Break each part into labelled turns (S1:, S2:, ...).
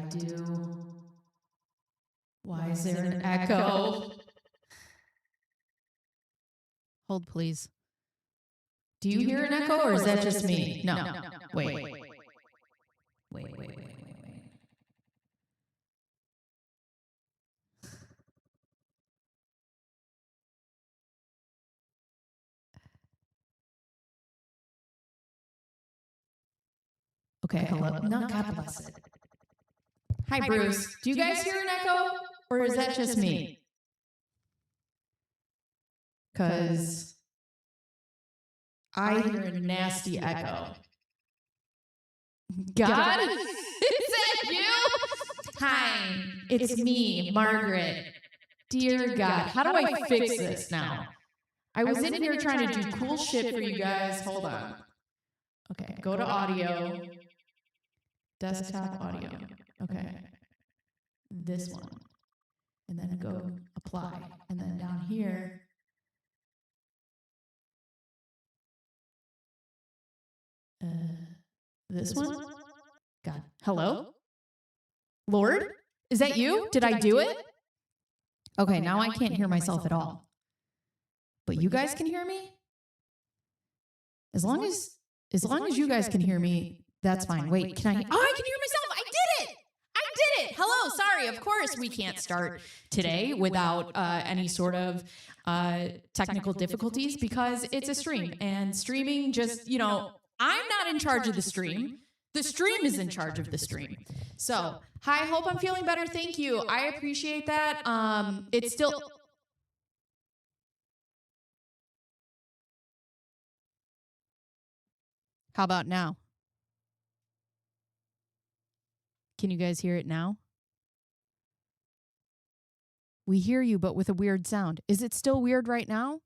S1: do? Why is there an echo? Hold, please. Do you hear an echo, or is that just me? No. Wait. Okay, hello. No, God bless it. Hi, Bruce. Do you guys hear an echo, or is that just me? Because I hear a nasty echo. God? Is that you? Hi, it's me, Margaret. Dear God, how do I fix this now? I was in here trying to do cool shit for you guys. Hold on. Okay, go to audio. Desktop audio. Okay. This one. And then go apply. And then down here. This one? God. Hello? Lord? Is that you? Did I do it? Okay, now I can't hear myself at all. But you guys can hear me? As long as you guys can hear me, that's fine. Wait, can I? Oh, I can hear myself. I did it. Hello. Sorry. Of course, we can't start today without any sort of technical difficulties because it's a stream. And streaming just, I'm not in charge of the stream. The stream is in charge of the stream. So, hi, hope I'm feeling better. Thank you. I appreciate that. It's still... How about now? Can you guys hear it now? We hear you, but with a weird sound. Is it still weird right now?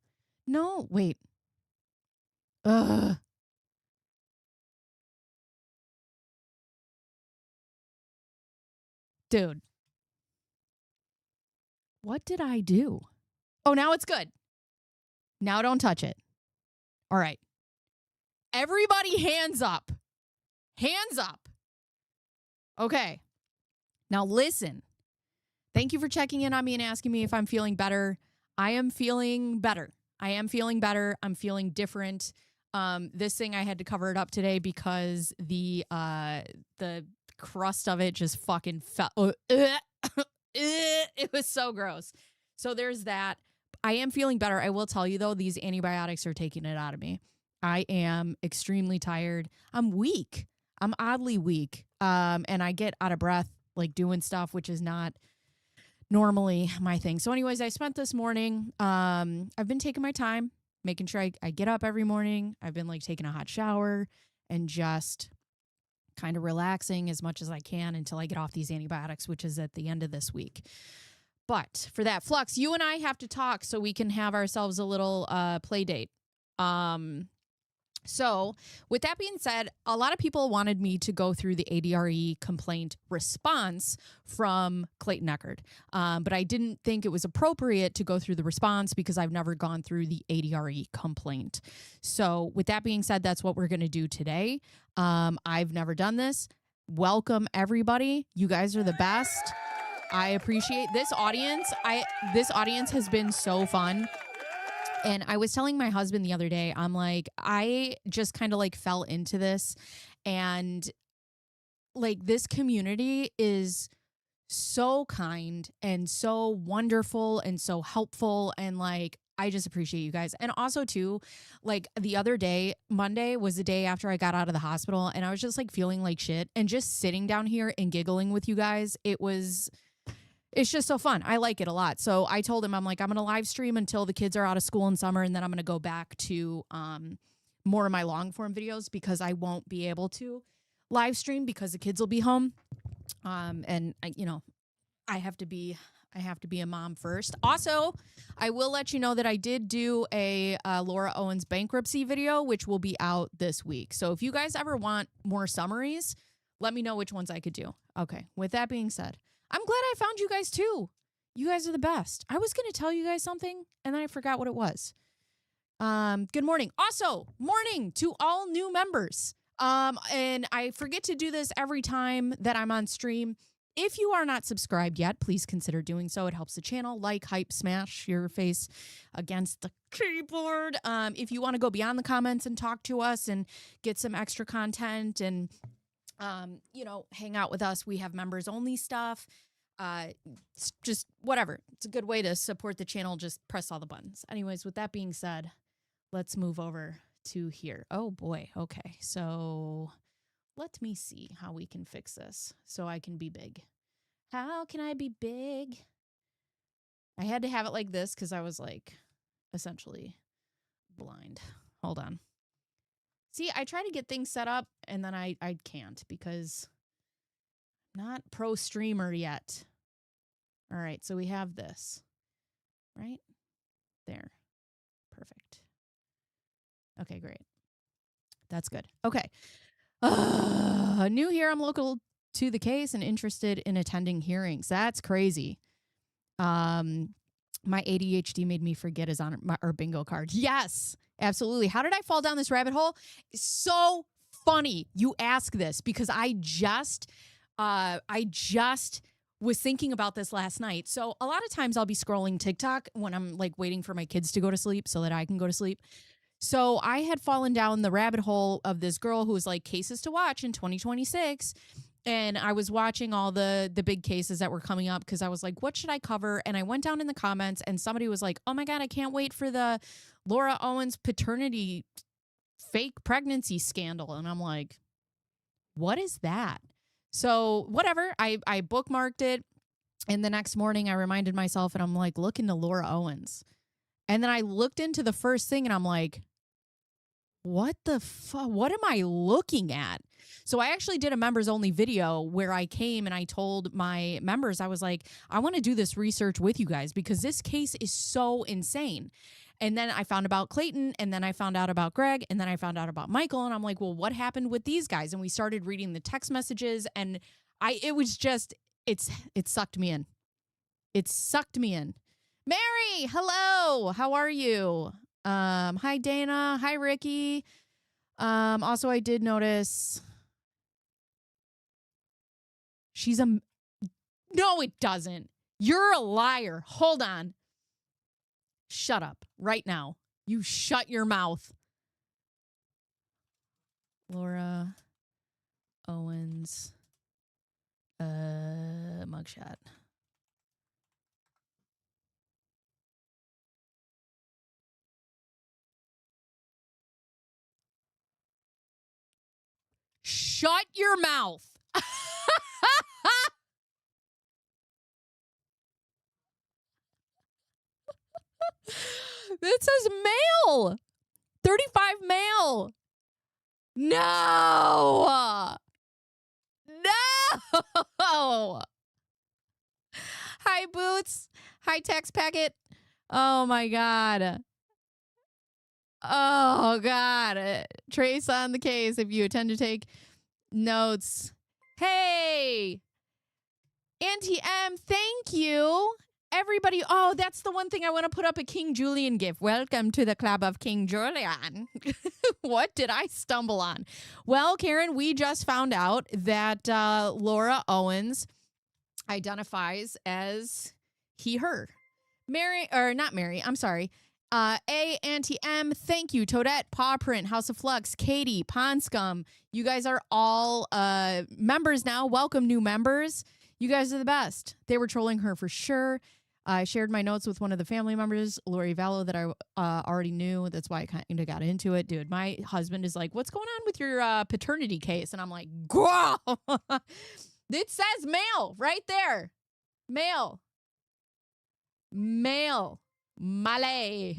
S1: No, wait. Ugh. Dude. What did I do? Oh, now it's good. Now don't touch it. All right. Everybody hands up. Hands up. Okay. Now listen. Thank you for checking in on me and asking me if I'm feeling better. I am feeling better. I'm feeling different. This thing I had to cover it up today because the crust of it just fucking fell. It was so gross. So there's that. I am feeling better. I will tell you though, these antibiotics are taking it out of me. I am extremely tired. I'm weak. I'm oddly weak. And I get out of breath like doing stuff, which is not normally my thing. So anyways, I spent this morning, I've been taking my time, making sure I get up every morning. I've been like taking a hot shower and just kind of relaxing as much as I can until I get off these antibiotics, which is at the end of this week. But for that, Flux, you and I have to talk so we can have ourselves a little play date. So with that being said, a lot of people wanted me to go through the ADRE complaint response from Clayton Echard. But I didn't think it was appropriate to go through the response because I've never gone through the ADRE complaint. So with that being said, that's what we're going to do today. I've never done this. Welcome everybody. You guys are the best. I appreciate this audience. This audience has been so fun. And I was telling my husband the other day, I'm like, I just kind of like fell into this, and like this community is so kind and so wonderful and so helpful. And like, I just appreciate you guys. And also too, like the other day, Monday was the day after I got out of the hospital, and I was just like feeling like shit, and just sitting down here and giggling with you guys. It's just so fun. I like it a lot. So I told him, I'm like, I'm going to live stream until the kids are out of school in summer. And then I'm going to go back to more of my long form videos because I won't be able to live stream because the kids will be home. And I have to be a mom first. Also, I will let you know that I did do a Laura Owens bankruptcy video, which will be out this week. So if you guys ever want more summaries, let me know which ones I could do. Okay. With that being said, I'm glad I found you guys too. You guys are the best. I was going to tell you guys something and then I forgot what it was. Good morning. Also, morning to all new members. And I forget to do this every time that I'm on stream. If you are not subscribed yet, please consider doing so. It helps the channel. Like, hype, smash your face against the keyboard. If you want to go beyond the comments and talk to us and get some extra content and, hang out with us, we have members only stuff. Just whatever. It's a good way to support the channel. Just press all the buttons. Anyways, with that being said, let's move over to here. Oh boy. Okay. So let me see how we can fix this so I can be big. How can I be big? I had to have it like this because I was like essentially blind. Hold on. See, I try to get things set up and then I can't because I'm not pro streamer yet. All right, so we have this, right? There. Perfect. Okay, great. That's good. Okay. New here. I'm local to the case and interested in attending hearings. That's crazy. My ADHD made me forget his or bingo card. Yes, absolutely. How did I fall down this rabbit hole? So funny you ask this because I just was thinking about this last night. So a lot of times I'll be scrolling TikTok when I'm like waiting for my kids to go to sleep so that I can go to sleep. So I had fallen down the rabbit hole of this girl who was like cases to watch in 2026. And I was watching all the big cases that were coming up because I was like, what should I cover? And I went down in the comments and somebody was like, oh my God, I can't wait for the Laura Owens paternity fake pregnancy scandal. And I'm like, what is that? So whatever, I bookmarked it. And the next morning I reminded myself and I'm like, look into Laura Owens. And then I looked into the first thing and I'm like, what the fuck? What am I looking at? So I actually did a members only video where I came and I told my members, I was like, I want to do this research with you guys because this case is so insane. And then I found about Clayton and then I found out about Greg and then I found out about Michael. And I'm like, well, what happened with these guys? And we started reading the text messages and it sucked me in. It sucked me in. Mary, hello. How are you? Hi, Dana. Hi, Ricky. Also, I did notice no, it doesn't. You're a liar. Hold on. Shut up right now. You shut your mouth. Laura Owens, mugshot. Shut your mouth. It says male. 35 male. No. No. Hi, Boots. Hi, text packet. Oh, my God. Oh, God. Trace on the case if you intend to take notes. Hey, Auntie M, thank you. Everybody, oh, that's the one thing I want to put up a King Julian gift. Welcome to the club of King Julian. What did I stumble on? Well, Karen, we just found out that Laura Owens identifies as he, her. Mary, or not Mary, I'm sorry. Auntie M, thank you. Toadette, Paw Print, House of Flux, Katie, Pond Scum. You guys are all members now. Welcome, new members. You guys are the best. They were trolling her for sure. I shared my notes with one of the family members, Lori Vallow, that I already knew. That's why I kind of got into it. Dude, my husband is like, what's going on with your paternity case? And I'm like, girl, it says male right there. Male. Male. Malay.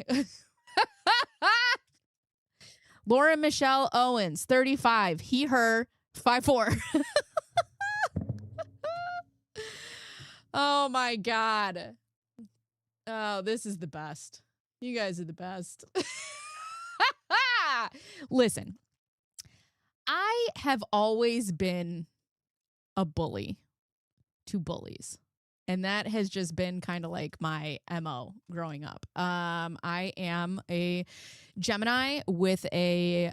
S1: Laura Michelle Owens, 35. He, her, 5'4". Oh, my God. Oh, this is the best. You guys are the best. Listen, I have always been a bully to bullies. And that has just been kind of like my MO growing up. I am a Gemini with a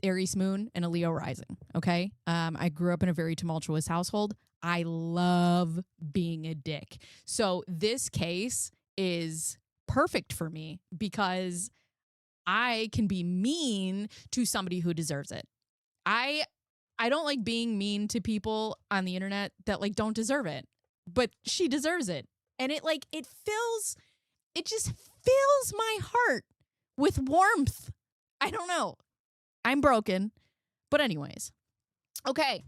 S1: Aries moon and a Leo rising. Okay. I grew up in a very tumultuous household. I love being a dick. So this case is perfect for me because I can be mean to somebody who deserves it. I don't like being mean to people on the internet that like don't deserve it, but she deserves it. And it just fills my heart with warmth. I don't know. I'm broken. But anyways. Okay,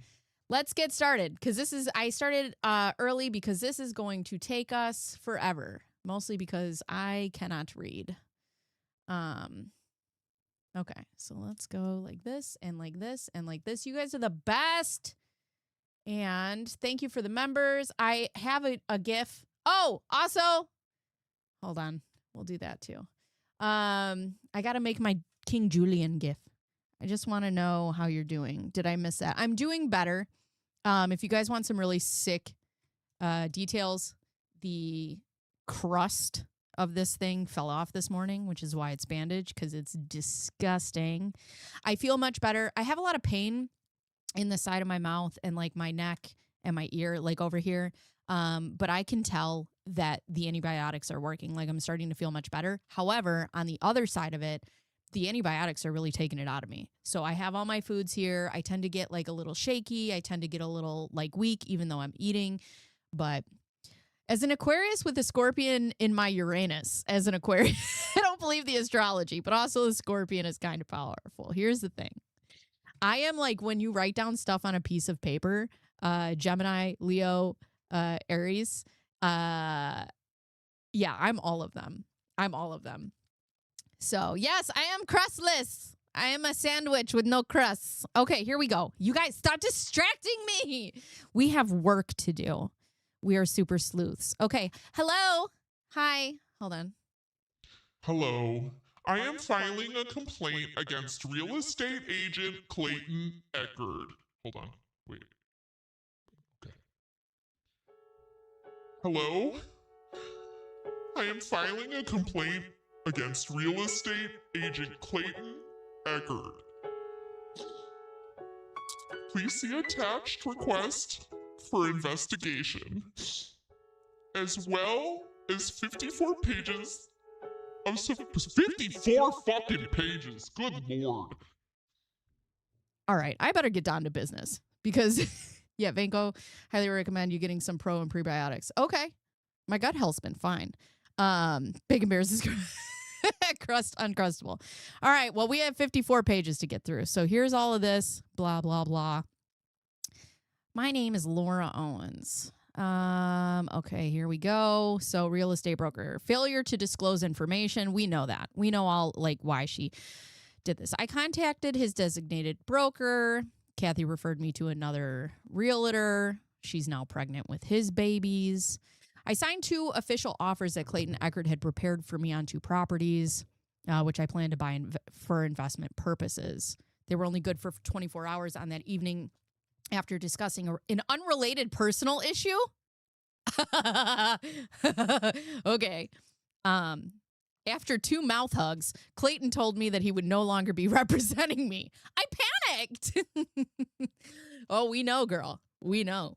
S1: let's get started because I started early because this is going to take us forever, mostly because I cannot read. Okay, so let's go like this and like this and like this. You guys are the best. And thank you for the members. I have a GIF. Oh, also, hold on. We'll do that too. I got to make my King Julian GIF. I just want to know how you're doing. Did I miss that? I'm doing better. If you guys want some really sick details, the crust of this thing fell off this morning, which is why it's bandaged, because it's disgusting. I feel much better. I have a lot of pain in the side of my mouth and like my neck and my ear, like over here. But I can tell that the antibiotics are working. Like I'm starting to feel much better. However, on the other side of it, the antibiotics are really taking it out of me. So I have all my foods here. I tend to get like a little shaky. I tend to get a little like weak, even though I'm eating. But as an Aquarius with a Scorpion in my Uranus, as an Aquarius, I don't believe the astrology, but also the Scorpion is kind of powerful. Here's the thing. I am like when you write down stuff on a piece of paper, Gemini, Leo, Aries. Yeah, I'm all of them. So, yes, I am crustless. I am a sandwich with no crusts. Okay, here we go. You guys, stop distracting me. We have work to do. We are super sleuths. Okay, hello. Hi. Hold on.
S2: Hello. I am filing a complaint against real estate agent Clayton Echard. Hold on. Wait. Okay. Hello? I am filing a complaint against real estate agent Clayton Echard. Please see attached request for investigation, as well as 54 pages of 54 fucking pages. Good Lord.
S1: All right, I better get down to business because, yeah, Vanco, highly recommend you getting some pro and prebiotics. Okay, my gut health's been fine. Bacon Bears is crust uncrustable. All right, well, we have 54 pages to get through. So here's all of this, blah, blah, blah. My name is Laura Owens. Okay, here we go. So real estate broker, failure to disclose information. We know that. We know all like why she did this. I contacted his designated broker. Kathy referred me to another realtor. She's now pregnant with his babies. I signed 2 official offers that Clayton Echard had prepared for me on 2 properties, which I plan to buy for investment purposes. They were only good for 24 hours on that evening after discussing an unrelated personal issue. Okay. After 2 mouth hugs, Clayton told me that he would no longer be representing me. I panicked. Oh, we know, girl. We know.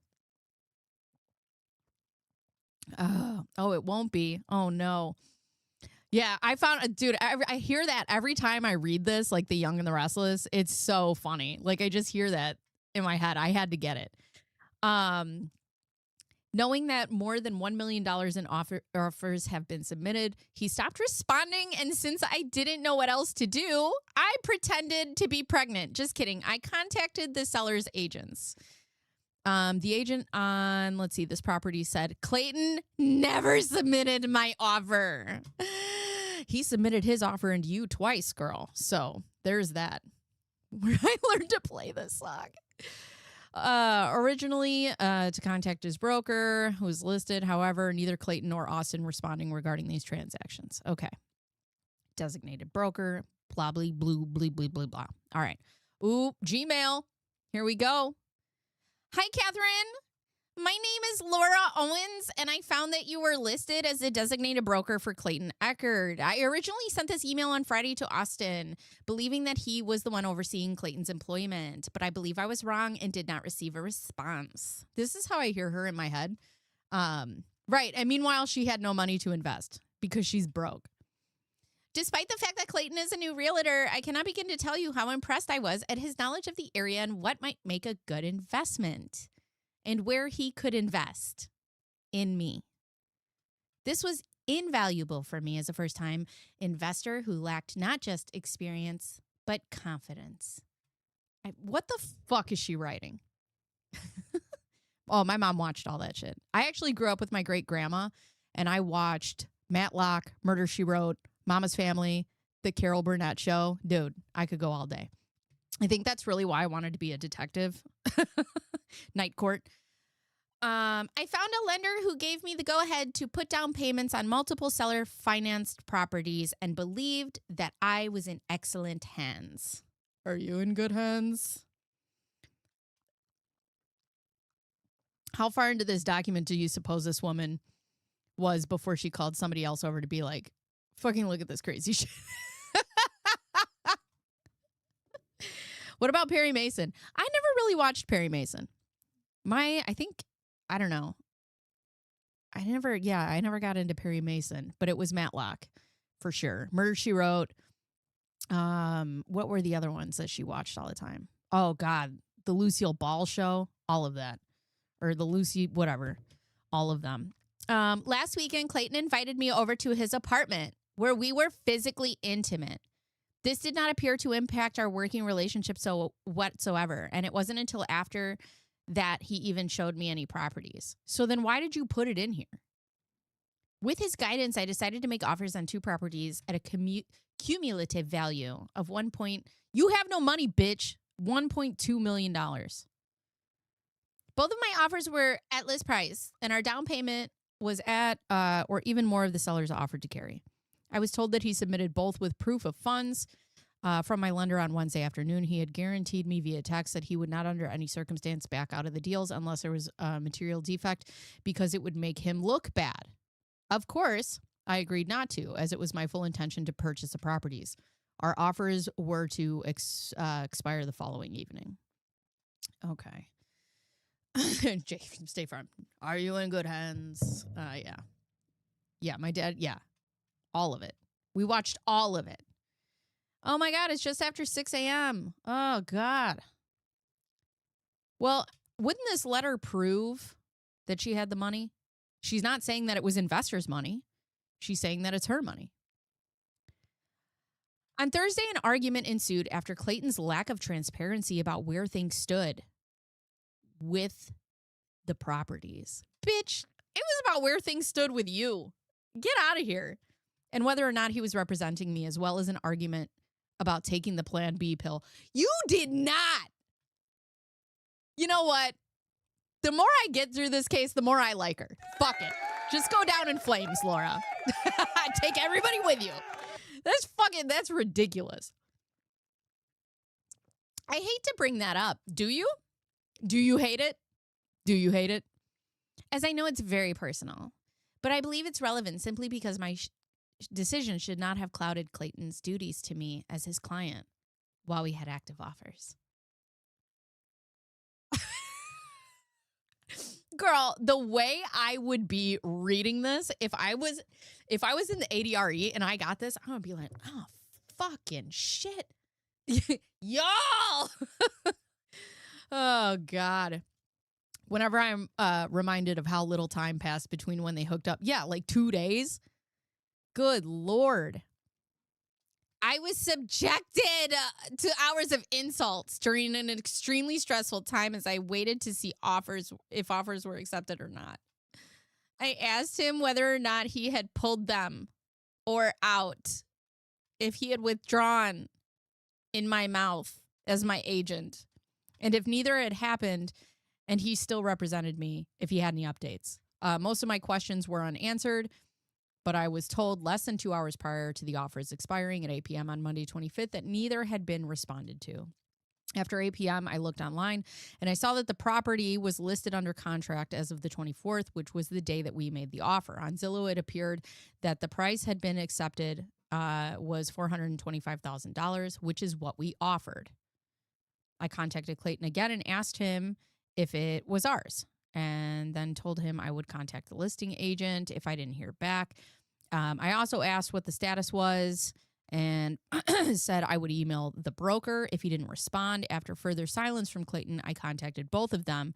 S1: Oh, it won't be. Oh, no. Yeah, I found, dude, I hear that every time I read this, like The Young and the Restless. It's so funny. Like, I just hear that in my head. I had to get it. Knowing that more than $1 million in offers have been submitted, he stopped responding. And since I didn't know what else to do, I pretended to be pregnant. Just kidding. I contacted the seller's agents. The agent on, let's see, this property said, Clayton never submitted my offer. He submitted his offer into you twice, girl. So there's that. Where I learned to play this song. Originally, to contact his broker, who was listed. However, neither Clayton nor Austin responding regarding these transactions. Okay. Designated broker, blah, blah, blah, blah, blah, blah, blah. All right. Ooh, Gmail. Here we go. Hi, Catherine. My name is Laura Owens, and I found that you were listed as a designated broker for Clayton Echard. I originally sent this email on Friday to Austin, believing that he was the one overseeing Clayton's employment, but I believe I was wrong and did not receive a response. This is how I hear her in my head. Right, and meanwhile, she had no money to invest because she's broke. Despite the fact that Clayton is a new realtor, I cannot begin to tell you how impressed I was at his knowledge of the area and what might make a good investment. And where he could invest in me. This was invaluable for me as a first-time investor who lacked not just experience, but confidence. What the fuck is she writing? Oh, my mom watched all that shit. I actually grew up with my great-grandma, and I watched Matlock, Murder, She Wrote, Mama's Family, The Carol Burnett Show. Dude, I could go all day. I think that's really why I wanted to be a detective. Night court. I found a lender who gave me the go-ahead to put down payments on multiple seller-financed properties and believed that I was in excellent hands. Are you in good hands? How far into this document do you suppose this woman was before she called somebody else over to be like, fucking look at this crazy shit? What about Perry Mason? I never really watched Perry Mason. I don't know. I never got into Perry Mason, but it was Matlock for sure. Murder, She Wrote. What were the other ones that she watched all the time? Oh God, the Lucille Ball Show, all of that. Or the Lucy, whatever, all of them. Last weekend, Clayton invited me over to his apartment where we were physically intimate. This did not appear to impact our working relationship whatsoever, and it wasn't until after that he even showed me any properties. So then why did you put it in here? With his guidance, I decided to make offers on 2 properties at a cumulative value of you have no money, bitch, $1.2 million. Both of my offers were at list price, and our down payment was at or even more of the seller's offered to carry. I was told that he submitted both with proof of funds from my lender on Wednesday afternoon. He had guaranteed me via text that he would not under any circumstance back out of the deals unless there was a material defect because it would make him look bad. Of course, I agreed not to, as it was my full intention to purchase the properties. Our offers were to expire the following evening. Okay. Jay from State Farm. Are you in good hands? Yeah. Yeah, my dad, yeah. All of it. We watched all of it. Oh my God, it's just after 6 a.m. Oh God. Well, wouldn't this letter prove that she had the money? She's not saying that it was investors' money. She's saying that it's her money. On Thursday, an argument ensued after Clayton's lack of transparency about where things stood with the properties. Bitch, it was about where things stood with you. Get out of here. And whether or not he was representing me, as well as an argument about taking the Plan B pill. You did not. You know what? The more I get through this case, the more I like her. Fuck it. Just go down in flames, Laura. Take everybody with you. That's ridiculous. I hate to bring that up. Do you? Do you hate it? Do you hate it? As I know it's very personal, but I believe it's relevant simply because my decision should not have clouded Clayton's duties to me as his client while we had active offers. Girl, the way I would be reading this, if I was in the ADRE and I got this, I would be like, oh, fucking shit. Y'all. Oh, God. Whenever I'm reminded of how little time passed between when they hooked up. Yeah, like 2 days. Good Lord. I was subjected to hours of insults during an extremely stressful time as I waited to see if offers were accepted or not. I asked him whether or not he had pulled them or out, if he had withdrawn in my mouth as my agent, and if neither had happened and he still represented me, if he had any updates. Most of my questions were unanswered, but I was told less than 2 hours prior to the offers expiring at 8 p.m. on Monday 25th that neither had been responded to. After 8 p.m., I looked online and I saw that the property was listed under contract as of the 24th, which was the day that we made the offer. On Zillow, it appeared that the price had been accepted was $425,000, which is what we offered. I contacted Clayton again and asked him if it was ours, and then told him I would contact the listing agent if I didn't hear back. I also asked what the status was and said I would email the broker if he didn't respond. After further silence from Clayton, I contacted both of them.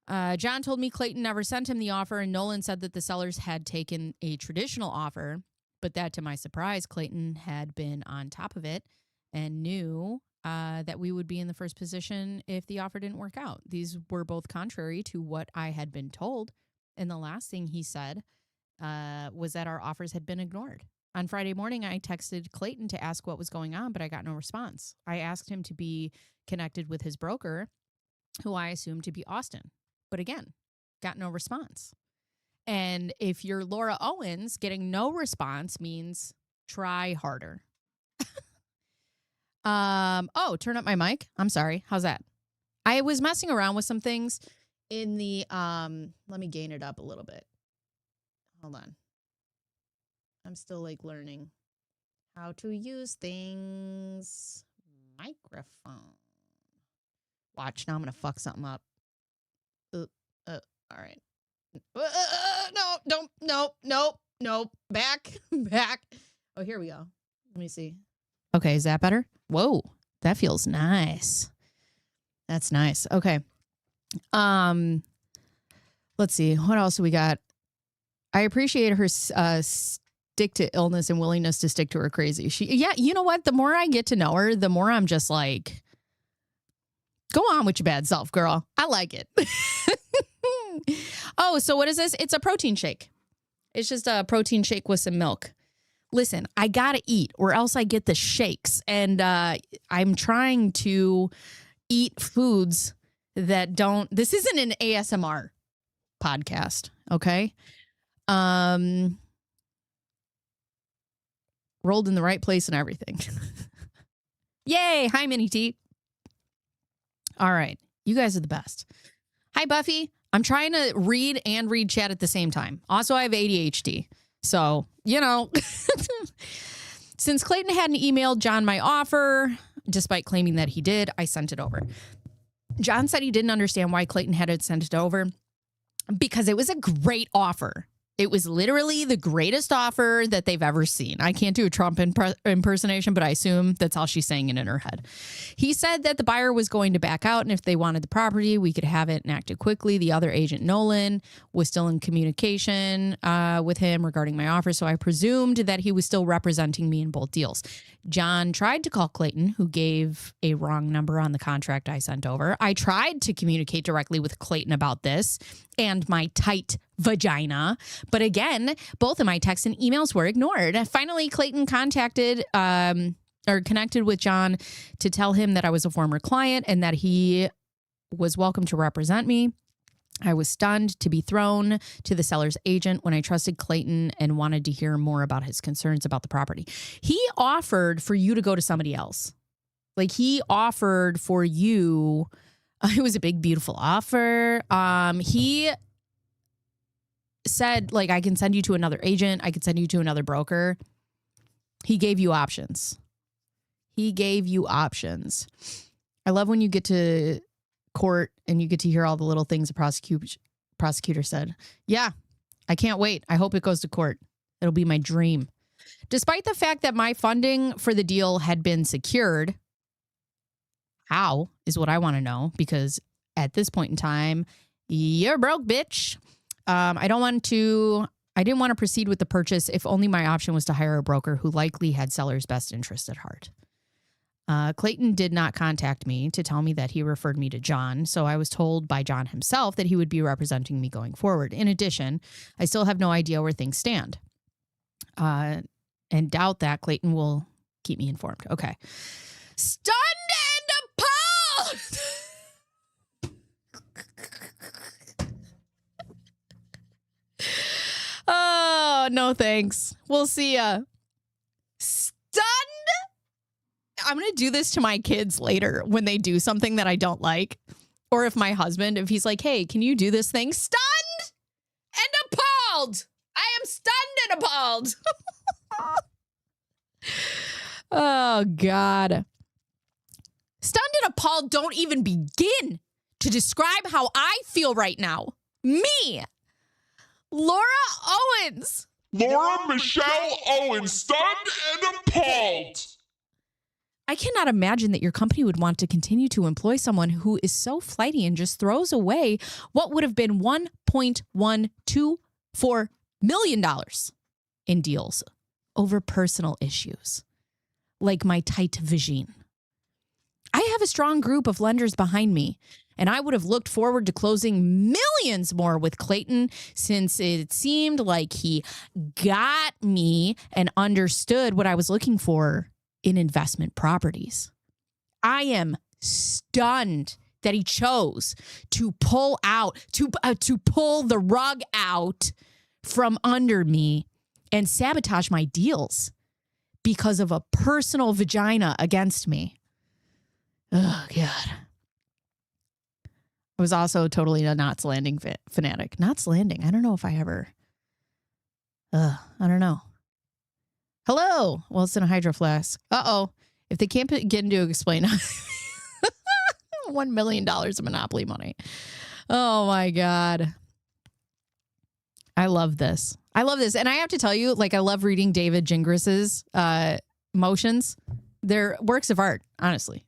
S1: John told me Clayton never sent him the offer, and Nolan said that the sellers had taken a traditional offer, but that, to my surprise, Clayton had been on top of it and knew that we would be in the first position if the offer didn't work out. These were both contrary to what I had been told, and the last thing he said was that our offers had been ignored. On Friday morning, I texted Clayton to ask what was going on, but I got no response. I asked him to be connected with his broker, who I assumed to be Austin. But again, got no response. And if you're Laura Owens, getting no response means try harder. Oh, turn up my mic. I'm sorry. How's that? I was messing around with some things in the, let me gain it up a little bit. Hold on. I'm still like learning how to use things. Microphone. Watch, now I'm going to fuck something up. All right. No. Back. Oh, here we go. Let me see. Okay, is that better? Whoa, that feels nice. That's nice. Okay. Let's see. What else do we got? I appreciate her stick to illness and willingness to stick to her crazy. Yeah, you know what? The more I get to know her, the more I'm just like, go on with your bad self, girl. I like it. Oh, so what is this? It's a protein shake. It's just a protein shake with some milk. Listen, I gotta eat or else I get the shakes. And I'm trying to eat foods that don't, this isn't an ASMR podcast, okay? Rolled in the right place and everything. Yay. Hi, Minnie T. All right. You guys are the best. Hi, Buffy. I'm trying to read and read chat at the same time. Also, I have ADHD. So, you know, since Clayton hadn't emailed John my offer, despite claiming that he did, I sent it over. John said he didn't understand why Clayton had sent it over because it was a great offer. It was literally the greatest offer that they've ever seen. I can't do a Trump impersonation, but I assume that's all she's saying it in her head. He said that the buyer was going to back out, and if they wanted the property, we could have it and act it quickly. The other agent, Nolan, was still in communication with him regarding my offer, so I presumed that he was still representing me in both deals. John tried to call Clayton, who gave a wrong number on the contract I sent over. I tried to communicate directly with Clayton about this and my tight vagina. But again, both of my texts and emails were ignored. Finally, Clayton connected with John to tell him that I was a former client and that he was welcome to represent me. I was stunned to be thrown to the seller's agent when I trusted Clayton and wanted to hear more about his concerns about the property. He offered for you to go to somebody else. Like, he offered for you. It was a big, beautiful offer. He said, like, I can send you to another agent. I could send you to another broker. He gave you options. I love when you get to court and you get to hear all the little things the prosecutor said. Yeah, I can't wait. I hope it goes to court. It'll be my dream. Despite the fact that my funding for the deal had been secured, how is what I want to know, because at this point in time, you're broke, bitch. I didn't want to proceed with the purchase if only my option was to hire a broker who likely had seller's best interest at heart. Clayton did not contact me to tell me that he referred me to John, so I was told by John himself that he would be representing me going forward. In addition, I still have no idea where things stand, and doubt that Clayton will keep me informed. Okay. Stunned and appalled! Oh, no thanks. We'll see ya. Stunned? I'm going to do this to my kids later when they do something that I don't like. Or if my husband, if he's like, hey, can you do this thing? Stunned and appalled. I am stunned and appalled. Oh, God. Stunned and appalled don't even begin to describe how I feel right now. Me, Laura Owens.
S2: Laura Michelle Owens, stunned and appalled.
S1: I cannot imagine that your company would want to continue to employ someone who is so flighty and just throws away what would have been $1.124 million in deals over personal issues, like my tight vision. I have a strong group of lenders behind me, and I would have looked forward to closing millions more with Clayton since it seemed like he got me and understood what I was looking for in investment properties. I am stunned that he chose to pull the rug out from under me and sabotage my deals because of a personal vagina against me. Oh, God. I was also totally a Knots Landing fanatic. Knots Landing. I don't know if I ever. I don't know. Hello. Well, it's in a hydro flask. Uh-oh. If they can't get into explain $1 million of Monopoly money. Oh, my God. I love this. I love this. And I have to tell you, like, I love reading David Gingras' motions. They're works of art, honestly.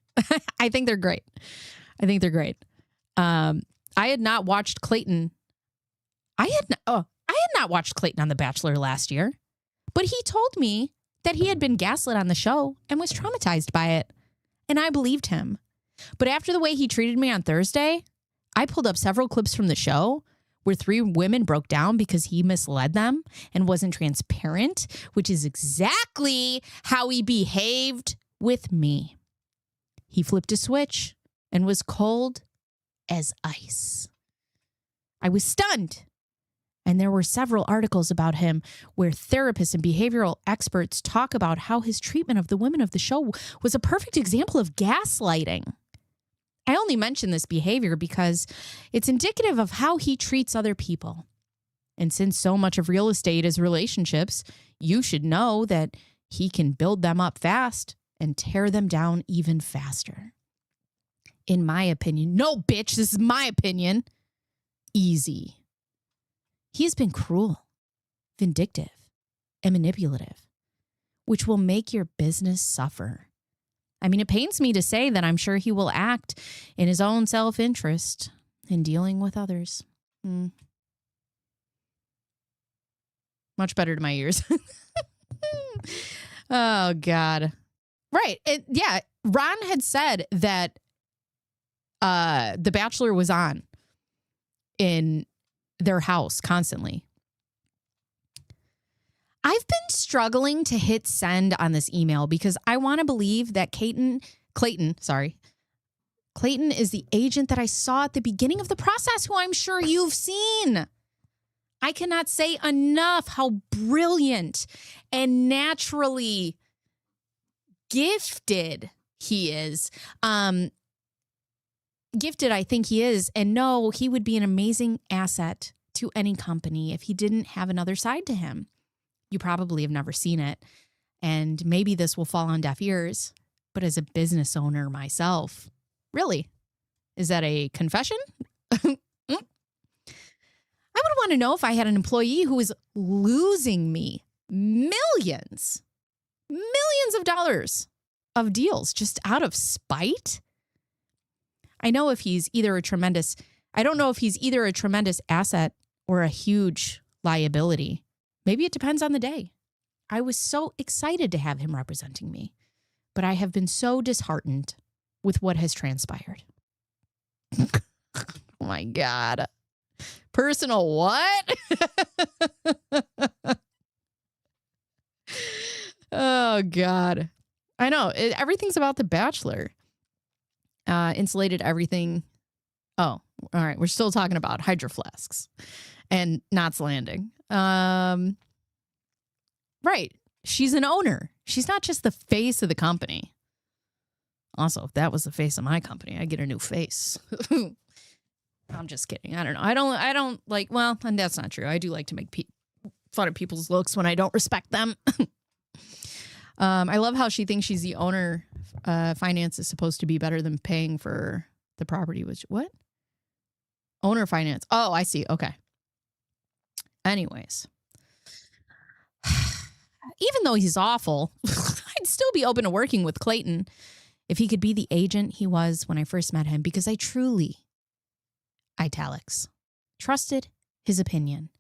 S1: I think they're great. I had not watched Clayton. I had not watched Clayton on The Bachelor last year, but he told me that he had been gaslit on the show and was traumatized by it. And I believed him. But after the way he treated me on Thursday, I pulled up several clips from the show where 3 women broke down because he misled them and wasn't transparent, which is exactly how he behaved with me. He flipped a switch and was cold as ice. I was stunned. And there were several articles about him where therapists and behavioral experts talk about how his treatment of the women of the show was a perfect example of gaslighting. I only mention this behavior because it's indicative of how he treats other people. And since so much of real estate is relationships, you should know that he can build them up fast and tear them down even faster. In my opinion, no, bitch, this is my opinion, easy. He has been cruel, vindictive, and manipulative, which will make your business suffer. I mean, it pains me to say that I'm sure he will act in his own self-interest in dealing with others. Much better to my ears. Oh, God. Right. Yeah. Ron had said that The Bachelor was on in their house constantly. I've been struggling to hit send on this email because I want to believe that Clayton is the agent that I saw at the beginning of the process, who I'm sure you've seen. I cannot say enough how brilliant and naturally gifted he is. Gifted, I think he is. And no, he would be an amazing asset to any company if he didn't have another side to him. You probably have never seen it. And maybe this will fall on deaf ears. But as a business owner myself, really? Is that a confession? I would want to know if I had an employee who was losing me millions of dollars of deals just out of spite. I don't know if he's either a tremendous asset or a huge liability. Maybe it depends on the day. I was so excited to have him representing me, but I have been so disheartened with what has transpired. Oh my God. Personal what? Oh, God. I know. Everything's about The Bachelor. Insulated everything. Oh, all right. We're still talking about hydro flasks and Knots Landing. Right. She's an owner. She's not just the face of the company. Also, if that was the face of my company, I'd get a new face. I'm just kidding. I don't know. I don't like, well, and that's not true. I do like to make fun of people's looks when I don't respect them. I love how she thinks she's the owner. Finance is supposed to be better than paying for the property, which, what? Owner finance. Oh, I see. Okay. Anyways. Even though he's awful, I'd still be open to working with Clayton if he could be the agent he was when I first met him, because I truly, italics, trusted his opinion.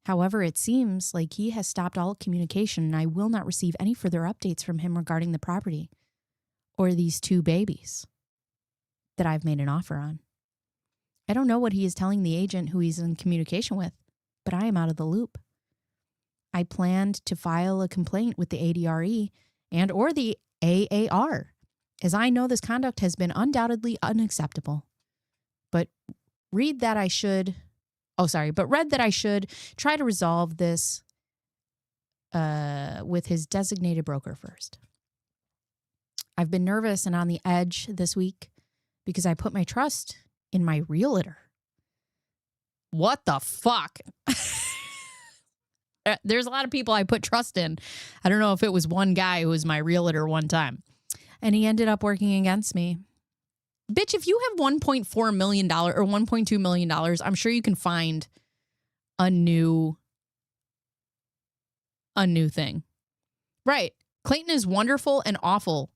S1: However, it seems like he has stopped all communication, and I will not receive any further updates from him regarding the property or these 2 babies that I've made an offer on. I don't know what he is telling the agent who he's in communication with, but I am out of the loop. I planned to file a complaint with the ADRE and or the AAR, as I know this conduct has been undoubtedly unacceptable. But read that I should try to resolve this with his designated broker first. I've been nervous and on the edge this week because I put my trust in my realtor. What the fuck? There's a lot of people I put trust in. I don't know if it was one guy who was my realtor one time, and he ended up working against me. Bitch, if you have $1.4 million or $1.2 million, I'm sure you can find a new thing. Right. Clayton is wonderful and awful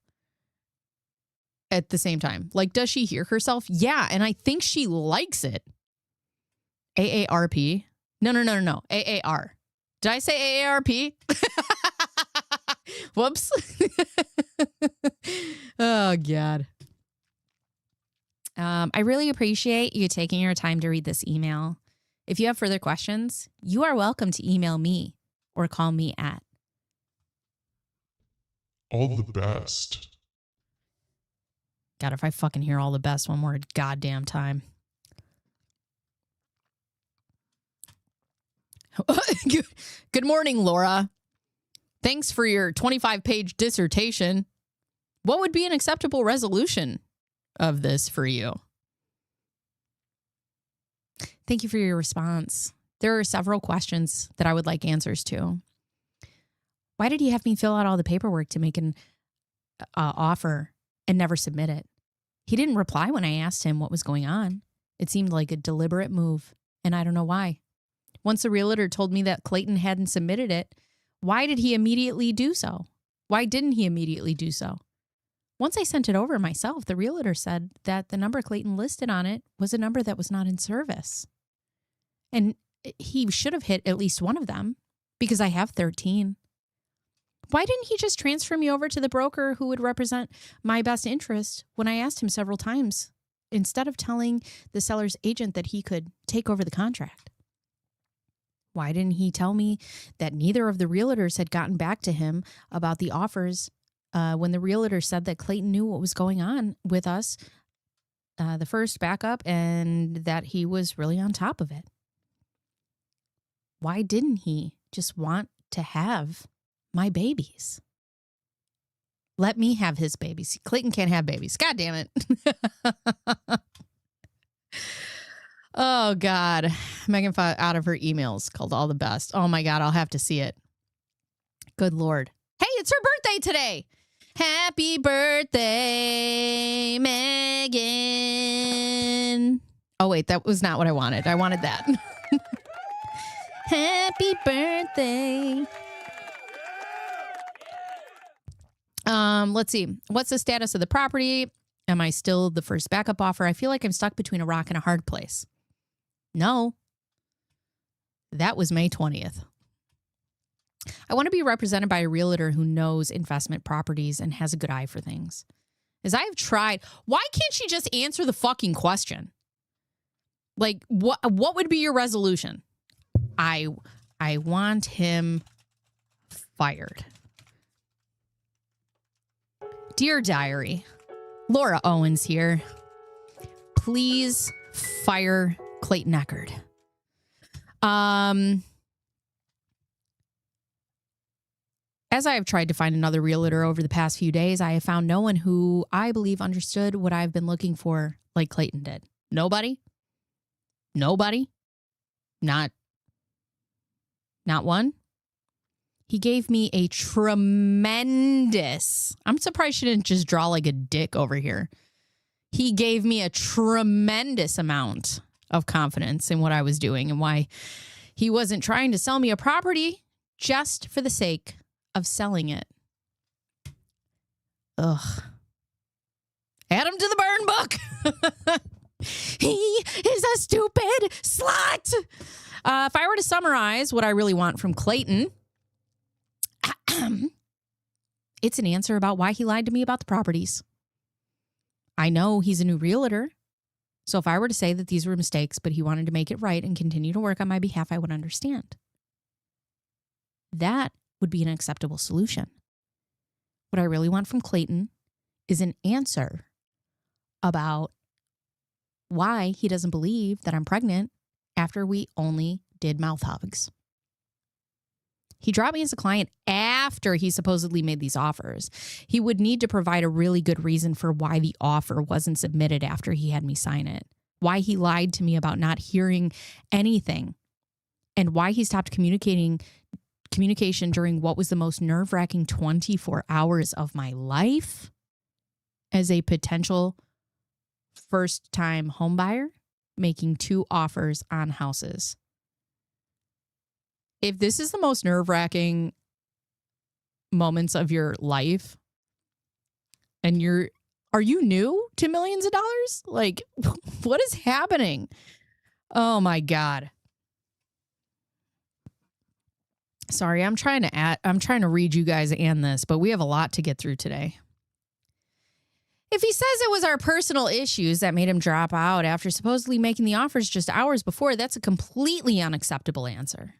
S1: at the same time. Like, does she hear herself? Yeah, and I think she likes it. AARP? No. AAR. Did I say AARP? Whoops. Oh, God. I really appreciate you taking your time to read this email. If you have further questions, you are welcome to email me or call me at
S2: all the best.
S1: God, if I fucking hear all the best one more goddamn time. Good morning, Laura. Thanks for your 25-page dissertation. What would be an acceptable resolution of this for you? Thank you for your response. There are several questions that I would like answers to. Why did he have me fill out all the paperwork to make an offer and never submit it? He didn't reply when I asked him what was going on. It seemed like a deliberate move, and I don't know why. Once the realtor told me that Clayton hadn't submitted it, why did he immediately do so? Why didn't he immediately do so? Once I sent it over myself, the realtor said that the number Clayton listed on it was a number that was not in service. And he should have hit at least one of them because I have 13. Why didn't he just transfer me over to the broker who would represent my best interest when I asked him several times, instead of telling the seller's agent that he could take over the contract? Why didn't he tell me that neither of the realtors had gotten back to him about the offers when the realtor said that Clayton knew what was going on with us, the first backup, and that he was really on top of it? Why didn't he just want to have my babies? Let me have his babies. Clayton can't have babies. God damn it. Oh, God. Megan fought out of her emails called all the best. Oh, my God. I'll have to see it. Good Lord. Hey, it's her birthday today. Happy birthday, Megan. Oh, wait. That was not what I wanted. I wanted that. Happy birthday. Let's see. What's the status of the property? Am I still the first backup offer? I feel like I'm stuck between a rock and a hard place. No. That was May 20th. I want to be represented by a realtor who knows investment properties and has a good eye for things. As I have tried, why can't she just answer the fucking question? Like, what would be your resolution? I want him fired. Dear Diary, Laura Owens here. Please fire Clayton Echard. As I have tried to find another realtor over the past few days, I have found no one who I believe understood what I've been looking for like Clayton did. Nobody. Not one. He gave me a tremendous, I'm surprised she didn't just draw like a dick over here. He gave me a tremendous amount of confidence in what I was doing and why he wasn't trying to sell me a property just for the sake of selling it. Ugh. Add him to the burn book. He is a stupid slut. If I were to summarize what I really want from Clayton, it's an answer about why he lied to me about the properties. I know he's a new realtor. So if I were to say that these were mistakes, but he wanted to make it right and continue to work on my behalf, I would understand. That would be an acceptable solution. What I really want from Clayton is an answer about why he doesn't believe that I'm pregnant after we only did mouth hugs. He dropped me as a client after he supposedly made these offers. He would need to provide a really good reason for why the offer wasn't submitted after he had me sign it, why he lied to me about not hearing anything, and why he stopped communication during what was the most nerve-wracking 24 hours of my life as a potential first-time homebuyer making 2 offers on houses. If this is the most nerve-wracking moments of your life and are you new to millions of dollars? Like, what is happening? Oh my God. Sorry, I'm trying to read you guys and this, but we have a lot to get through today. If he says it was our personal issues that made him drop out after supposedly making the offers just hours before, that's a completely unacceptable answer.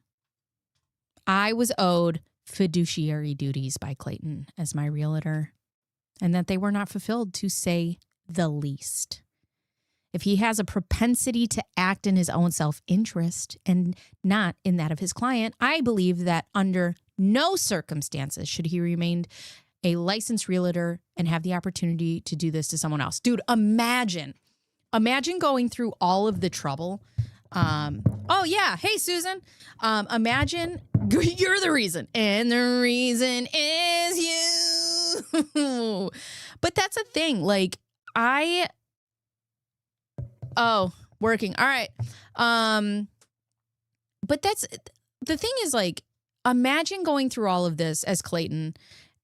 S1: I was owed fiduciary duties by Clayton as my realtor, and that they were not fulfilled, to say the least. If he has a propensity to act in his own self-interest and not in that of his client, I believe that under no circumstances should he remain a licensed realtor and have the opportunity to do this to someone else. Dude, imagine going through all of the trouble. Oh yeah. Hey, Susan. Imagine you're the reason, and the reason is you. But that's a thing. Like working. All right. But that's the thing is, like, imagine going through all of this as Clayton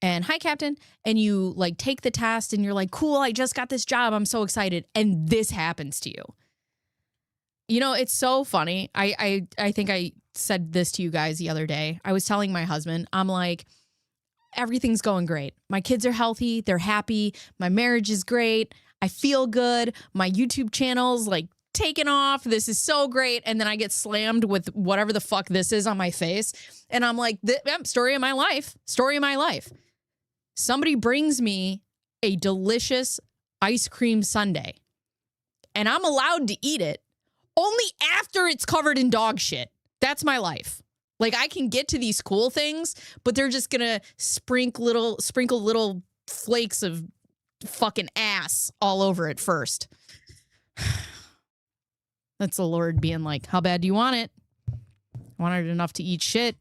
S1: and hi, Captain. And you like take the test and you're like, cool, I just got this job. I'm so excited. And this happens to you. You know, it's so funny. I think I said this to you guys the other day. I was telling my husband, I'm like, everything's going great. My kids are healthy. They're happy. My marriage is great. I feel good. My YouTube channel's like taken off. This is so great. And then I get slammed with whatever the fuck this is on my face. And I'm like, story of my life. Somebody brings me a delicious ice cream sundae and I'm allowed to eat it only after it's covered in dog shit. That's my life. Like, I can get to these cool things, but they're just gonna sprinkle little flakes of fucking ass all over it first. That's the Lord being like, how bad do you want it? I wanted enough to eat shit.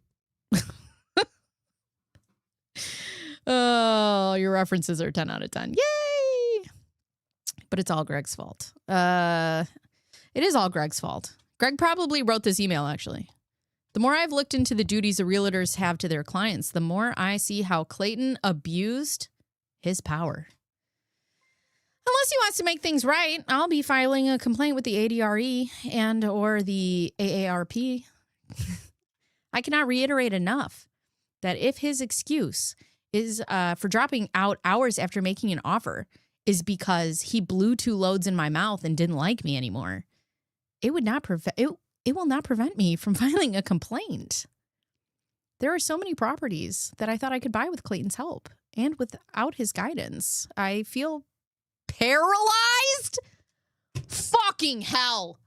S1: Oh, your references are 10 out of 10. Yay! But it's all Greg's fault. It is all Greg's fault. Greg probably wrote this email, actually. The more I've looked into the duties of realtors have to their clients, the more I see how Clayton abused his power. Unless he wants to make things right, I'll be filing a complaint with the ADRE and or the AARP. I cannot reiterate enough that if his excuse is for dropping out hours after making an offer is because he blew 2 loads in my mouth and didn't like me anymore, it will not prevent me from filing a complaint. There are so many properties that I thought I could buy with Clayton's help, and without his guidance, I feel paralyzed? Fucking hell.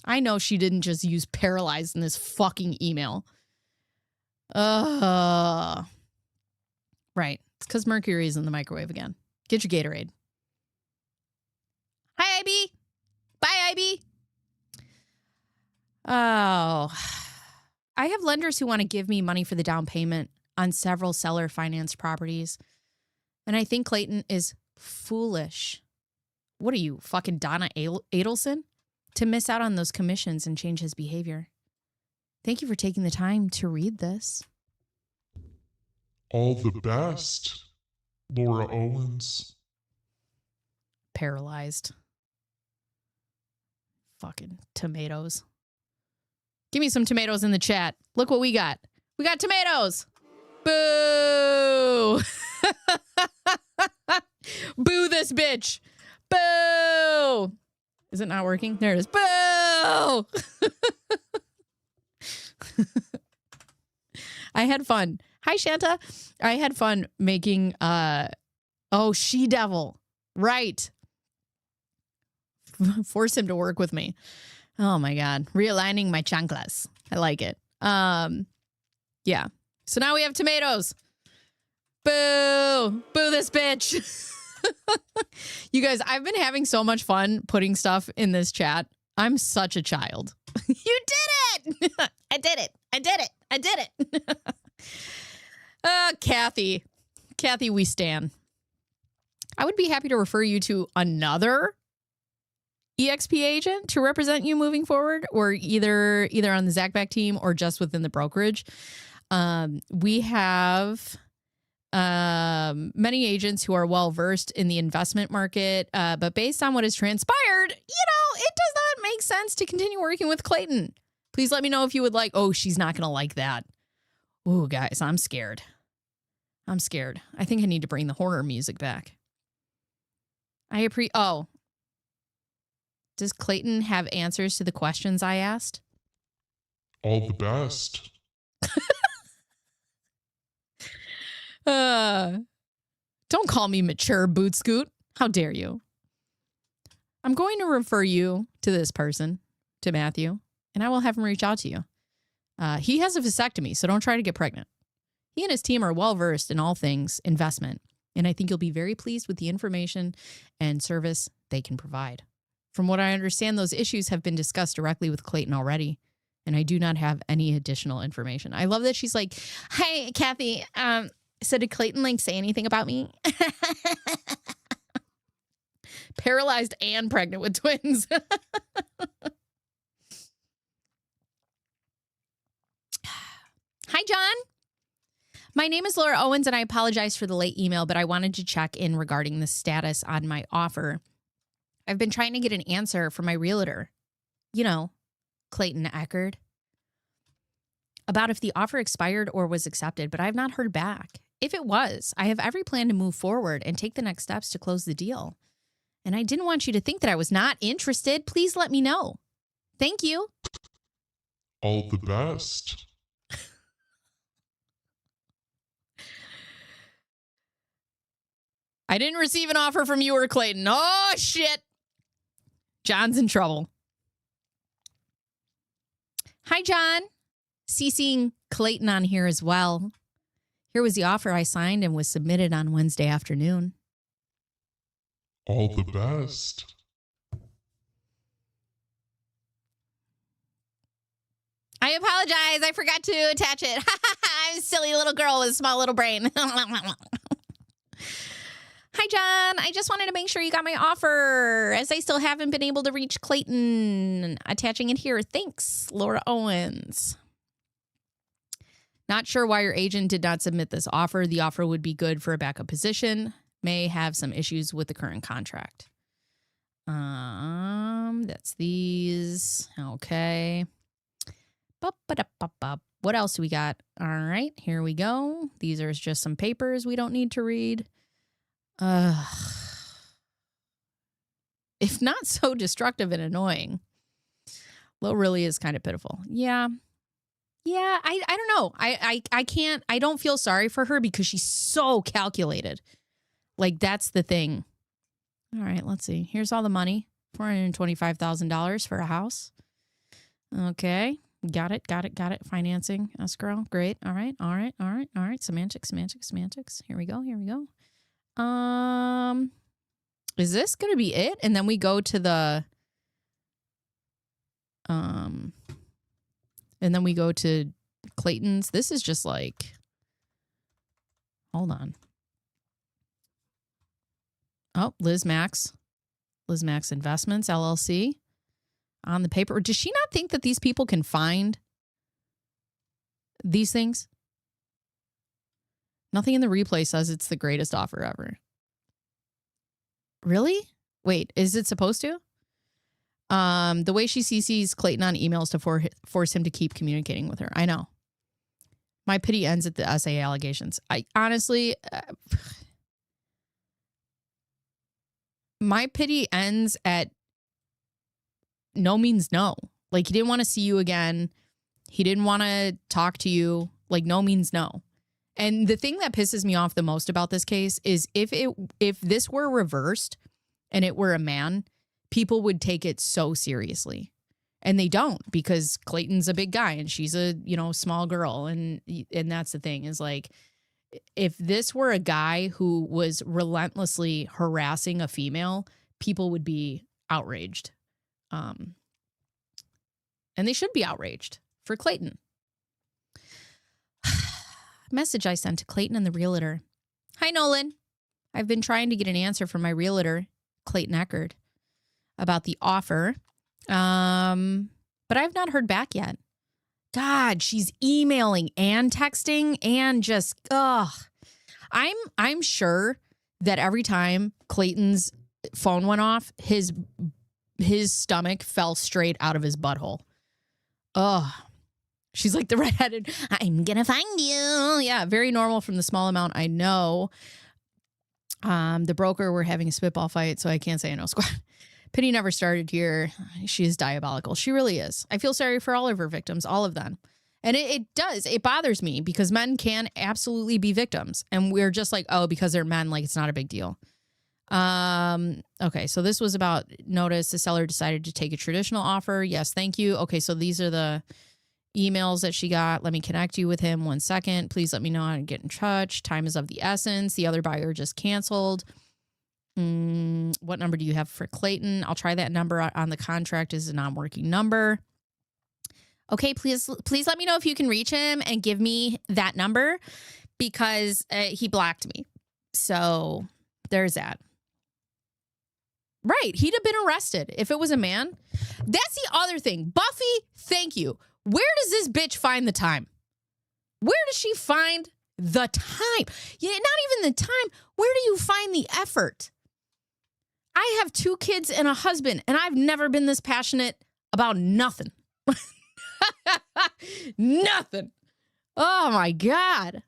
S1: I know she didn't just use paralyzed in this fucking email. Right. It's because Mercury is in the microwave again. Get your Gatorade. Hi, IB. Bye, IB. Oh. I have lenders who want to give me money for the down payment on several seller financed properties. And I think Clayton is foolish. What are you, fucking Donna Adelson? To miss out on those commissions and change his behavior. Thank you for taking the time to read this.
S2: All the best, Laura Owens.
S1: Paralyzed. Fucking tomatoes. Give me some tomatoes in the chat. Look what we got. We got tomatoes. Boo. Boo this bitch. Boo. Is it not working? There it is. Boo. I had fun. Hi, Shanta. I had fun making, she-devil. Right. Force him to work with me. Oh, my God. Realigning my chanclas. I like it. Yeah. So now we have tomatoes. Boo. Boo this bitch. You guys, I've been having so much fun putting stuff in this chat. I'm such a child. You did it. I did it. I did it. I did it. Kathy. Kathy, we stan. I would be happy to refer you to another EXP agent to represent you moving forward, or either on the Zachback team or just within the brokerage. We have many agents who are well versed in the investment market, but based on what has transpired, it does not make sense to continue working with Clayton. Please let me know if you would like. Oh, she's not gonna like that. Ooh, guys, I'm scared. I'm scared. I think I need to bring the horror music back. Does Clayton have answers to the questions I asked?
S2: All the best.
S1: Don't call me mature, Boot Scoot. How dare you? I'm going to refer you to this person, to Matthew, and I will have him reach out to you. He has a vasectomy, so don't try to get pregnant. He and his team are well-versed in all things investment, and I think you'll be very pleased with the information and service they can provide. From what I understand, those issues have been discussed directly with Clayton already, and I do not have any additional information. I love that she's like, "Hi, Kathy. So did Clayton say anything about me?" Paralyzed and pregnant with twins. Hi, John. My name is Laura Owens, and I apologize for the late email, but I wanted to check in regarding the status on my offer. I've been trying to get an answer from my realtor, Clayton Echard, about if the offer expired or was accepted, but I have not heard back. If it was, I have every plan to move forward and take the next steps to close the deal. And I didn't want you to think that I was not interested. Please let me know. Thank you.
S2: All the best.
S1: I didn't receive an offer from you or Clayton. Oh, shit. John's in trouble. Hi, John. CCing Clayton on here as well. Here was the offer I signed and was submitted on Wednesday afternoon.
S2: All the best.
S1: I apologize. I forgot to attach it. I'm a silly little girl with a small little brain. Hi, John. I just wanted to make sure you got my offer, as I still haven't been able to reach Clayton. Attaching it here. Thanks, Laura Owens. Not sure why your agent did not submit this offer. The offer would be good for a backup position. May have some issues with the current contract. That's these. Okay. What else do we got? All right, here we go. These are just some papers we don't need to read. If not so destructive and annoying. Lo really is kind of pitiful. Yeah, I don't know. I can't, I don't feel sorry for her because she's so calculated. Like, that's the thing. All right, let's see. Here's all the money. $425,000 for a house. Okay. Got it. Financing, escrow. Great. All right. Semantics. Here we go. Is this going to be it? And then we go to the, and then we go to Clayton's. This is just like, hold on. Oh, Liz Max Investments, LLC. On the paper. Does she not think that these people can find these things? Nothing in the replay says it's the greatest offer ever. Really? Wait, is it supposed to? The way she CCs Clayton on emails to force him to keep communicating with her. I know. My pity ends at the SA allegations. I honestly, my pity ends at no means no. Like, he didn't want to see you again. He didn't want to talk to you. Like, no means no. And the thing that pisses me off the most about this case is if this were reversed and it were a man, people would take it so seriously. And they don't, because Clayton's a big guy and she's a, small girl. And that's the thing, is like, if this were a guy who was relentlessly harassing a female, people would be outraged. And they should be outraged for Clayton. Message I sent to Clayton and the realtor. Hi, Nolan. I've been trying to get an answer from my realtor, Clayton Echard, about the offer. But I've not heard back yet. God, she's emailing and texting and just, I'm sure that every time Clayton's phone went off, his stomach fell straight out of his butthole. Ugh. She's like the redheaded, I'm gonna find you. Yeah, very normal from the small amount I know. The broker, we're having a spitball fight, so I can't say I know squat. Pity never started here. She is diabolical. She really is. I feel sorry for all of her victims, all of them. And it does. It bothers me because men can absolutely be victims. And we're just like, oh, because they're men, like it's not a big deal. Okay, so this was about notice. The seller decided to take a traditional offer. Yes, thank you. Okay, so these are the emails that she got. Let me connect you with him 1 second. Please let me know how to get in touch. Time is of the essence. The other buyer just canceled. What number do you have for Clayton? I'll try that number on the contract is a non-working number. Okay, please let me know if you can reach him and give me that number because he blocked me. So there's that. Right. He'd have been arrested if it was a man. That's the other thing. Buffy, thank you. Where does this bitch find the time? Where does she find the time? Yeah, not even the time. Where do you find the effort? I have 2 kids and a husband, and I've never been this passionate about nothing. Nothing. Oh, my God.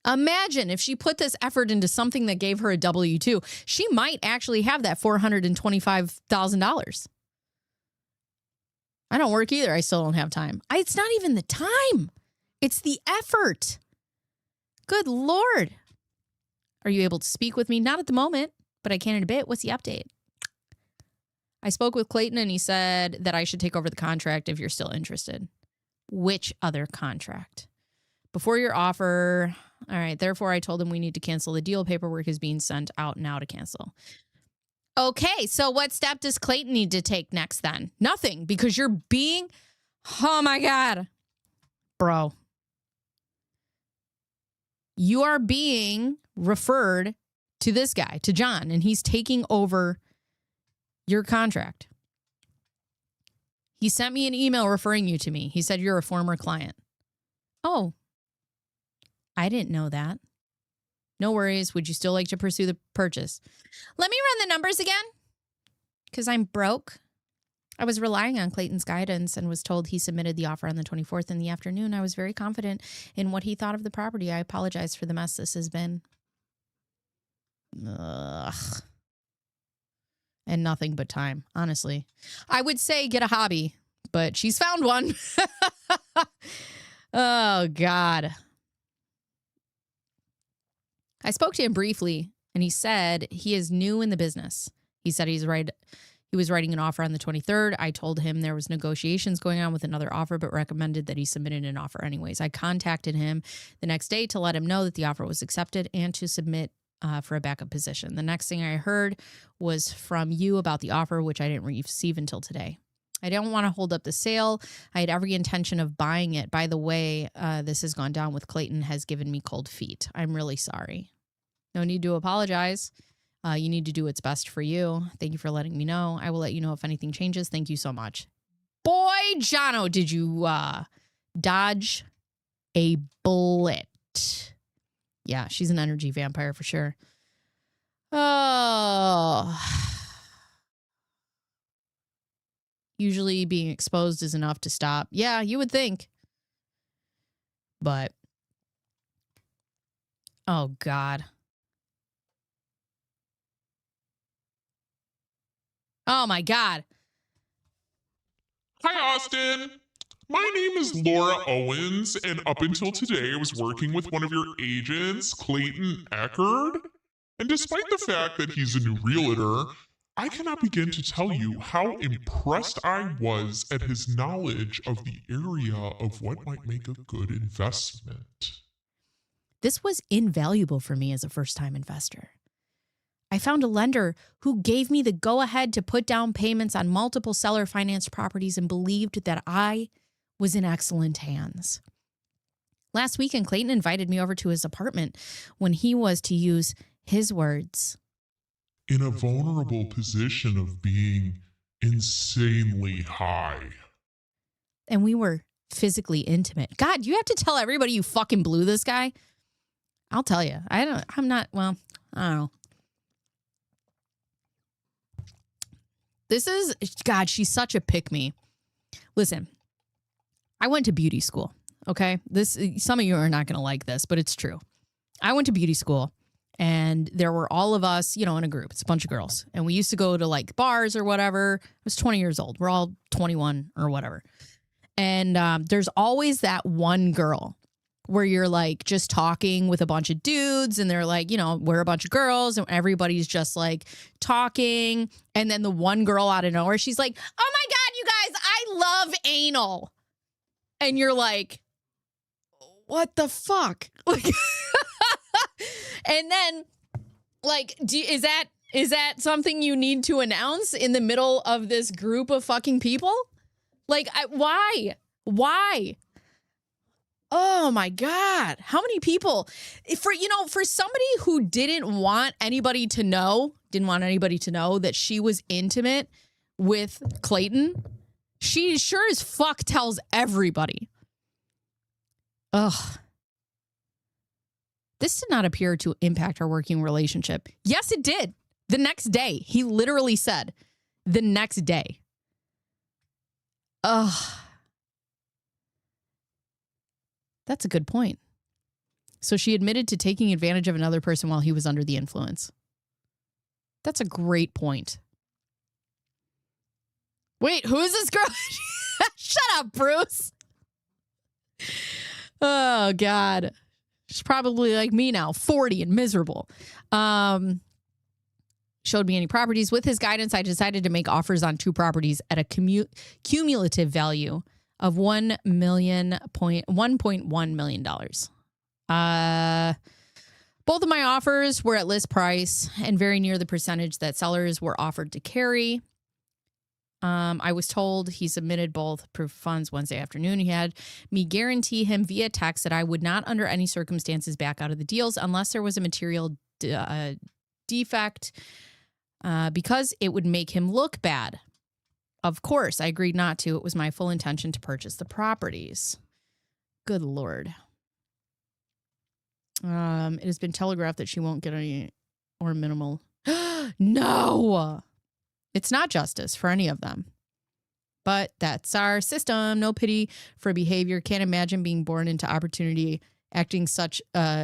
S1: Imagine if she put this effort into something that gave her a W-2. She might actually have that $425,000. I don't work either. I still don't have time. It's not even the time. It's the effort. Good Lord. Are you able to speak with me? Not at the moment, but I can in a bit. What's the update? I spoke with Clayton and he said that I should take over the contract if you're still interested. Which other contract? Before your offer. All right. Therefore, I told him we need to cancel the deal. Paperwork is being sent out now to cancel. Okay. So what step does Clayton need to take next then? Nothing, because you're being, oh my God, bro. You are being referred to this guy, to John, and he's taking over your contract. He sent me an email referring you to me. He said you're a former client. Oh, I didn't know that. No worries. Would you still like to pursue the purchase? Let me run the numbers again, because I'm broke. I was relying on Clayton's guidance and was told he submitted the offer on the 24th in the afternoon. I was very confident in what he thought of the property. I apologize for the mess this has been. Ugh. And nothing but time, honestly. I would say get a hobby, but she's found one. Oh, God. I spoke to him briefly, and he said he is new in the business. He said he's right. He was writing an offer on the 23rd. I told him there was negotiations going on with another offer, but recommended that he submitted an offer anyways. I contacted him the next day to let him know that the offer was accepted and to submit for a backup position. The next thing I heard was from you about the offer, which I didn't receive until today. I don't want to hold up the sale. I had every intention of buying it. By the way, this has gone down with Clayton has given me cold feet. I'm really sorry. No need to apologize. You need to do what's best for you. Thank you for letting me know. I will let you know if anything changes. Thank you so much. Boy, Jono, did you dodge a bullet? Yeah, she's an energy vampire for sure. Oh. Usually being exposed is enough to stop. Yeah, you would think. But, oh, God. Oh, my God.
S2: Hi, Austin. My name is Laura Owens, and up until today, I was working with one of your agents, Clayton Echard. And despite the fact that he's a new realtor, I cannot begin to tell you how impressed I was at his knowledge of the area of what might make a good investment.
S1: This was invaluable for me as a first-time investor. I found a lender who gave me the go-ahead to put down payments on multiple seller-financed properties and believed that I was in excellent hands. Last weekend, Clayton invited me over to his apartment when he was, to use his words,
S2: in a vulnerable position of being insanely high.
S1: And we were physically intimate. God, you have to tell everybody you fucking blew this guy? I'll tell you. I don't know. This is, God, she's such a pick-me. Listen, I went to beauty school, okay? Some of you are not going to like this, but it's true. I went to beauty school, and there were all of us, in a group. It's a bunch of girls. And we used to go to, like, bars or whatever. I was 20 years old. We're all 21 or whatever. And there's always that one girl where you're like just talking with a bunch of dudes and they're like, we're a bunch of girls and everybody's just like talking. And then the one girl out of nowhere, she's like, oh my God, you guys, I love anal. And you're like, what the fuck? And then like, is that something you need to announce in the middle of this group of fucking people? Like, why? Oh my God. How many people for somebody who didn't want anybody to know that she was intimate with Clayton, she sure as fuck tells everybody. Ugh. This did not appear to impact our working relationship. Yes, it did. The next day, he literally said, the next day. Ugh. That's a good point. So she admitted to taking advantage of another person while he was under the influence. That's a great point. Wait, who is this girl? Shut up, Bruce. Oh, God. She's probably like me now, 40 and miserable. Showed me any properties. With his guidance, I decided to make offers on 2 properties at a cumulative value of $1.1 million. Both of my offers were at list price and very near the percentage that sellers were offered to carry. I was told he submitted both proof of funds Wednesday afternoon. He had me guarantee him via text that I would not under any circumstances back out of the deals unless there was a material defect because it would make him look bad. Of course, I agreed not to. It was my full intention to purchase the properties. Good Lord. It has been telegraphed that she won't get any or minimal. No! It's not justice for any of them. But that's our system. No pity for behavior. Can't imagine being born into opportunity, acting such, yeah,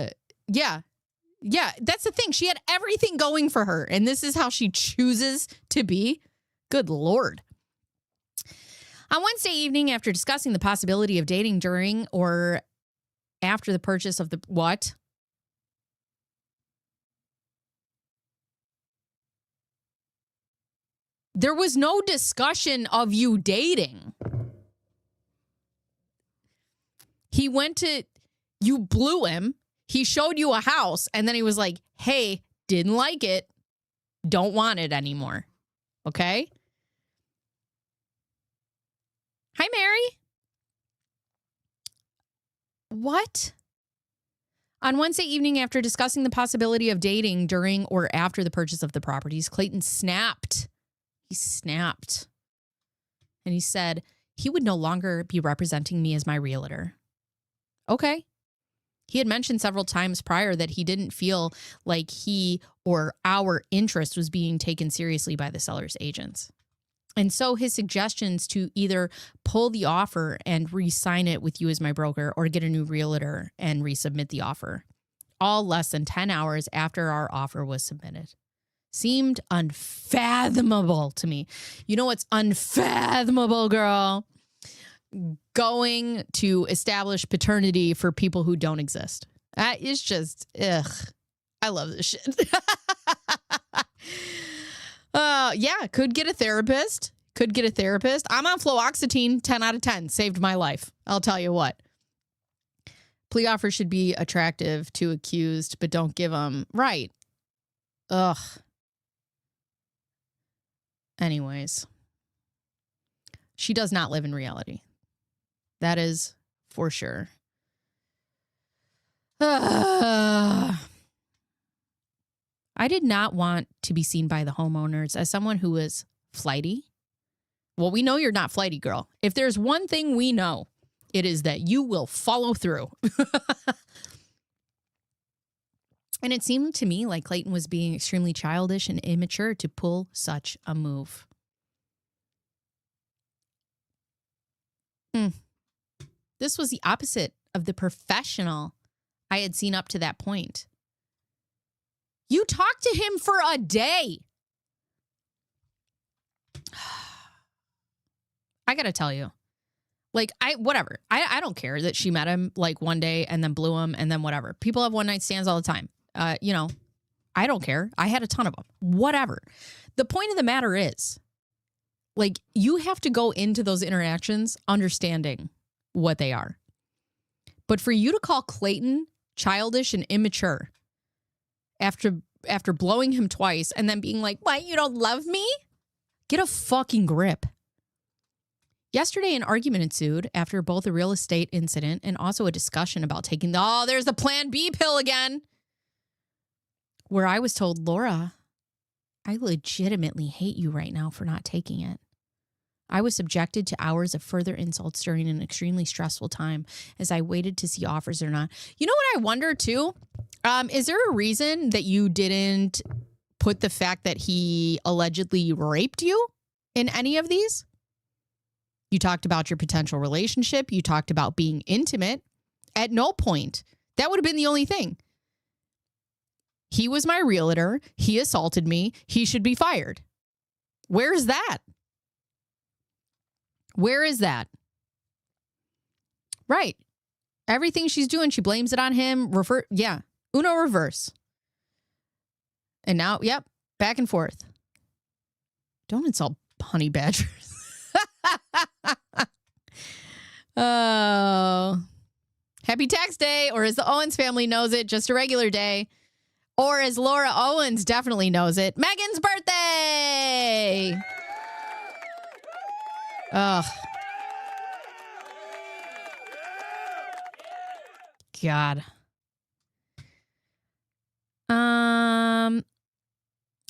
S1: that's the thing. She had everything going for her, and this is how she chooses to be. Good Lord. On Wednesday evening, after discussing the possibility of dating during or after the purchase of the what? There was no discussion of you dating. You blew him. He showed you a house, and then he was like, hey, didn't like it. Don't want it anymore. Okay? Hi, Mary. What? On Wednesday evening, after discussing the possibility of dating during or after the purchase of the properties, Clayton snapped. He snapped. And he said he would no longer be representing me as my realtor. Okay. He had mentioned several times prior that he didn't feel like he or our interest was being taken seriously by the seller's agents. And so his suggestions to either pull the offer and re-sign it with you as my broker or get a new realtor and resubmit the offer, all less than 10 hours after our offer was submitted, seemed unfathomable to me. You know what's unfathomable, girl? Going to establish paternity for people who don't exist. That is just, ugh. I love this shit. Yeah, could get a therapist. I'm on fluoxetine, 10 out of 10. Saved my life. I'll tell you what. Plea offers should be attractive to accused, but don't give them. Right. Ugh. Anyways. She does not live in reality. That is for sure. I did not want to be seen by the homeowners as someone who is flighty. Well, we know you're not flighty, girl. If there's one thing we know, it is that you will follow through. And it seemed to me like Clayton was being extremely childish and immature to pull such a move. This was the opposite of the professional I had seen up to that point. You talked to him for a day. I got to tell you, like, whatever. I don't care that she met him like one day and then blew him and then whatever. People have one night stands all the time. I don't care. I had a ton of them. Whatever. The point of the matter is, like, you have to go into those interactions understanding what they are. But for you to call Clayton childish and immature after blowing him twice and then being like, what, you don't love me? Get a fucking grip. Yesterday, an argument ensued after both a real estate incident and also a discussion about taking there's the Plan B pill again, where I was told, Laura, I legitimately hate you right now for not taking it. I was subjected to hours of further insults during an extremely stressful time as I waited to see offers or not. You know what I wonder too? Is there a reason that you didn't put the fact that he allegedly raped you in any of these? You talked about your potential relationship. You talked about being intimate. At no point. That would have been the only thing. He was my realtor. He assaulted me. He should be fired. Where's that? Where is that? Right. Everything she's doing, she blames it on him. Uno reverse. And now, yep, back and forth. Don't insult honey badgers. Oh. Happy tax day, or as the Owens family knows it, just a regular day. Or as Laura Owens definitely knows it, Megan's birthday. Ugh. God.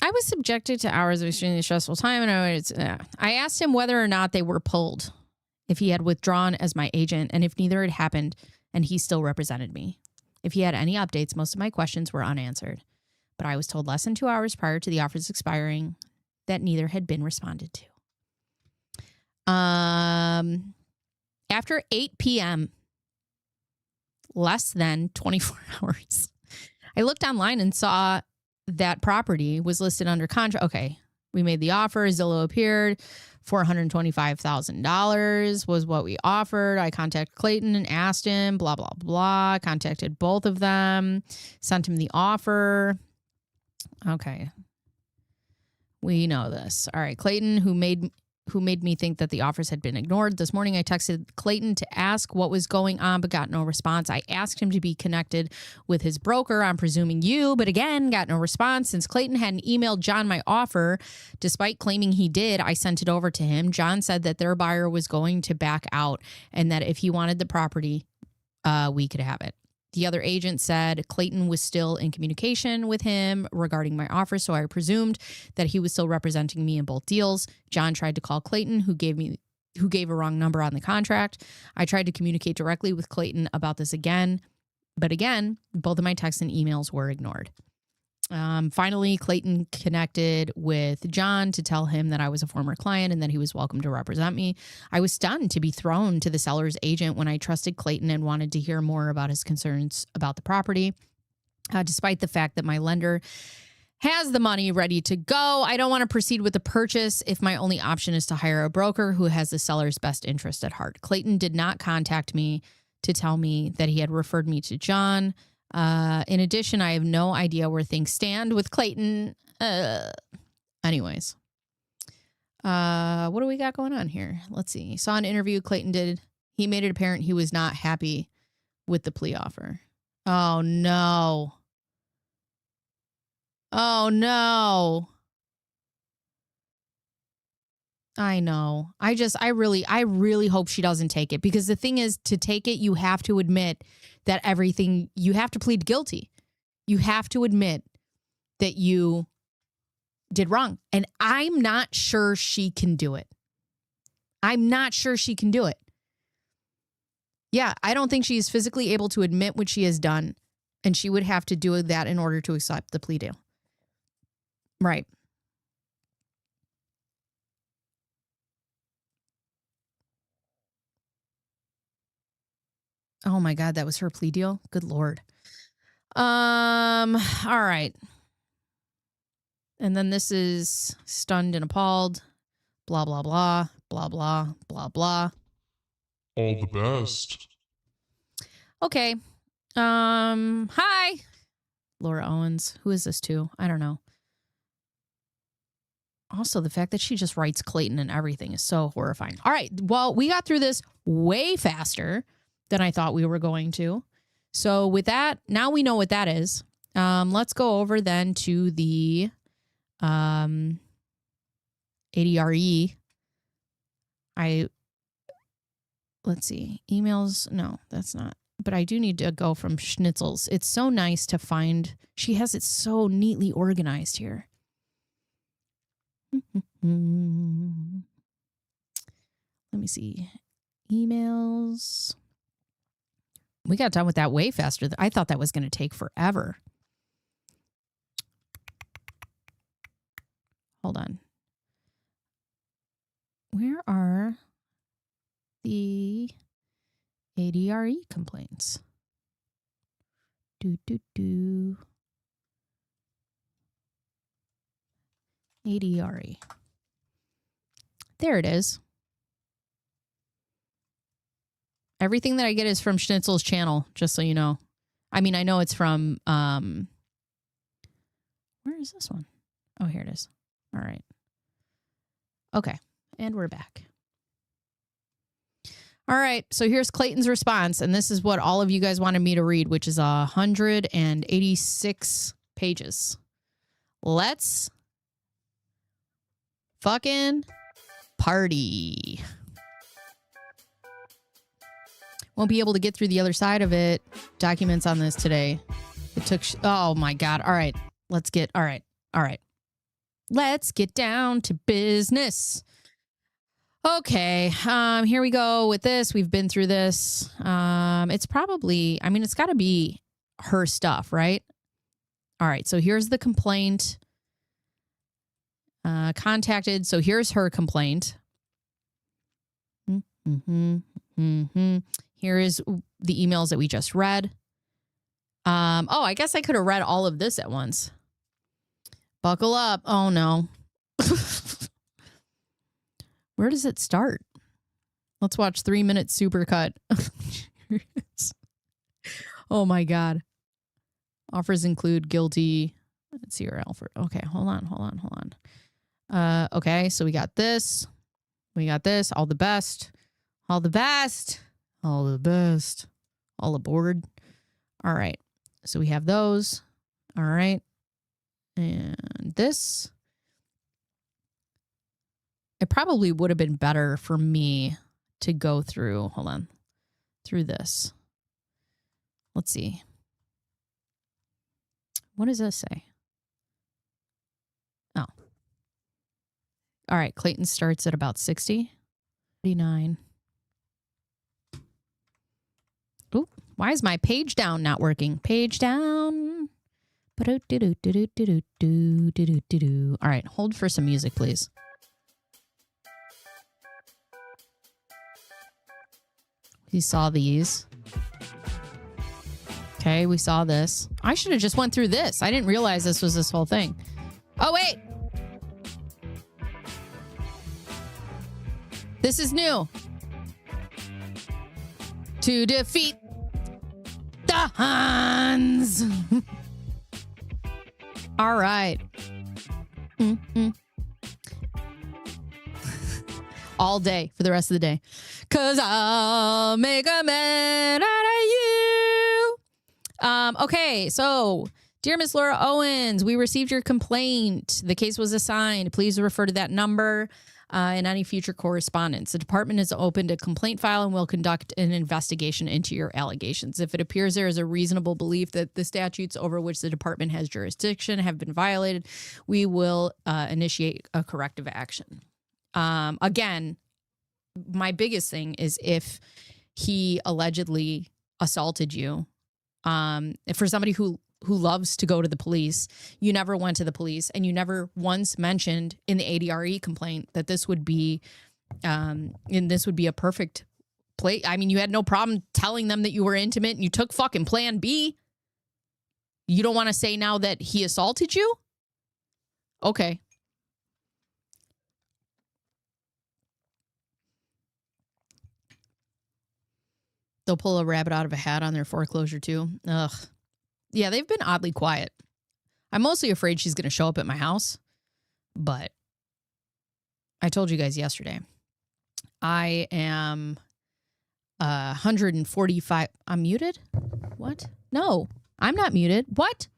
S1: I was subjected to hours of extremely stressful time, and I asked him whether or not they were pulled, if he had withdrawn as my agent, and if neither had happened, and he still represented me. If he had any updates, most of my questions were unanswered, but I was told less than 2 hours prior to the offers expiring that neither had been responded to. After 8 p.m., less than 24 hours, I looked online and saw that property was listed under contract. Okay, we made the offer. Zillow appeared. $425,000 was what we offered. I contacted Clayton and asked him, blah, blah, blah. Contacted both of them, sent him the offer. Okay. We know this. All right. Clayton, who made me think that the offers had been ignored. This morning, I texted Clayton to ask what was going on, but got no response. I asked him to be connected with his broker. I'm presuming you, but again, got no response. Since Clayton hadn't emailed John my offer, despite claiming he did, I sent it over to him. John said that their buyer was going to back out and that if he wanted the property, we could have it. The other agent said Clayton was still in communication with him regarding my offer, so I presumed that he was still representing me in both deals. John tried to call Clayton, who gave a wrong number on the contract. I tried to communicate directly with Clayton about this again, but again, both of my texts and emails were ignored. Finally, Clayton connected with John to tell him that I was a former client and that he was welcome to represent me. I was stunned to be thrown to the seller's agent when I trusted Clayton and wanted to hear more about his concerns about the property. Despite the fact that my lender has the money ready to go, I don't want to proceed with the purchase if my only option is to hire a broker who has the seller's best interest at heart. Clayton did not contact me to tell me that he had referred me to John. In addition, I have no idea where things stand with Clayton. Anyways, what do we got going on here? Let's see. Saw an interview Clayton did. He made it apparent he was not happy with the plea offer. Oh, no. Oh, no. I know. I really hope she doesn't take it, because the thing is, to take it, you have to admit that you have to plead guilty. You have to admit that you did wrong. And I'm not sure she can do it. I'm not sure she can do it. Yeah, I don't think she's physically able to admit what she has done. And she would have to do that in order to accept the plea deal. Right. Oh my God, that was her plea deal. Good Lord. All right. And then this is stunned and appalled. Blah, blah, blah, blah, blah, blah, blah.
S2: All the best.
S1: Okay. Hi. Laura Owens. Who is this to? I don't know. Also, the fact that she just writes Clayton and everything is so horrifying. All right. Well, we got through this way faster than I thought we were going to. So with that, now we know what that is. Let's go over then to the ADRE. Let's see. Emails. No, that's not. But I do need to go from Schnitzel's. It's so nice to find. She has it so neatly organized here. Let me see. Emails. We got done with that way faster. I thought that was going to take forever. Hold on. Where are the ADRE complaints? ADRE. There it is. Everything that I get is from Schnitzel's channel, just so you know. I mean, I know it's from, where is this one? Oh, here it is. All right. Okay. And we're back. All right. So here's Clayton's response. And this is what all of you guys wanted me to read, which is 186 pages. Let's fucking party. Won't be able to get through the other side of it. Documents on this today. It took, oh my God. All right. All right. Let's get down to business. Okay. Here we go with this. We've been through this. It's probably, I mean, it's got to be her stuff, right? All right. So here's the complaint. Contacted. So here's her complaint. Here is the emails that we just read. Oh, I guess I could have read all of this at once. Buckle up. Oh, no. Where does it start? Let's watch 3-minute supercut. Oh, my God. Offers include guilty. Let's see her Alfred. Okay, hold on. Okay, so we got this. We got this. All the best. All the best. All the best. All aboard. All right. So we have those. All right. And this. It probably would have been better for me to go through, hold on, through this. Let's see. What does this say? Oh. All right. Clayton starts at about 60. 49. Oop. Why is my page down not working? Page down. All right. Hold for some music, please. We saw these. Okay, we saw this. I should have just went through this. I didn't realize this was this whole thing. Oh, wait. This is new. To defeat the Huns. All right. All day for the rest of the day. 'Cause I'll make a man out of you. Okay, so, dear Miss Laura Owens, we received your complaint. The case was assigned. Please refer to that number in any future correspondence. The department has opened a complaint file and will conduct an investigation into your allegations. If it appears there is a reasonable belief that the statutes over which the department has jurisdiction have been violated, we will initiate a corrective action. Again, my biggest thing is if he allegedly assaulted you, for somebody who loves to go to the police, you never went to the police and you never once mentioned in the ADRE complaint that this would be, and this would be a perfect play. I mean, you had no problem telling them that you were intimate and you took fucking plan B. You don't want to say now that he assaulted you? Okay. They'll pull a rabbit out of a hat on their foreclosure too. Ugh. Yeah, they've been oddly quiet. I'm mostly afraid she's going to show up at my house. But I told you guys yesterday, I am 145. I'm muted? What? No, I'm not muted. What?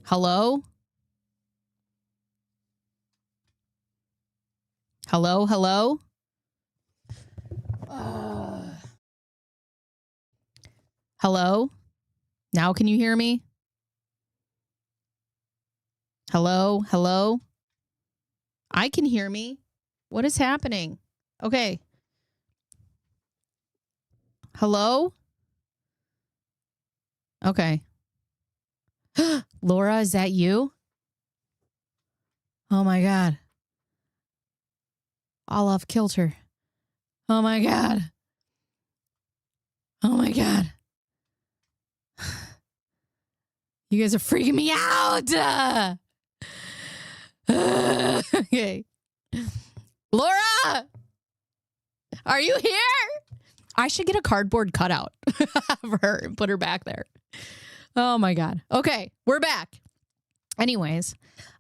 S1: Hello? Hello, hello? Hello? Now can you hear me? Hello, hello? I can hear me. What is happening? Okay. Hello? Okay. Laura, is that you? Oh my God. All off kilter. Oh my God. Oh my God. You guys are freaking me out. Okay. Laura, are you here? I should get a cardboard cutout of her and put her back there. Oh my God. Okay, we're back. Anyways,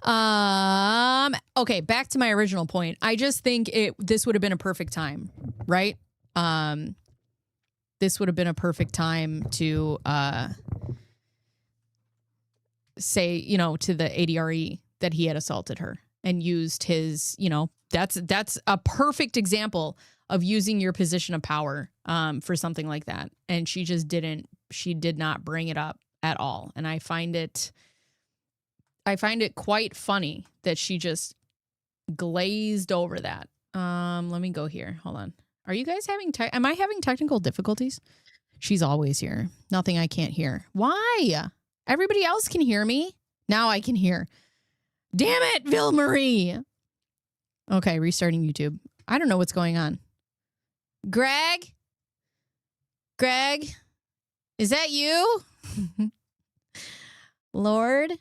S1: okay, back to my original point. I just think this would have been a perfect time, right? This would have been a perfect time to say, to the ADRE that he had assaulted her and used his, that's a perfect example of using your position of power for something like that. And she did not bring it up at all. And I find it quite funny that she just glazed over that. Let me go here. Hold on. Are you guys am I having technical difficulties? She's always here. Nothing I can't hear. Why? Everybody else can hear me. Now I can hear. Damn it, Ville Marie. Okay, restarting YouTube. I don't know what's going on. Greg? Greg? Is that you? Lord?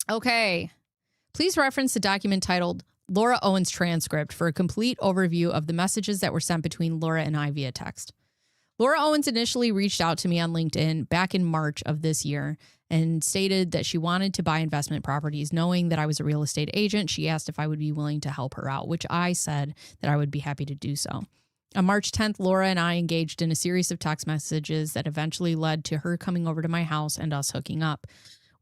S1: Okay. Please reference the document titled Laura Owens Transcript for a complete overview of the messages that were sent between Laura and I via text. Laura Owens initially reached out to me on LinkedIn back in March of this year and stated that she wanted to buy investment properties. Knowing that I was a real estate agent, she asked if I would be willing to help her out, which I said that I would be happy to do so. On March 10th, Laura and I engaged in a series of text messages that eventually led to her coming over to my house and us hooking up.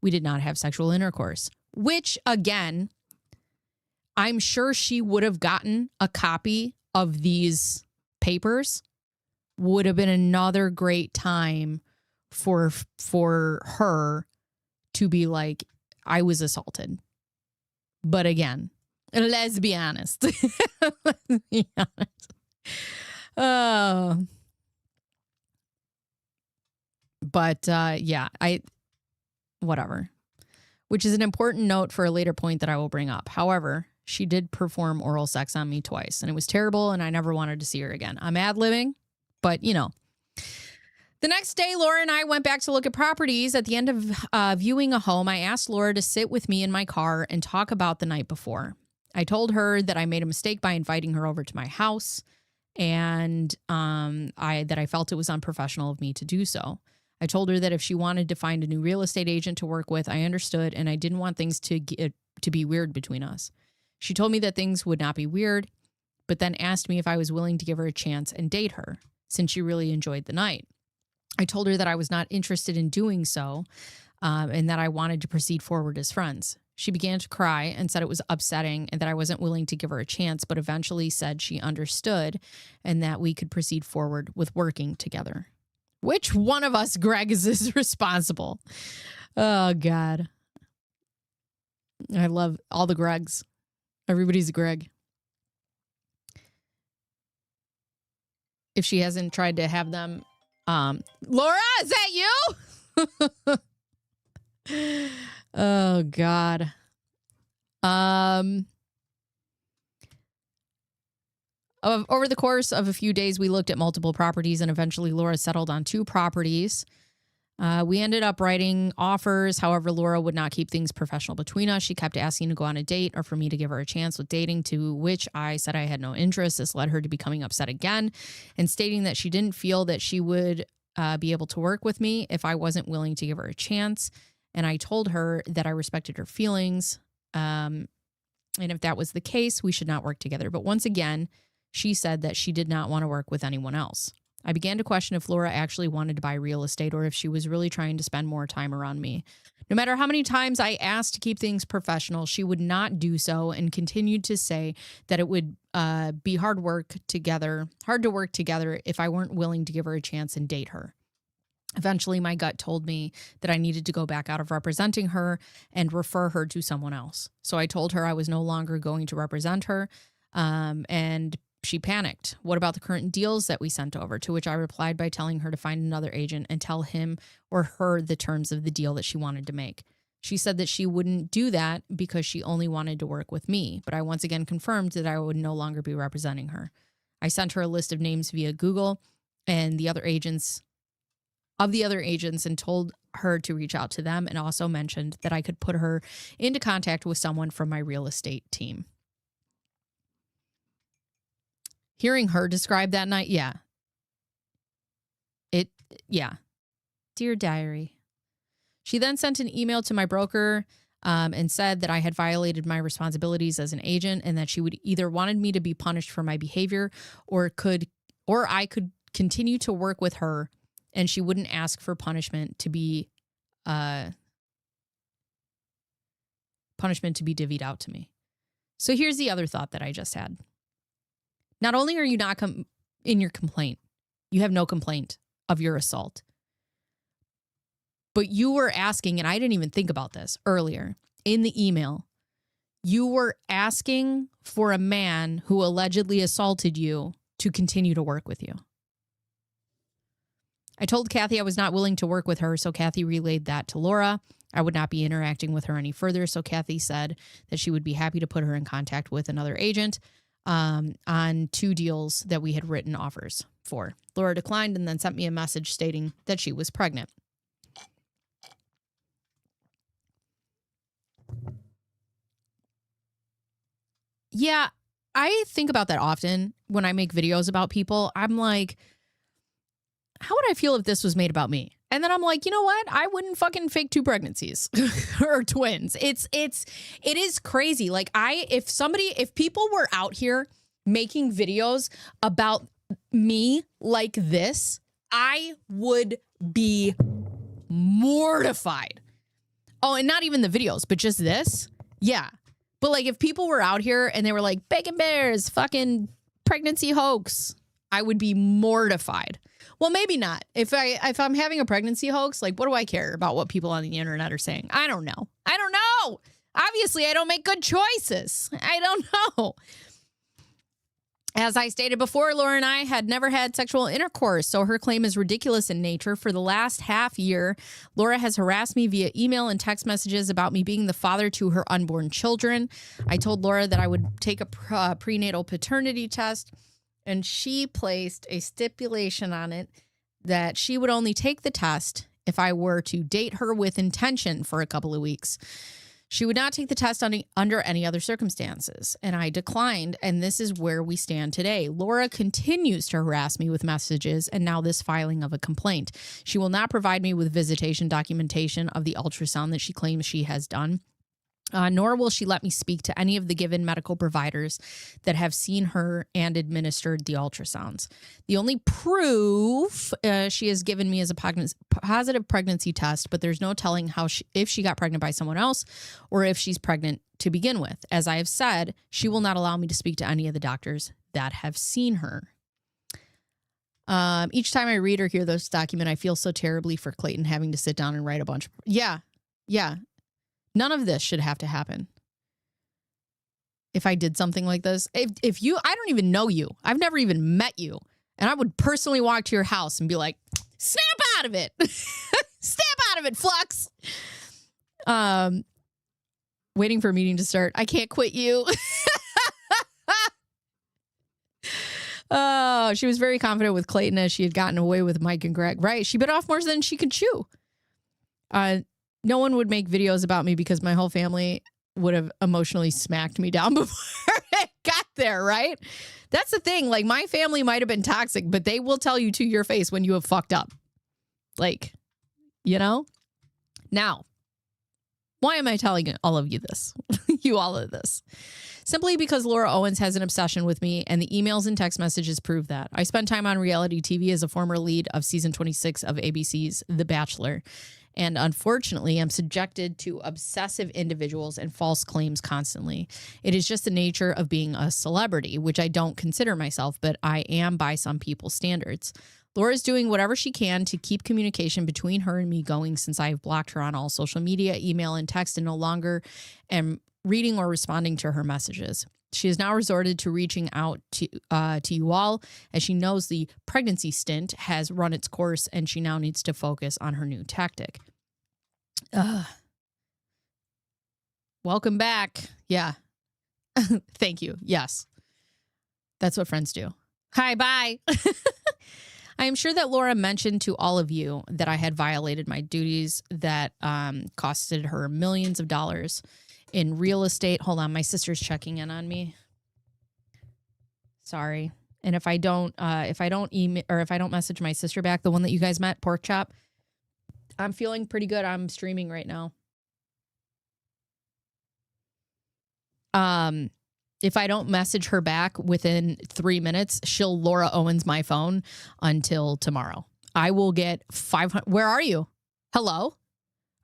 S1: We did not have sexual intercourse, which, again, I'm sure she would have gotten a copy of these papers. Would have been another great time for her to be like, I was assaulted. But again, let's be honest. Let's be honest. Whatever. Which is an important note for a later point that I will bring up. However, she did perform oral sex on me twice, and it was terrible, and I never wanted to see her again. I'm ad-libbing, but you know. The next day, Laura and I went back to look at properties. At the end of viewing a home, I asked Laura to sit with me in my car and talk about the night before. I told her that I made a mistake by inviting her over to my house, and that I felt it was unprofessional of me to do so. I told her that if she wanted to find a new real estate agent to work with, I understood, and I didn't want things to be weird between us. She told me that things would not be weird, but then asked me if I was willing to give her a chance and date her, since she really enjoyed the night. I told her that I was not interested in doing so, and that I wanted to proceed forward as friends. She began to cry and said it was upsetting and that I wasn't willing to give her a chance, but eventually said she understood and that we could proceed forward with working together. Which one of us, Greg, is responsible? Oh, God. I love all the Gregs. Everybody's a Greg. If she hasn't tried to have them... Laura, is that you? Oh, God. Over the course of a few days, we looked at multiple properties, and eventually Laura settled on 2 properties. We ended up writing offers. However, Laura would not keep things professional between us. She kept asking to go on a date or for me to give her a chance with dating, to which I said I had no interest. This led her to becoming upset again and stating that she didn't feel that she would be able to work with me if I wasn't willing to give her a chance. And I told her that I respected her feelings. And if that was the case, we should not work together. But once again, she said that she did not want to work with anyone else. I began to question if Laura actually wanted to buy real estate or if she was really trying to spend more time around me. No matter how many times I asked to keep things professional, she would not do so and continued to say that it would be hard to work together if I weren't willing to give her a chance and date her. Eventually, my gut told me that I needed to go back out of representing her and refer her to someone else. So I told her I was no longer going to represent her, and she panicked. What about the current deals that we sent over? To which I replied by telling her to find another agent and tell him or her the terms of the deal that she wanted to make. She said that she wouldn't do that because she only wanted to work with me, but I once again confirmed that I would no longer be representing her. I sent her a list of names via Google and the other agents and told her to reach out to them, and also mentioned that I could put her into contact with someone from my real estate team. Hearing her describe that night, yeah. Dear diary. She then sent an email to my broker and said that I had violated my responsibilities as an agent and that she would either wanted me to be punished for my behavior or I could continue to work with her, and she wouldn't ask for punishment to be divvied out to me. So here's the other thought that I just had. Not only are you not in your complaint, you have no complaint of your assault, but you were asking, and I didn't even think about this earlier in the email, you were asking for a man who allegedly assaulted you to continue to work with you. I told Kathy I was not willing to work with her, so Kathy relayed that to Laura. I would not be interacting with her any further, so Kathy said that she would be happy to put her in contact with another agent on 2 deals that we had written offers for. Laura declined and then sent me a message stating that she was pregnant. Yeah, I think about that often when I make videos about people. I'm like, how would I feel if this was made about me? And then I'm like, you know what? I wouldn't fucking fake 2 pregnancies or twins. It is crazy. Like if people were out here making videos about me like this, I would be mortified. Oh, and not even the videos, but just this. Yeah. But like if people were out here and they were like, Bacon Bears, fucking pregnancy hoax, I would be mortified. Well, maybe not. If I'm having a pregnancy hoax, like what do I care about what people on the internet are saying? I don't know. Obviously, I don't make good choices. I don't know. As I stated before, Laura and I had never had sexual intercourse, so her claim is ridiculous in nature. For the last half year, Laura has harassed me via email and text messages about me being the father to her unborn children. I told Laura that I would take a prenatal paternity test, and she placed a stipulation on it that she would only take the test if I were to date her with intention for a couple of weeks. She would not take the test under any other circumstances, and I declined, and this is where we stand today. Laura continues to harass me with messages and now this filing of a complaint. She will not provide me with visitation documentation of the ultrasound that she claims she has done. Nor will she let me speak to any of the given medical providers that have seen her and administered the ultrasounds. The only proof she has given me is a positive pregnancy test, but there's no telling if she got pregnant by someone else or if she's pregnant to begin with. As I have said, she will not allow me to speak to any of the doctors that have seen her. Each time I read or hear this document, I feel so terribly for Clayton having to sit down and write a bunch. Yeah. None of this should have to happen. If I did something like this, if you, I don't even know you. I've never even met you. And I would personally walk to your house and be like, snap out of it. Snap out of it, Flux. Waiting for a meeting to start. I can't quit you. Oh, she was very confident with Clayton as she had gotten away with Mike and Greg. Right. She bit off more than she could chew. No one would make videos about me because my whole family would have emotionally smacked me down before it got there, right? That's the thing. Like, my family might have been toxic, but they will tell you to your face when you have fucked up. Like, you know? Now, why am I telling all of you this? all of this? Simply because Laura Owens has an obsession with me, and the emails and text messages prove that. I spent time on reality TV as a former lead of season 26 of ABC's The Bachelor. And unfortunately, I'm subjected to obsessive individuals and false claims constantly. It is just the nature of being a celebrity, which I don't consider myself, but I am by some people's standards. Laura's doing whatever she can to keep communication between her and me going since I have blocked her on all social media, email, and text, and no longer am reading or responding to her messages. She has now resorted to reaching out to you all as she knows the pregnancy stint has run its course and she now needs to focus on her new tactic. Welcome back. Yeah. Thank you. Yes. That's what friends do. Hi, bye. I am sure that Laura mentioned to all of you that I had violated my duties that costed her millions of dollars in real estate. Hold on, my sister's checking in on me. Sorry. And if I don't email or if I don't message my sister back, the one that you guys met, Pork Chop, I'm feeling pretty good. I'm streaming right now. If I don't message her back within 3 minutes, she'll Laura Owens my phone until tomorrow. I will get 500. Where are you? Hello?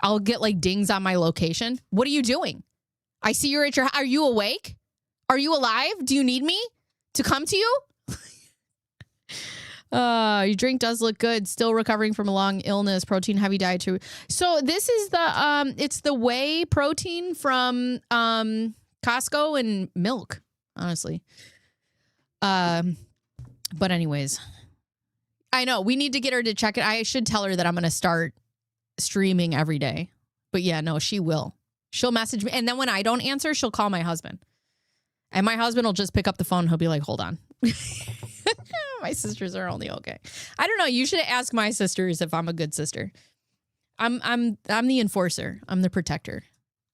S1: I'll get like dings on my location. What are you doing? I see you're at your house. Are you awake? Are you alive? Do you need me to come to you? Your drink does look good. Still recovering from a long illness. Protein heavy diet too. So this is the it's the whey protein from Costco and milk, honestly. But anyways, I know we need to get her to check it. I should tell her that I'm going to start streaming every day. But yeah, no, she will. She'll message me. And then when I don't answer, she'll call my husband. And my husband will just pick up the phone. He'll be like, hold on. My sisters are only okay. I don't know. You should ask my sisters if I'm a good sister. I'm the enforcer. I'm the protector.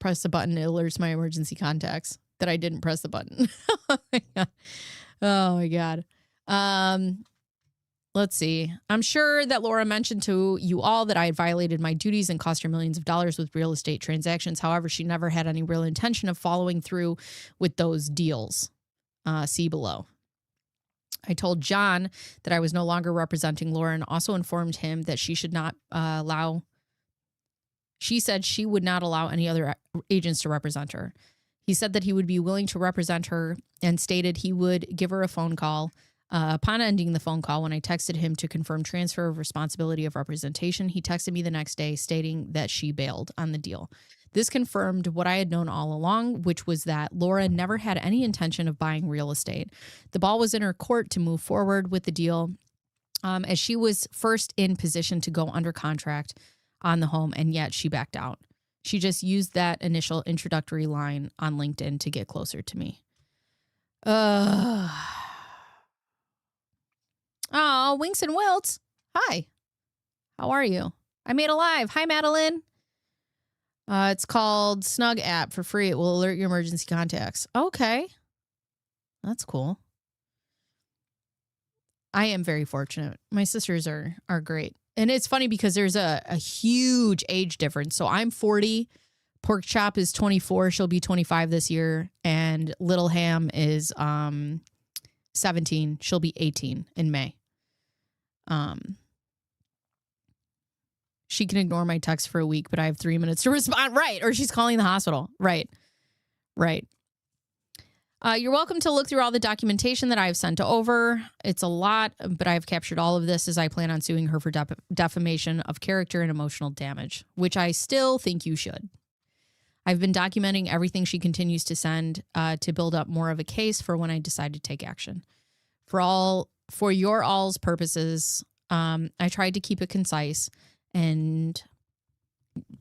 S1: Press the button. It alerts my emergency contacts that I didn't press the button. Oh my God. Let's see. I'm sure that Laura mentioned to you all that I had violated my duties and cost her millions of dollars with real estate transactions. However, she never had any real intention of following through with those deals. See below. I told John that I was no longer representing Laura and also informed him that she should not she said she would not allow any other agents to represent her. He said that he would be willing to represent her and stated he would give her a phone call. Upon ending the phone call, when I texted him to confirm transfer of responsibility of representation, he texted me the next day stating that she bailed on the deal. This confirmed what I had known all along, which was that Laura never had any intention of buying real estate. The ball was in her court to move forward with the deal, as she was first in position to go under contract on the home, and yet she backed out. She just used that initial introductory line on LinkedIn to get closer to me. Oh, Winks and Wilts. Hi. How are you? I made a live. Hi, Madeline. It's called Snug app for free. It will alert your emergency contacts. Okay. That's cool. I am very fortunate. My sisters are great. And it's funny because there's a huge age difference. So I'm 40. Pork Chop is 24. She'll be 25 this year. And Little Ham is 17. She'll be 18 in May. She can ignore my text for a week, but I have 3 minutes to respond. Right. Or she's calling the hospital. Right. You're welcome to look through all the documentation that I've sent over. It's a lot, but I've captured all of this as I plan on suing her for defamation of character and emotional damage, which I still think you should. I've been documenting everything she continues to send to build up more of a case for when I decide to take action. For your all's purposes, I tried to keep it concise. And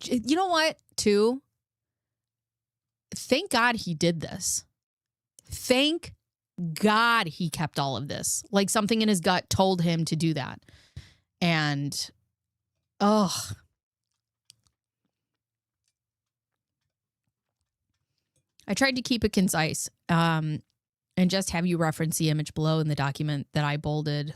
S1: you know what, too? Thank God he did this. Thank God he kept all of this. Like something in his gut told him to do that. And, I tried to keep it concise and just have you reference the image below in the document that I bolded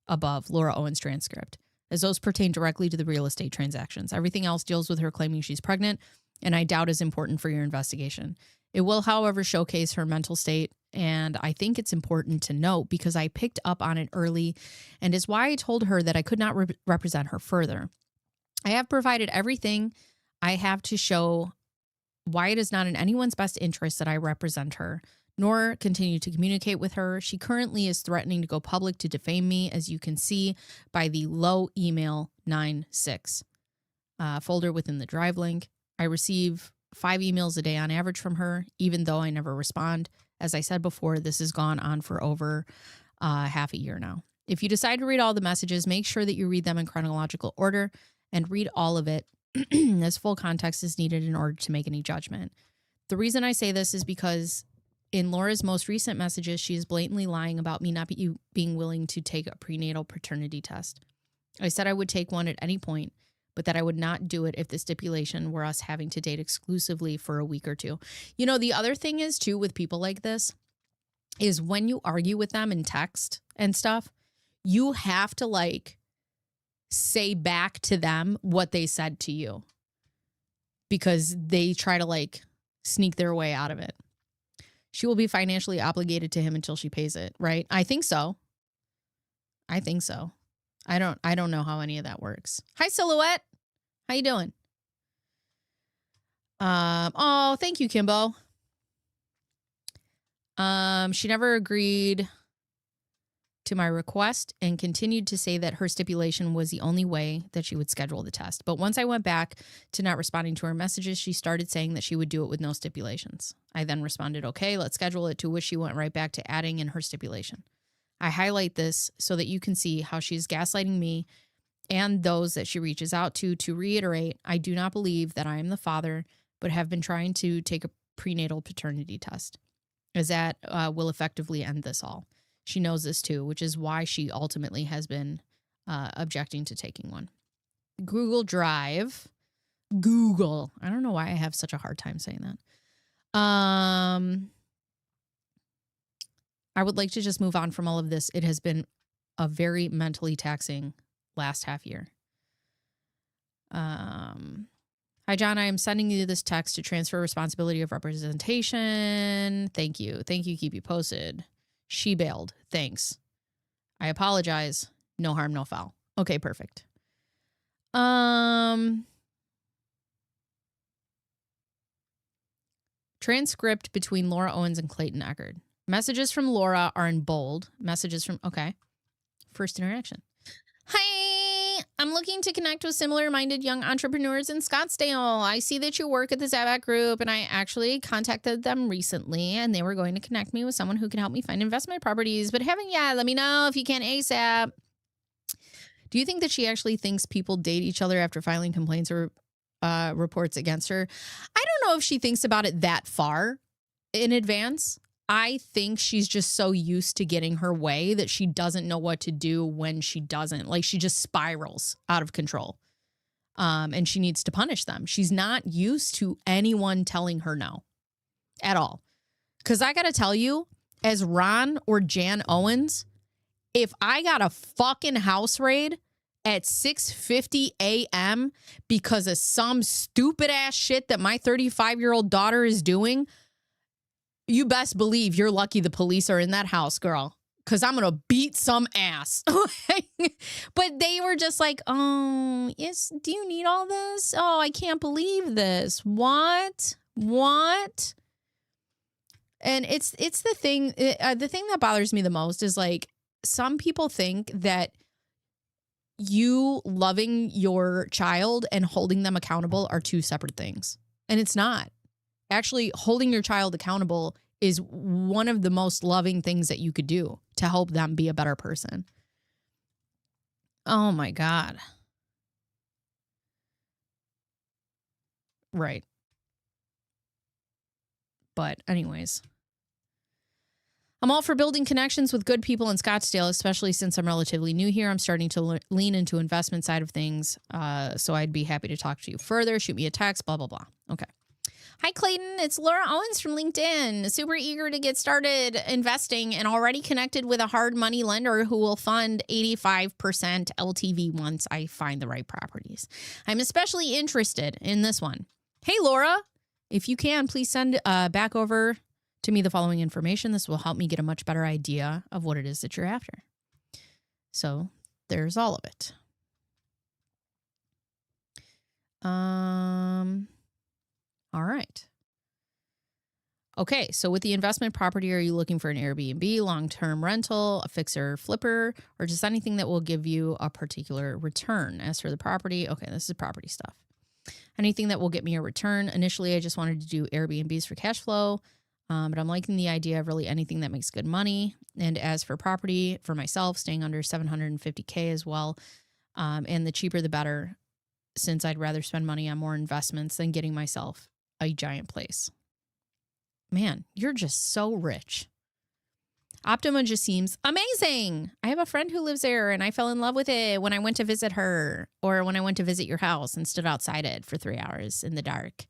S1: above, Laura Owens transcript, as those pertain directly to the real estate transactions. Everything else deals with her claiming she's pregnant, and I doubt is important for your investigation. It will, however, showcase her mental state, and I think it's important to note because I picked up on it early and is why I told her that I could not represent her further. I have provided everything I have to show why it is not in anyone's best interest that I represent her, nor continue to communicate with her. She currently is threatening to go public to defame me, as you can see by the low email 96 folder within the drive link. I receive 5 emails a day on average from her, even though I never respond. As I said before, this has gone on for over half a year now. If you decide to read all the messages, make sure that you read them in chronological order and read all of it as full context is needed in order to make any judgment. The reason I say this is because in Laura's most recent messages, she is blatantly lying about me not being willing to take a prenatal paternity test. I said I would take one at any point, but that I would not do it if the stipulation were us having to date exclusively for a week or two. You know, the other thing is, too, with people like this, is when you argue with them in text and stuff, you have to, like, say back to them what they said to you because they try to, like, sneak their way out of it. She will be financially obligated to him until she pays it, right? I think so. I don't know how any of that works. Hi, Silhouette. How you doing? Oh, thank you, Kimbo. She never agreed to my request and continued to say that her stipulation was the only way that she would schedule the test. But once I went back to not responding to her messages, she started saying that she would do it with no stipulations. I then responded, okay, let's schedule it, to which she went right back to adding in her stipulation. I highlight this so that you can see how she's gaslighting me and those that she reaches out to reiterate, I do not believe that I am the father, but have been trying to take a prenatal paternity test, as that will effectively end this all. She knows this too, which is why she ultimately has been objecting to taking one. Google Drive. Google. I don't know why I have such a hard time saying that. I would like to just move on from all of this. It has been a very mentally taxing last half year. Hi, John. I am sending you this text to transfer responsibility of representation. Thank you. Thank you. Keep you posted. She bailed. Thanks. I apologize. No harm, no foul. Okay, perfect. Transcript between Laura Owens and Clayton Echard. Messages from Laura are in bold. Messages from, okay. First interaction. Hi, I'm looking to connect with similar-minded young entrepreneurs in Scottsdale. I see that you work at the Zabat Group, and I actually contacted them recently, and they were going to connect me with someone who can help me find investment properties, but haven't yet. Let me know if you can ASAP. Do you think that she actually thinks people date each other after filing complaints or reports against her? I don't know if she thinks about it that far in advance. I think she's just so used to getting her way that she doesn't know what to do when she doesn't. Like, she just spirals out of control. And she needs to punish them. She's not used to anyone telling her no at all. Because I got to tell you, as Ron or Jan Owens, if I got a fucking house raid at 6:50 a.m. because of some stupid ass shit that my 35-year-old daughter is doing, you best believe you're lucky the police are in that house, girl, because I'm going to beat some ass. But they were just like, oh, yes, do you need all this? Oh, I can't believe this. What? And it's the thing that bothers me the most is, like, some people think that you loving your child and holding them accountable are two separate things. And it's not. Actually, holding your child accountable is one of the most loving things that you could do to help them be a better person. Oh my God. Right. But anyways, I'm all for building connections with good people in Scottsdale, especially since I'm relatively new here. I'm starting to lean into investment side of things. So I'd be happy to talk to you further. Shoot me a text, blah, blah, blah. Okay. Hi, Clayton. It's Laura Owens from LinkedIn. Super eager to get started investing and already connected with a hard money lender who will fund 85% LTV once I find the right properties. I'm especially interested in this one. Hey, Laura, if you can, please send back over to me the following information. This will help me get a much better idea of what it is that you're after. So there's all of it. All right. Okay, so with the investment property, are you looking for an Airbnb, long-term rental, a fixer flipper, or just anything that will give you a particular return? As for the property, okay, this is property stuff. Anything that will get me a return. Initially, I just wanted to do Airbnbs for cash flow, but I'm liking the idea of really anything that makes good money. And as for property, for myself, staying under $750K as well, and the cheaper the better, since I'd rather spend money on more investments than getting myself a giant place. Man, you're just so rich. Optima just seems amazing. I have a friend who lives there and I fell in love with it when I went to visit her, or when I went to visit your house and stood outside it for 3 hours in the dark.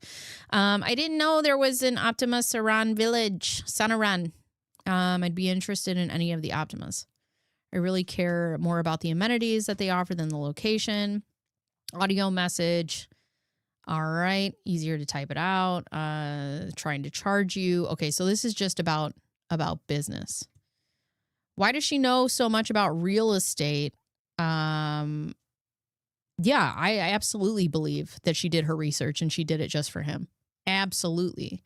S1: I didn't know there was an Optima Saran Village, Sonoran. I'd be interested in any of the Optimas. I really care more about the amenities that they offer than the location. Audio message. All right. Easier to type it out. Trying to charge you. Okay. So this is just about business. Why does she know so much about real estate? Yeah, I absolutely believe that she did her research and she did it just for him. Absolutely.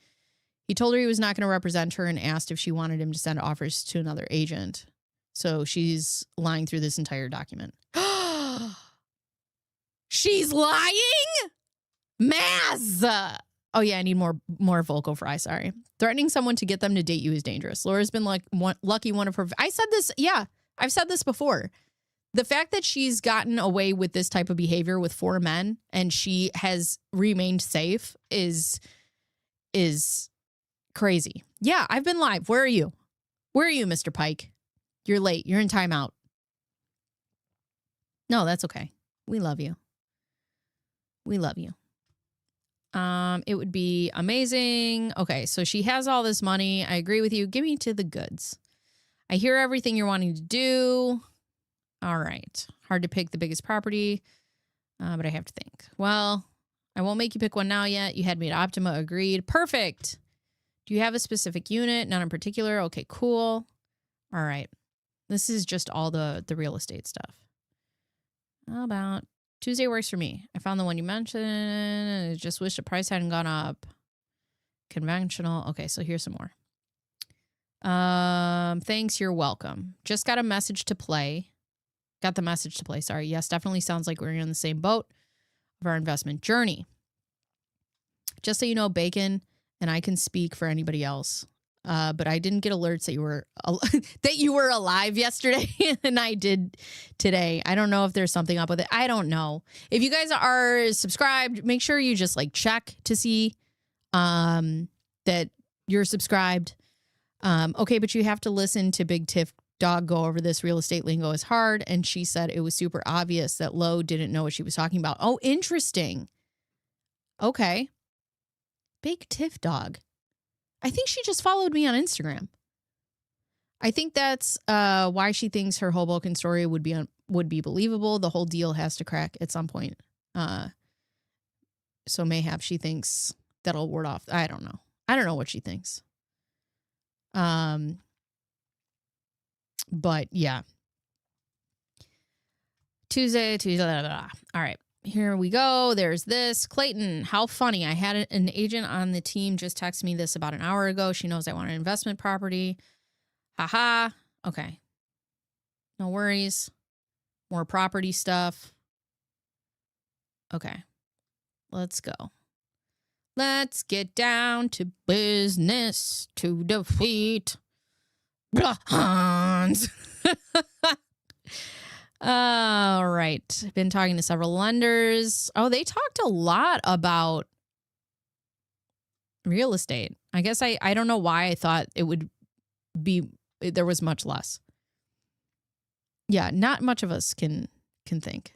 S1: He told her he was not going to represent her and asked if she wanted him to send offers to another agent. So she's lying through this entire document. She's lying? Maz! Oh, yeah, I need more vocal fry, sorry. Threatening someone to get them to date you is dangerous. Laura's been like lucky one of her... I said this, yeah, I've said this before. The fact that she's gotten away with this type of behavior with 4 men and she has remained safe is crazy. Yeah, I've been live. Where are you? Where are you, Mr. Pike? You're late. You're in timeout. No, that's okay. We love you. We love you. It would be amazing. Okay, so she has all this money. I agree with you. Give me to the goods. I hear everything you're wanting to do. All right. Hard to pick the biggest property, but I have to think. Well, I won't make you pick one now yet. You had me at Optima. Agreed. Perfect. Do you have a specific unit? None in particular. Okay, cool. All right. This is just all the real estate stuff. How about Tuesday works for me. I found the one you mentioned. I just wish the price hadn't gone up. Conventional. Okay, so here's some more. Thanks. You're welcome. Just got a message to play. Got the message to play. Sorry. Yes, definitely sounds like we're in the same boat of our investment journey. Just so you know, Bacon and I can speak for anybody else. But I didn't get alerts that you were alive yesterday, and I did today. I don't know if there's something up with it. I don't know. If you guys are subscribed, make sure you just like check to see that you're subscribed. Okay, but you have to listen to Big Tiff Dog go over this. Real estate lingo is hard, and she said it was super obvious that Lo didn't know what she was talking about. Oh, interesting. Okay. Big Tiff Dog. I think she just followed me on Instagram. I think that's why she thinks her Hoboken story would be believable. The whole deal has to crack at some point. So mayhap she thinks that'll ward off. I don't know. I don't know what she thinks. But yeah. Tuesday. Blah, blah, blah. All right. Here we go. There's this. Clayton, how funny. I had an agent on the team just text me this about an hour ago. She knows I want an investment property. Haha. Okay. No worries. More property stuff. Okay. Let's go. Let's get down to business to defeat the Hans. All right. I've been talking to several lenders. Oh, they talked a lot about real estate. I guess I don't know why I thought it would be, there was much less. Yeah, not much of us can think.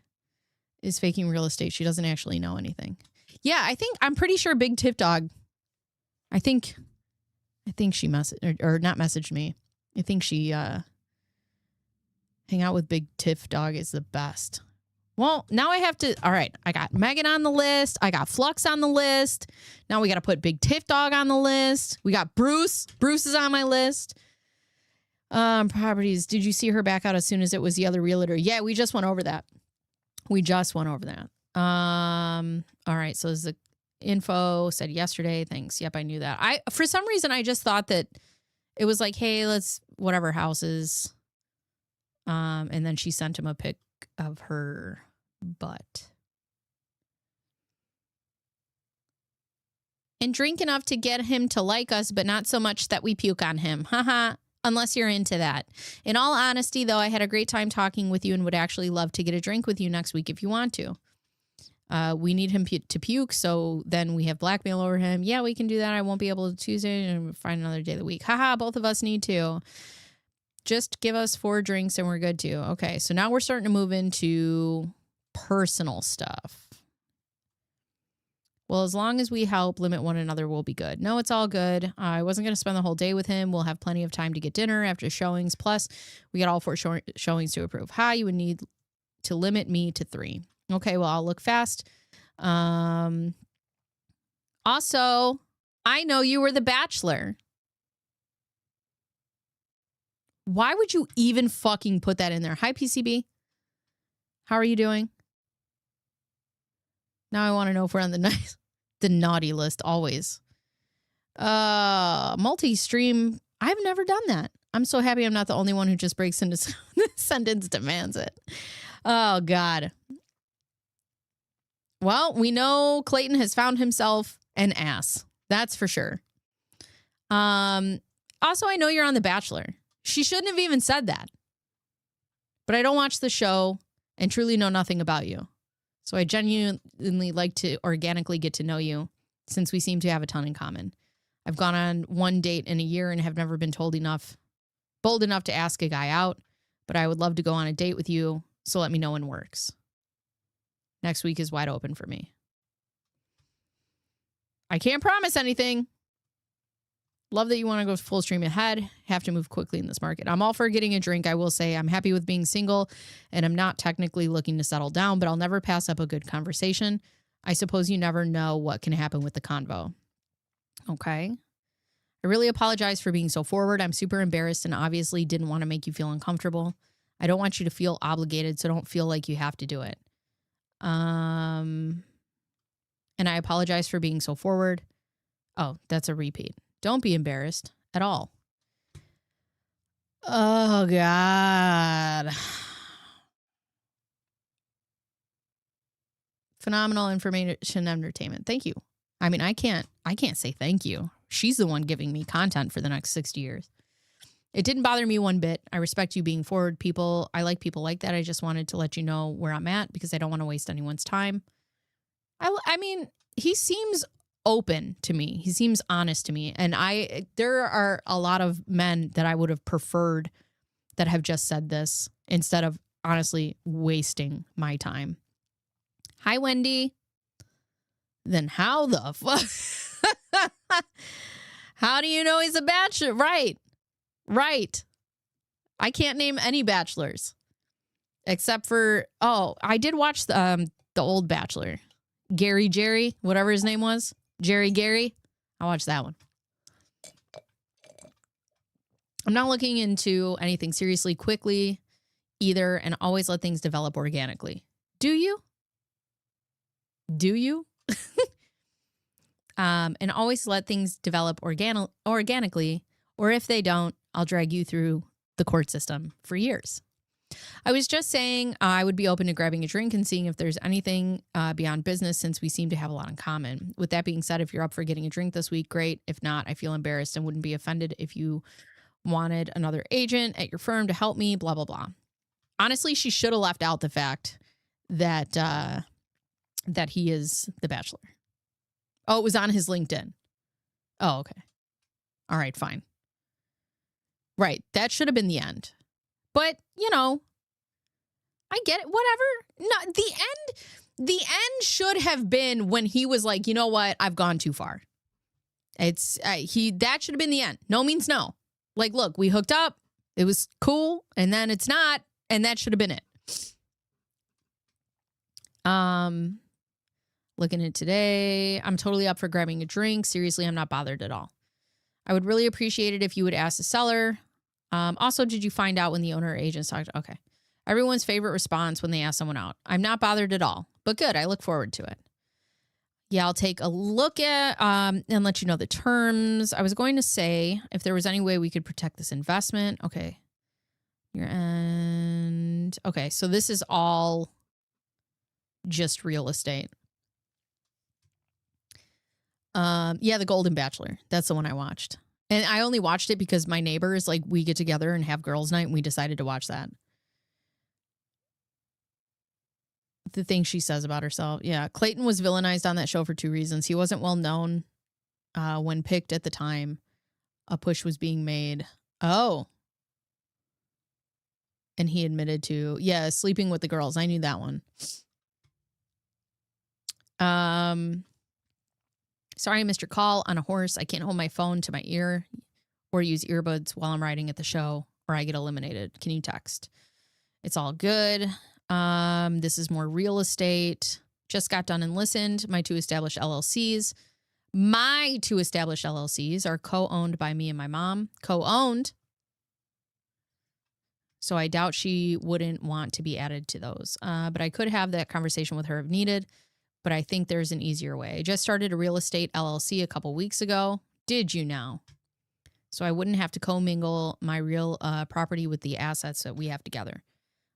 S1: Is faking real estate. She doesn't actually know anything. Yeah, I'm pretty sure Big Tip Dog, I think she messaged, or not messaged me. I think she, hang out with Big Tiff Dog is the best. Well, now I have to, all right, I got Megan on the list. I got Flux on the list. Now we got to put Big Tiff Dog on the list. We got Bruce. Bruce is on my list. Properties. Did you see her back out as soon as it was the other realtor? Yeah, we just went over that. All right, so the info said yesterday. Thanks. Yep, I knew that. For some reason, I just thought that it was like, hey, let's, whatever houses. And then she sent him a pic of her butt. And drink enough to get him to like us, but not so much that we puke on him. Haha. Unless you're into that. In all honesty, though, I had a great time talking with you and would actually love to get a drink with you next week if you want to. We need him to puke, so then we have blackmail over him. Yeah, we can do that. I won't be able to Tuesday and find another day of the week. Haha, both of us need to. Just give us 4 drinks and we're good too. Okay, so now we're starting to move into personal stuff. Well, as long as we help limit one another, we'll be good. No, it's all good. I wasn't going to spend the whole day with him. We'll have plenty of time to get dinner after showings. Plus, we got all 4 showings to approve. Hi, you would need to limit me to 3. Okay, well, I'll look fast. Also, I know you were the Bachelor. Why would you even fucking put that in there? Hi, PCB. How are you doing? Now I want to know if we're on the naughty list always. Multi-stream. I've never done that. I'm so happy I'm not the only one who just breaks into the sentence demands it. Oh, God. Well, we know Clayton has found himself an ass. That's for sure. Also, I know you're on The Bachelor. She shouldn't have even said that. But I don't watch the show and truly know nothing about you. So I genuinely like to organically get to know you since we seem to have a ton in common. I've gone on 1 date in a year and have never been bold enough to ask a guy out, but I would love to go on a date with you, so let me know when works. Next week is wide open for me. I can't promise anything. Love that you want to go full stream ahead. Have to move quickly in this market. I'm all for getting a drink. I will say I'm happy with being single and I'm not technically looking to settle down, but I'll never pass up a good conversation. I suppose you never know what can happen with the convo. Okay. I really apologize for being so forward. I'm super embarrassed and obviously didn't want to make you feel uncomfortable. I don't want you to feel obligated, so don't feel like you have to do it. And I apologize for being so forward. Oh, that's a repeat. Don't be embarrassed at all. Oh, God. Phenomenal information entertainment. Thank you. I mean, I can't say thank you. She's the one giving me content for the next 60 years. It didn't bother me one bit. I respect you being forward, people. I like people like that. I just wanted to let you know where I'm at because I don't want to waste anyone's time. I mean, he seems open to me. He seems honest to me. And there are a lot of men that I would have preferred that have just said this instead of honestly wasting my time. Hi, Wendy. Then how the fuck? How do you know he's a bachelor? Right. I can't name any bachelors except for, I did watch the old Bachelor. Jerry, whatever his name was. Gary. I watched that one. I'm not looking into anything seriously quickly either and always let things develop organically. Do you? And always let things develop organically, or if they don't, I'll drag you through the court system for years. I was just saying I would be open to grabbing a drink and seeing if there's anything beyond business since we seem to have a lot in common. With that being said, if you're up for getting a drink this week, great. If not, I feel embarrassed and wouldn't be offended if you wanted another agent at your firm to help me, blah, blah, blah. Honestly, she should have left out the fact that that he is the Bachelor. Oh, it was on his LinkedIn. Oh, okay. All right, fine. Right. That should have been the end. But, I get it. Whatever. No, the end should have been when he was like, you know what? I've gone too far. That should have been the end. No means no. Like, look, we hooked up. It was cool. And then it's not. And that should have been it. Looking at today, I'm totally up for grabbing a drink. Seriously, I'm not bothered at all. I would really appreciate it if you would ask the seller. Also, did you find out when the owner or agents talked? Okay. Everyone's favorite response when they ask someone out. I'm not bothered at all, but good. I look forward to it. Yeah, I'll take a look at and let you know the terms. I was going to say if there was any way we could protect this investment. Okay. Your end. Okay, so this is all just real estate. Yeah, The Golden Bachelor. That's the one I watched. And I only watched it because my neighbors, like, we get together and have girls' night, and we decided to watch that. The thing she says about herself. Yeah, Clayton was villainized on that show for 2 reasons. He wasn't well known when picked at the time. A push was being made. Oh. And he admitted to, sleeping with the girls. I knew that one. Sorry I missed your call on a horse. I can't hold my phone to my ear or use earbuds while I'm riding at the show or I get eliminated. Can you text? It's all good. This is more real estate. Just got done and listened. My two established LLCs are co-owned by me and my mom. Co-owned. So I doubt she wouldn't want to be added to those. But I could have that conversation with her if needed. But I think there's an easier way. I just started a real estate LLC a couple weeks ago. Did you know? So I wouldn't have to commingle my real property with the assets that we have together.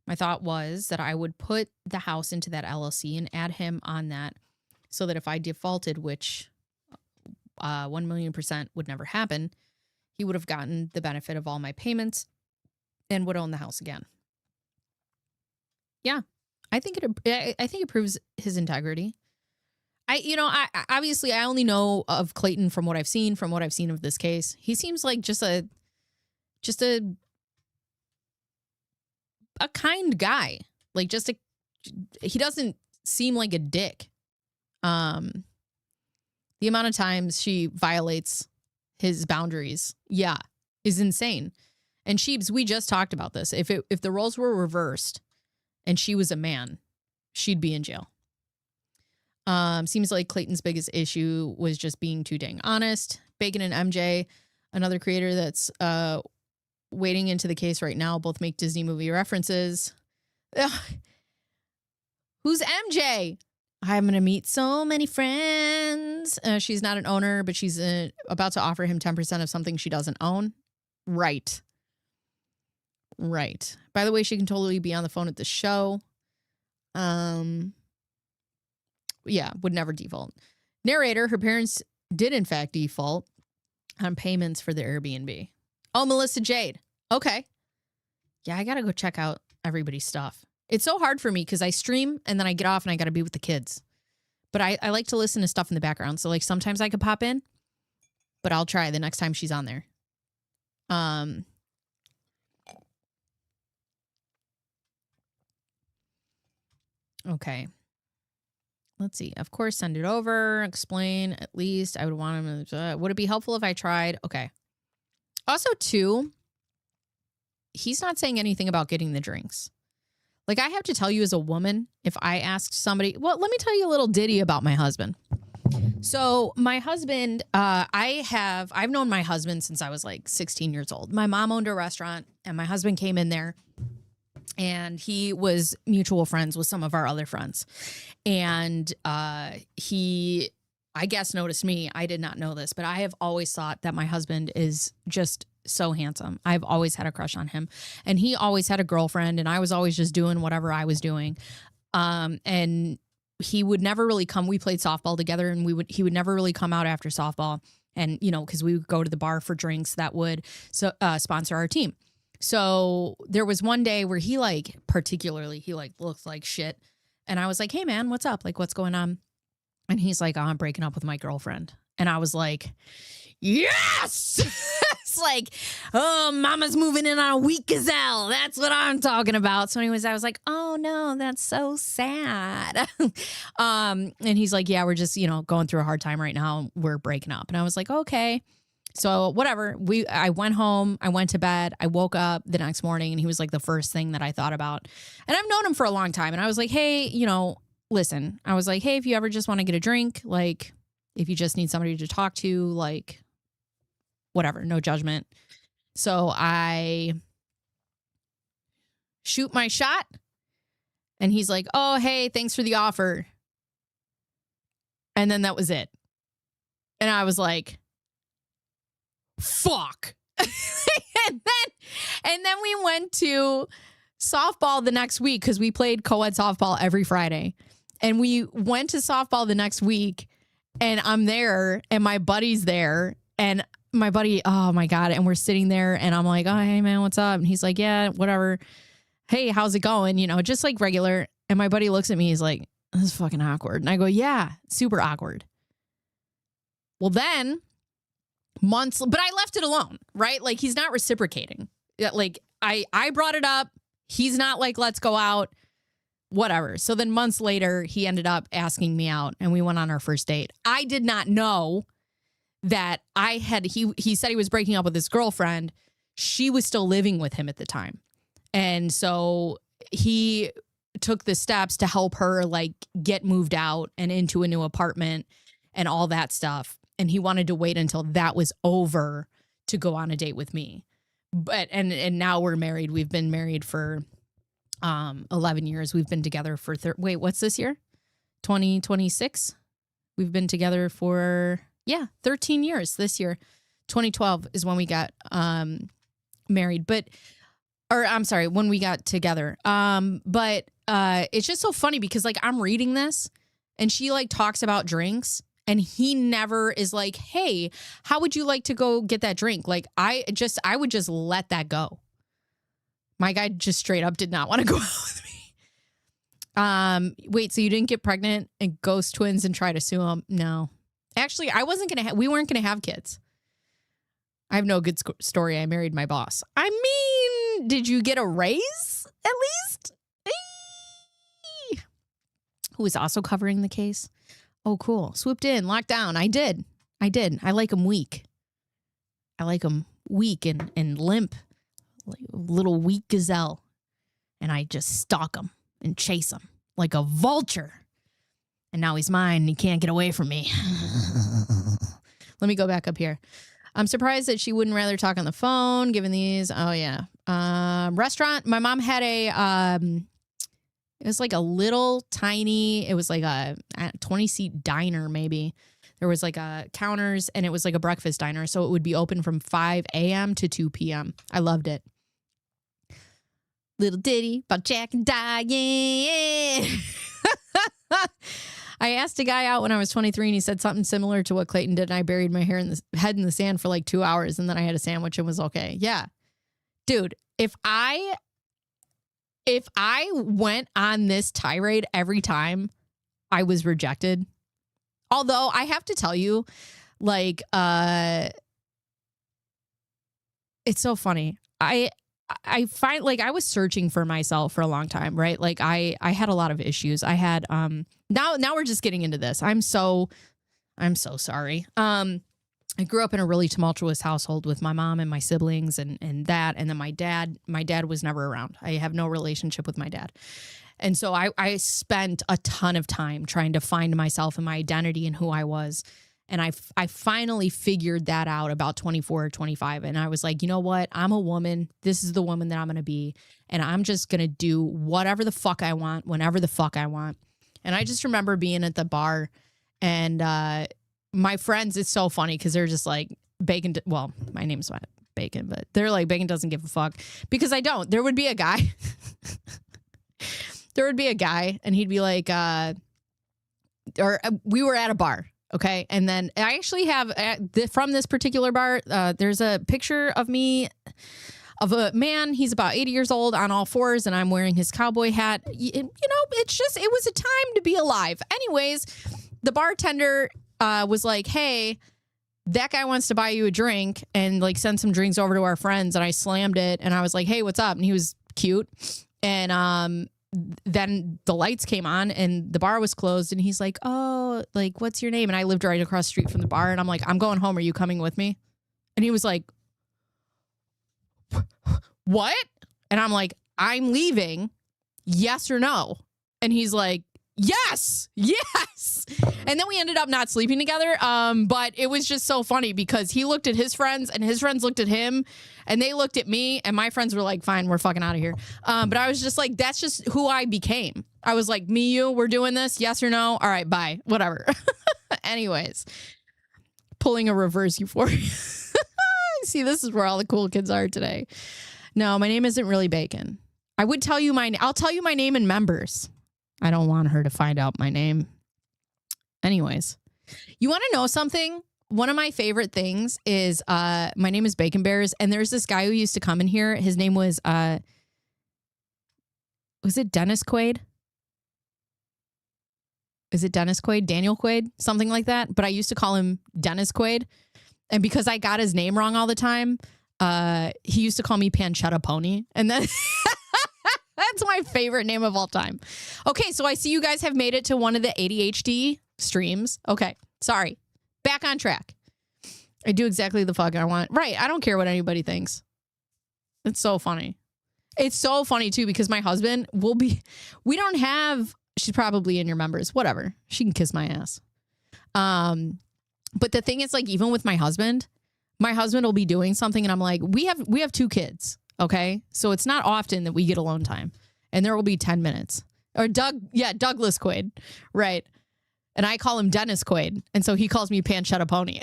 S1: My thought was that I would put the house into that LLC and add him on that so that if I defaulted, which 1,000,000% would never happen, he would have gotten the benefit of all my payments and would own the house again. Yeah. I think it proves his integrity. I obviously I only know of Clayton from what I've seen of this case. He seems like just a kind guy. Like he doesn't seem like a dick. The amount of times she violates his boundaries. Yeah, is insane. And Sheebs, we just talked about this. If the roles were reversed and she was a man, she'd be in jail. Seems like Clayton's biggest issue was just being too dang honest. Bacon and MJ, another creator that's wading into the case right now, both make Disney movie references. Ugh. Who's MJ? I'm going to meet so many friends. She's not an owner, but she's about to offer him 10% of something she doesn't own. Right. By the way, she can totally be on the phone at the show. Yeah, would never default. Narrator, her parents did in fact default on payments for the Airbnb. Oh, Melissa Jade. Okay. Yeah, I got to go check out everybody's stuff. It's so hard for me because I stream and then I get off and I got to be with the kids. But I like to listen to stuff in the background. So like sometimes I could pop in, but I'll try the next time she's on there. Okay. Let's see. Of course, send it over. Explain at least. I would want him to. Would it be helpful if I tried? Okay. Also, too, he's not saying anything about getting the drinks. Like, I have to tell you as a woman, if I asked somebody, well, let me tell you a little ditty about my husband. So my husband, I've known my husband since I was like 16 years old. My mom owned a restaurant and my husband came in there and he was mutual friends with some of our other friends. And he, I guess, noticed me. I did not know this, but I have always thought that my husband is just so handsome. I've always had a crush on him. And he always had a girlfriend and I was always just doing whatever I was doing. And he would never really come. We played softball together and he would never really come out after softball. And, you know, because we would go to the bar for drinks that would sponsor our team. So there was one day where he looked like shit. And I was like, hey, man, what's up? Like, what's going on? And he's like, oh, I'm breaking up with my girlfriend. And I was like, yes! It's like, oh, mama's moving in on a weak gazelle. That's what I'm talking about. So anyways, I was like, oh, no, that's so sad. And he's like, yeah, we're just, going through a hard time right now. We're breaking up. And I was like, okay. So whatever. I went home. I went to bed. I woke up the next morning and he was like the first thing that I thought about. And I've known him for a long time. And I was like, hey, listen. I was like, hey, if you ever just want to get a drink, like if you just need somebody to talk to, like whatever, no judgment. So I shoot my shot and he's like, oh, hey, thanks for the offer. And then that was it. And I was like, fuck. and then we went to softball the next week because we played co-ed softball every Friday. And we went to softball the next week and I'm there and my buddy's there and my buddy, oh my God. And we're sitting there and I'm like, oh, hey man, what's up? And he's like, yeah, whatever. Hey, how's it going? Just like regular. And my buddy looks at me. He's like, this is fucking awkward. And I go, yeah, super awkward. Well, then months, but I left it alone, right? Like he's not reciprocating. Like I brought it up. He's not like, let's go out, whatever. So then months later, he ended up asking me out and we went on our first date. I did not know that he said he was breaking up with his girlfriend. She was still living with him at the time. And so he took the steps to help her like get moved out and into a new apartment and all that stuff. And he wanted to wait until that was over to go on a date with me. But and now we're married. We've been married for 11 years. We've been together for what's this year? 2026. We've been together for 13 years this year. 2012 is when we got married. When we got together. But it's just so funny because like I'm reading this and she like talks about drinks. And he never is like, hey, how would you like to go get that drink? Like, I would just let that go. My guy just straight up did not want to go out with me. Wait, so you didn't get pregnant and ghost twins and try to sue him? No. Actually, we weren't going to have kids. I have no good story. I married my boss. I mean, did you get a raise at least? Eee. Who is also covering the case? Oh, cool. Swooped in, locked down. I did. I like him weak. I like them weak and limp, like a little weak gazelle. And I just stalk him and chase him like a vulture. And now he's mine and he can't get away from me. Let me go back up here. I'm surprised that she wouldn't rather talk on the phone, given these. Oh, yeah. Restaurant. My mom had it was like a little tiny, it was like a 20-seat diner maybe. There was like a counters and it was like a breakfast diner. So it would be open from 5 a.m. to 2 p.m. I loved it. Little ditty about Jack and Diane. I asked a guy out when I was 23 and he said something similar to what Clayton did. And I buried my head in the sand for like 2 hours and then I had a sandwich and was okay. Yeah. Dude, if I went on this tirade every time I was rejected, although I have to tell you, like, it's so funny. I find like I was searching for myself for a long time, right? Like I had a lot of issues. I had now we're just getting into this. I'm so sorry. I grew up in a really tumultuous household with my mom and my siblings and that, and then my dad was never around. I have no relationship with my dad. And so I spent a ton of time trying to find myself and my identity and who I was. And I finally figured that out about 24 or 25. And I was like, you know what? I'm a woman. This is the woman that I'm going to be. And I'm just going to do whatever the fuck I want, whenever the fuck I want. And I just remember being at the bar and my friends, it's so funny because they're just like, Bacon. Well, my name's not Bacon, but they're like, Bacon doesn't give a fuck because I don't. There would be a guy. And he'd be like, we were at a bar. Okay. And then I actually have from this particular bar, there's a picture of me of a man. He's about 80 years old on all fours and I'm wearing his cowboy hat. You know, it was a time to be alive. Anyways, the bartender was like, hey, that guy wants to buy you a drink and like send some drinks over to our friends. And I slammed it and I was like, hey, what's up? And he was cute. And then the lights came on and the bar was closed and he's like, oh, like, what's your name? And I lived right across the street from the bar and I'm like, I'm going home. Are you coming with me? And he was like, what? And I'm like, I'm leaving. Yes or no? And he's like, yes. And then we ended up not sleeping together. But it was just so funny because he looked at his friends and his friends looked at him and they looked at me and my friends were like, fine, we're fucking out of here. But I was just like, that's just who I became. I was like, me, you, we're doing this. Yes or no? All right, bye. Whatever. Anyways, pulling a reverse euphoria. See, this is where all the cool kids are today. No, my name isn't really Bacon. I would tell you I'll tell you my name in members. I don't want her to find out my name. Anyways, you want to know something? One of my favorite things is my name is Bacon Bears, and there's this guy who used to come in here. His name was it Dennis Quaid? Is it Dennis Quaid? Daniel Quaid? Something like that. But I used to call him Dennis Quaid. And because I got his name wrong all the time, he used to call me Pancetta Pony. And then that's my favorite name of all time. Okay, so I see you guys have made it to one of the ADHD streams. Okay, sorry. Back on track. I do exactly the fuck I want. Right, I don't care what anybody thinks. It's so funny. It's so funny, too, because my husband will be... We don't have... She's probably in your members. Whatever. She can kiss my ass. But the thing is, like, even with my husband will be doing something and I'm like, we have 2 kids. Okay. So it's not often that we get alone time and there will be 10 minutes or Douglas Quaid. Right. And I call him Dennis Quaid. And so he calls me Pancetta Pony.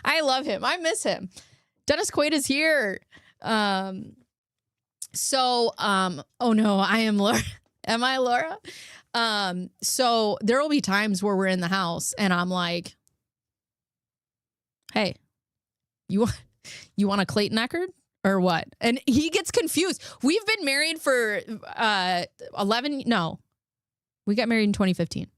S1: I love him. I miss him. Dennis Quaid is here. Oh no, I am Laura. Am I Laura? So there will be times where we're in the house and I'm like, hey, you want a Clayton Echard or what? And he gets confused. We've been married for we got married in 2015.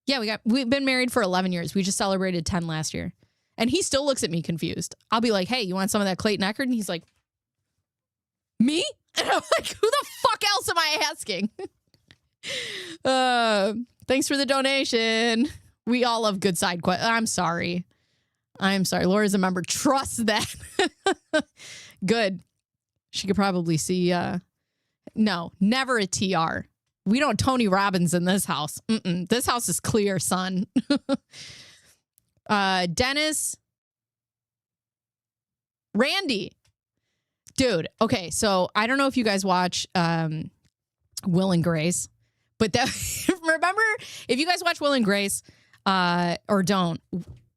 S1: Yeah, we've been married for 11 years. We just celebrated 10 last year. And he still looks at me confused. I'll be like, hey, you want some of that Clayton Echard? And he's like, me? And I'm like, who the fuck else am I asking? Thanks for the donation. We all love good side questions. I'm sorry. I'm sorry. Laura's a member. Trust that. Good. She could probably see. No, never a TR. We don't Tony Robbins in this house. This house is clear, son. Dennis. Randy. Dude. Okay. So I don't know if you guys watch Will and Grace, but that remember, if you guys watch Will and Grace or don't,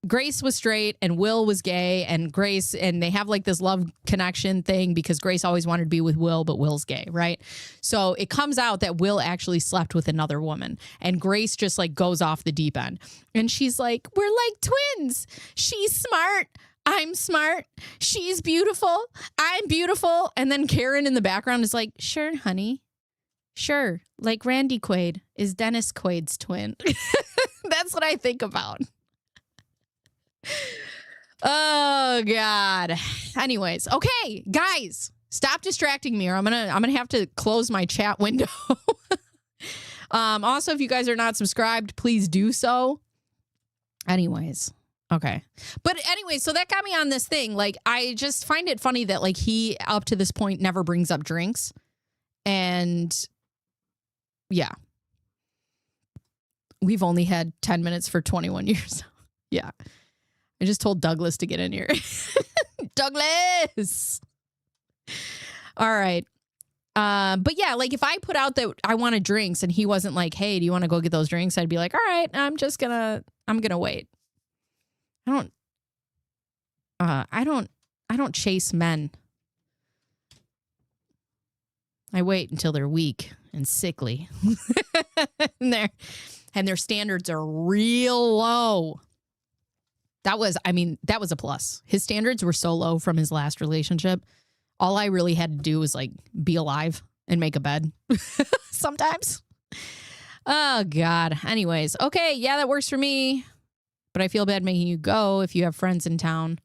S1: Grace was straight and Will was gay, and Grace, and they have like this love connection thing because Grace always wanted to be with Will, but Will's gay, right? So it comes out that Will actually slept with another woman, and Grace just like goes off the deep end. And she's like, we're like twins. She's smart. I'm smart. She's beautiful. I'm beautiful. And then Karen in the background is like, sure, honey. Sure. Like Randy Quaid is Dennis Quaid's twin. That's what I think about. Oh God. Anyways, okay, guys, stop distracting me, or I'm gonna have to close my chat window. Also, if you guys are not subscribed, please do so. Anyways, okay, but anyway, so that got me on this thing. Like, I just find it funny that like he up to this point never brings up drinks, and yeah, we've only had 10 minutes for 21 years. Yeah. I just told Douglas to get in here. Douglas. All right. But yeah, like if I put out that I wanted drinks and he wasn't like, hey, do you want to go get those drinks? I'd be like, all right, I'm gonna wait. I don't chase men. I wait until they're weak and sickly. and their standards are real low. That was a plus. His standards were so low from his last relationship. All I really had to do was like be alive and make a bed sometimes. Oh God. Anyways. Okay. Yeah, that works for me. But I feel bad making you go if you have friends in town.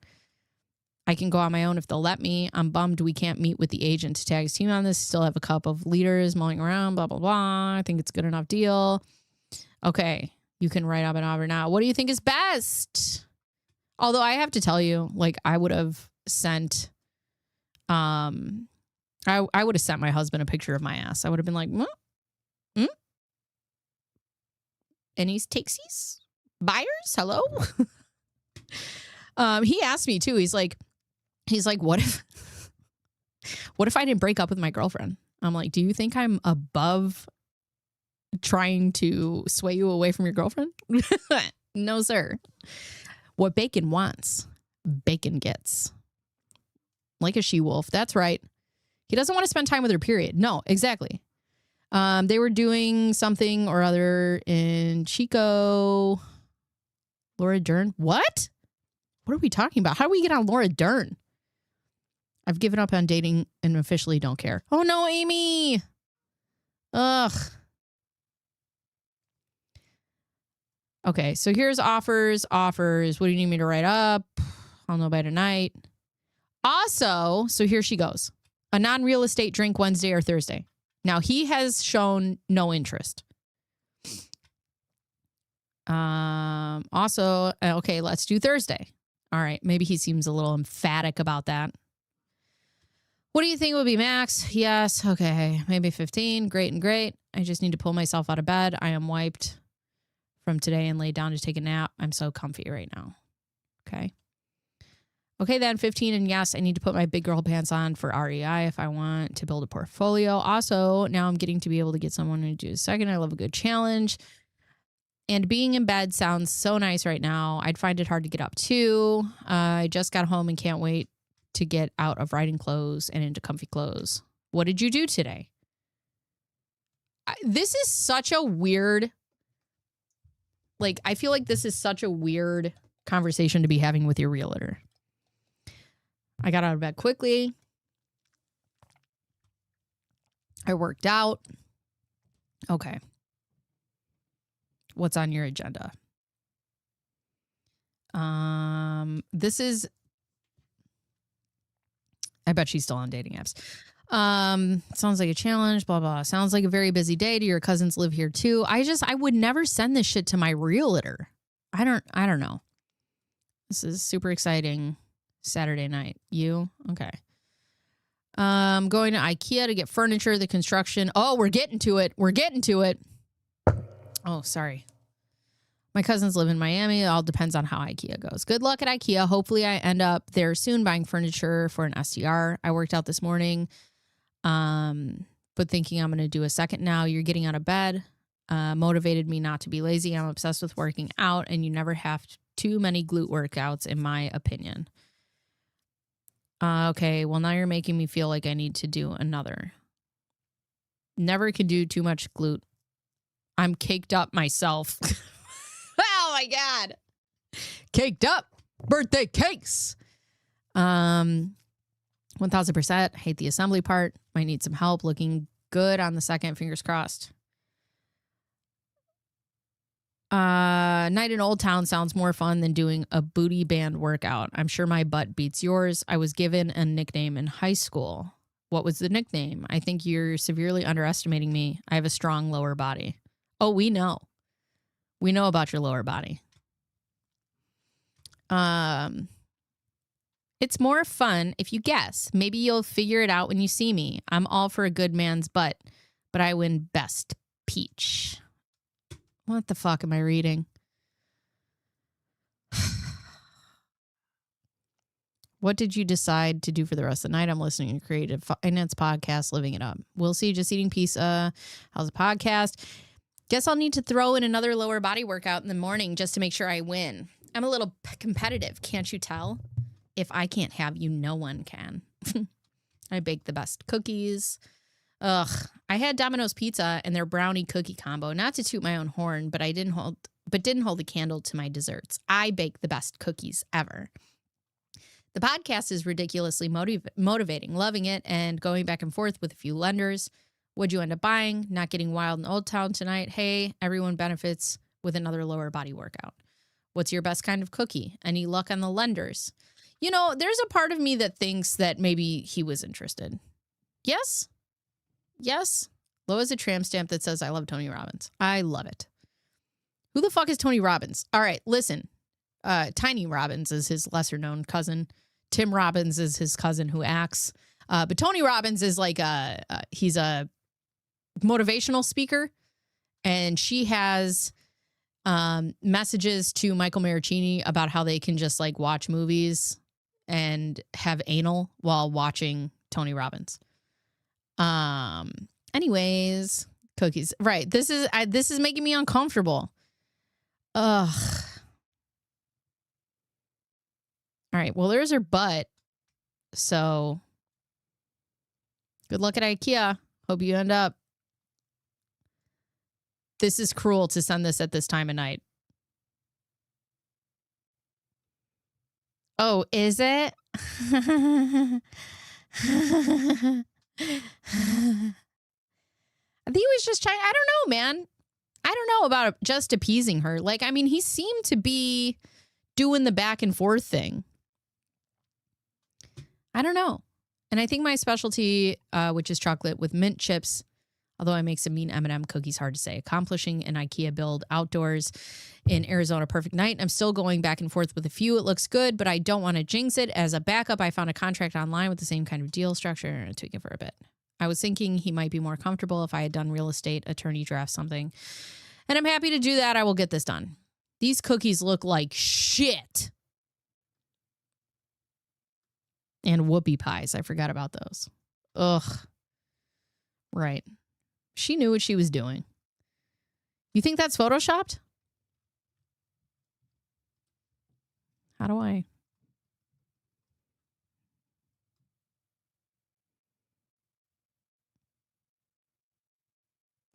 S1: I can go on my own if they'll let me. I'm bummed we can't meet with the agent to tag his team on this. Still have a couple of leaders mulling around, blah, blah, blah. I think it's a good enough deal. Okay. You can write up an offer now. What do you think is best? Although I have to tell you, like, I would have sent, I would have sent my husband a picture of my ass. I would have been like, any takesies? Buyers? Hello? He asked me too. He's like, what if I didn't break up with my girlfriend? I'm like, do you think I'm above trying to sway you away from your girlfriend? No, sir. What bacon wants, bacon gets. Like a she-wolf. That's right. He doesn't want to spend time with her, period. No, exactly. They were doing something or other in Chico. Laura Dern. What? What are we talking about? How do we get on Laura Dern? I've given up on dating and officially don't care. Oh no, Amy. Ugh. Okay, so here's offers. What do you need me to write up? I'll know by tonight. Also, so here she goes. A non-real estate drink Wednesday or Thursday. Now, he has shown no interest. Also, okay, let's do Thursday. All right, maybe he seems a little emphatic about that. What do you think would be max? Yes, okay, maybe 15. Great and great. I just need to pull myself out of bed. I am wiped from today and lay down to take a nap. I'm so comfy right now. Okay. Okay, then 15. And yes, I need to put my big girl pants on for REI if I want to build a portfolio. Also, now I'm getting to be able to get someone to do a second. I love a good challenge. And being in bed sounds so nice right now. I'd find it hard to get up too. I just got home and can't wait to get out of riding clothes and into comfy clothes. What did you do today? This is such a weird, like, I feel like this is such a weird conversation to be having with your realtor. I got out of bed quickly. I worked out. Okay. What's on your agenda? This is, I bet she's still on dating apps. Sounds like a challenge, blah, blah. Sounds like a very busy day. Do your cousins live here too? I would never send this shit to my realtor. I don't know. This is super exciting Saturday night. You? Okay. Going to IKEA to get furniture, the construction. Oh, we're getting to it. We're getting to it. Oh, sorry. My cousins live in Miami. It all depends on how IKEA goes. Good luck at IKEA. Hopefully I end up there soon buying furniture for an STR. I worked out this morning, but thinking I'm going to do a second now. You're getting out of bed. Motivated me not to be lazy. I'm obsessed with working out, and you never have too many glute workouts, in my opinion. Okay, well, now you're making me feel like I need to do another. Never could do too much glute. I'm caked up myself. Oh, my God. Caked up. Birthday cakes. 1000%. Hate the assembly part. Might need some help. Looking good on the second. Fingers crossed. Night in Old Town sounds more fun than doing a booty band workout. I'm sure my butt beats yours. I was given a nickname in high school. What was the nickname? I think you're severely underestimating me. I have a strong lower body. Oh, we know. We know about your lower body. It's more fun if you guess. Maybe you'll figure it out when you see me. I'm all for a good man's butt, but I win best peach. What the fuck am I reading? What did you decide to do for the rest of the night? I'm listening to Creative Finance Podcast, living it up. We'll see. Just eating pizza. How's the podcast? Guess I'll need to throw in another lower body workout in the morning just to make sure I win. I'm a little competitive, can't you tell? If I can't have you, no one can. I bake the best cookies. Ugh. I had Domino's Pizza and their brownie cookie combo. Not to toot my own horn, but didn't hold a candle to my desserts. I bake the best cookies ever. The podcast is ridiculously motivating, loving it, and going back and forth with a few lenders. What'd you end up buying? Not getting wild in Old Town tonight. Hey, everyone benefits with another lower body workout. What's your best kind of cookie? Any luck on the lenders? You know, there's a part of me that thinks that maybe he was interested. Yes? Yes? Low is a tramp stamp that says, I love Tony Robbins. I love it. Who the fuck is Tony Robbins? All right, listen. Tiny Robbins is his lesser-known cousin. Tim Robbins is his cousin who acts. But Tony Robbins is like he's a motivational speaker. And she has messages to Michael Maricini about how they can just like watch movies and have anal while watching Tony Robbins. Anyways, cookies. Right. This is making me uncomfortable. Ugh. All right. Well, there's her butt. So good luck at IKEA. Hope you end up. This is cruel to send this at this time of night. Oh, is it? I think he was just trying. I don't know, man. I don't know about just appeasing her. Like, I mean, he seemed to be doing the back and forth thing. I don't know. And I think my specialty, which is chocolate with mint chips, although I make some mean M&M cookies, hard to say. Accomplishing an IKEA build outdoors in Arizona, perfect night. I'm still going back and forth with a few. It looks good, but I don't want to jinx it. As a backup, I found a contract online with the same kind of deal structure and tweaking for a bit. I was thinking he might be more comfortable if I had done real estate, attorney draft something. And I'm happy to do that. I will get this done. These cookies look like shit. And whoopie pies. I forgot about those. Ugh. Right. She knew what she was doing. You think that's photoshopped? How do I?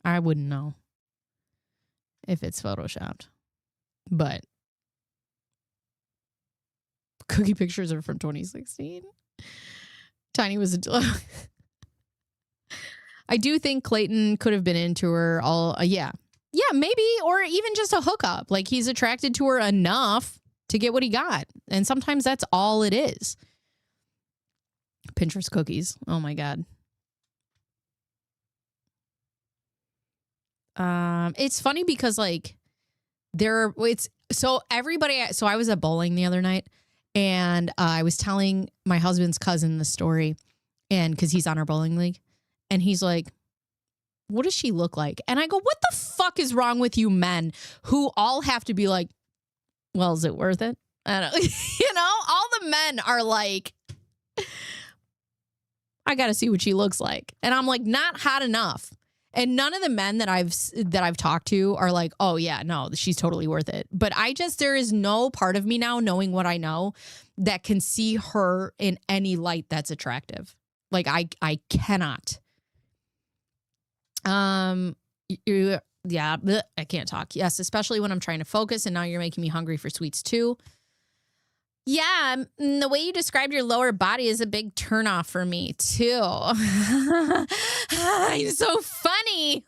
S1: I wouldn't know if it's photoshopped. But cookie pictures are from 2016. Tiny was a... I do think Clayton could have been into her all... yeah, maybe. Or even just a hookup. Like, he's attracted to her enough to get what he got. And sometimes that's all it is. Pinterest cookies. Oh, my God. It's funny because, like, it's So I was at bowling the other night, and I was telling my husband's cousin the story, and because he's on our bowling league, and he's like, what does she look like? And I go, what the fuck is wrong with you men who all have to be like, well, is it worth it? I don't, all the men are like, I got to see what she looks like. And I'm like, not hot enough. And none of the men that I've talked to are like, oh yeah, no, she's totally worth it. But there is no part of me now, knowing what I know, that can see her in any light that's attractive. Like I cannot. I can't talk. Yes, especially when I'm trying to focus, and now you're making me hungry for sweets too. Yeah, the way you described your lower body is a big turnoff for me too. You're so funny.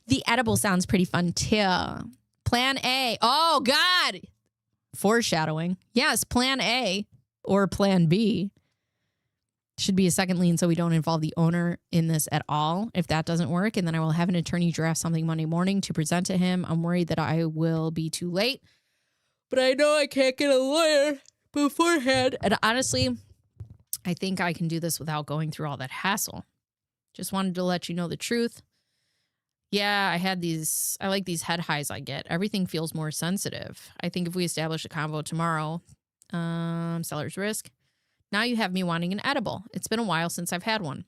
S1: The edible sounds pretty fun too. Plan A. Oh God. Foreshadowing. Yes, plan A or plan B. Should be a second lien so we don't involve the owner in this at all. If that doesn't work, and then I will have an attorney draft something Monday morning to present to him. I'm worried that I will be too late, but I know I can't get a lawyer beforehand. And honestly, I think I can do this without going through all that hassle. Just wanted to let you know the truth. Yeah, I like these head highs I get. Everything feels more sensitive. I think if we establish a convo tomorrow, seller's risk. Now you have me wanting an edible. It's been a while since I've had one.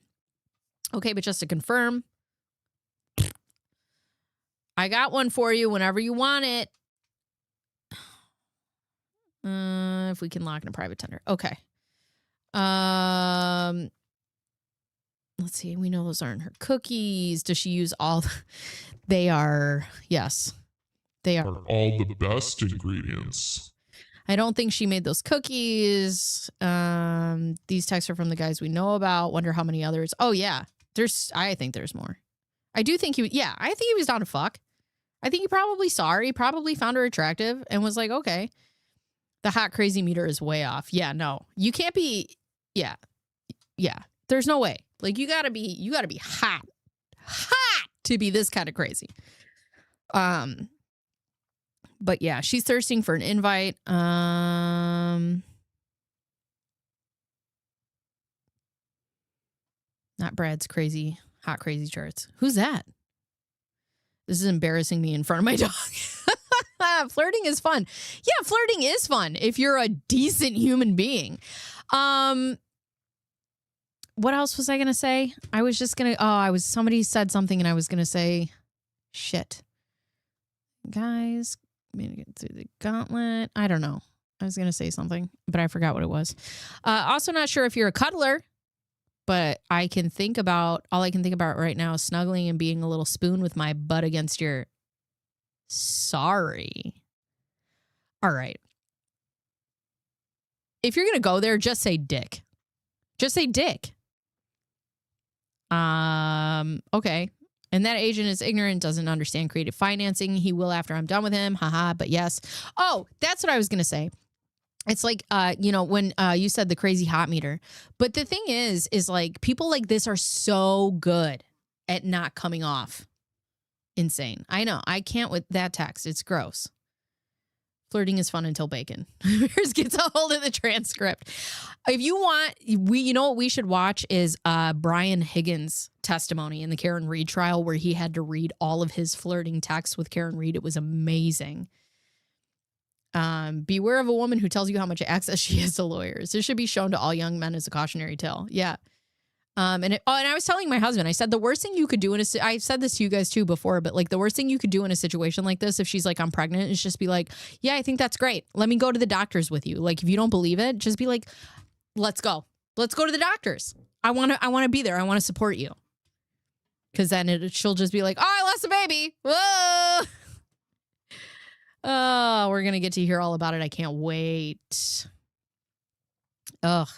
S1: Okay, but just to confirm, I got one for you whenever you want it. If we can lock in a private tender. Okay. Let's see. We know those aren't her cookies. Does she use all? They are. Yes. They are
S2: all the best ingredients.
S1: I don't think she made those cookies. These texts are from the guys we know about. Wonder how many others. Oh, yeah. I think there's more. I do think I think he was down to fuck. I think he probably saw her. He probably found her attractive and was like, okay, the hot crazy meter is way off. Yeah, no, you can't be. Yeah. There's no way. Like you gotta be hot to be this kind of crazy. But yeah, she's thirsting for an invite. Not Brad's hot crazy charts. Who's that? This is embarrassing me in front of my dog. Flirting is fun. Yeah, flirting is fun if you're a decent human being. What else was I going to say? I was just going to, somebody said something and I was going to say, shit. Guys, I'm going to get through the gauntlet. I don't know. I was going to say something, but I forgot what it was. Also not sure if you're a cuddler, but all I can think about right now is snuggling and being a little spoon with my butt against your. Sorry. All right. If you're going to go there, just say dick. Just say dick. Okay. And that agent is ignorant, doesn't understand creative financing. He will after I'm done with him. Haha, but yes. Oh, that's what I was going to say. It's like, when you said the crazy hot meter. But the thing is like people like this are so good at not coming off insane. I know. I can't with that text. It's gross. Flirting is fun until bacon. Here's gets a hold of the transcript. If you want, what we should watch is Brian Higgins' testimony in the Karen Reed trial where he had to read all of his flirting texts with Karen Reed. It was amazing. Beware of a woman who tells you how much access she has to lawyers. This should be shown to all young men as a cautionary tale. Yeah. And I was telling my husband, I said the worst thing you could do I've said this to you guys too before, but like the worst thing you could do in a situation like this, if she's like, I'm pregnant, is just be like, yeah, I think that's great. Let me go to the doctors with you. Like, if you don't believe it, just be like, let's go to the doctors. I want to be there. I want to support you. Cause then she'll just be like, oh, I lost a baby. Whoa. Oh, we're going to get to hear all about it. I can't wait. Ugh.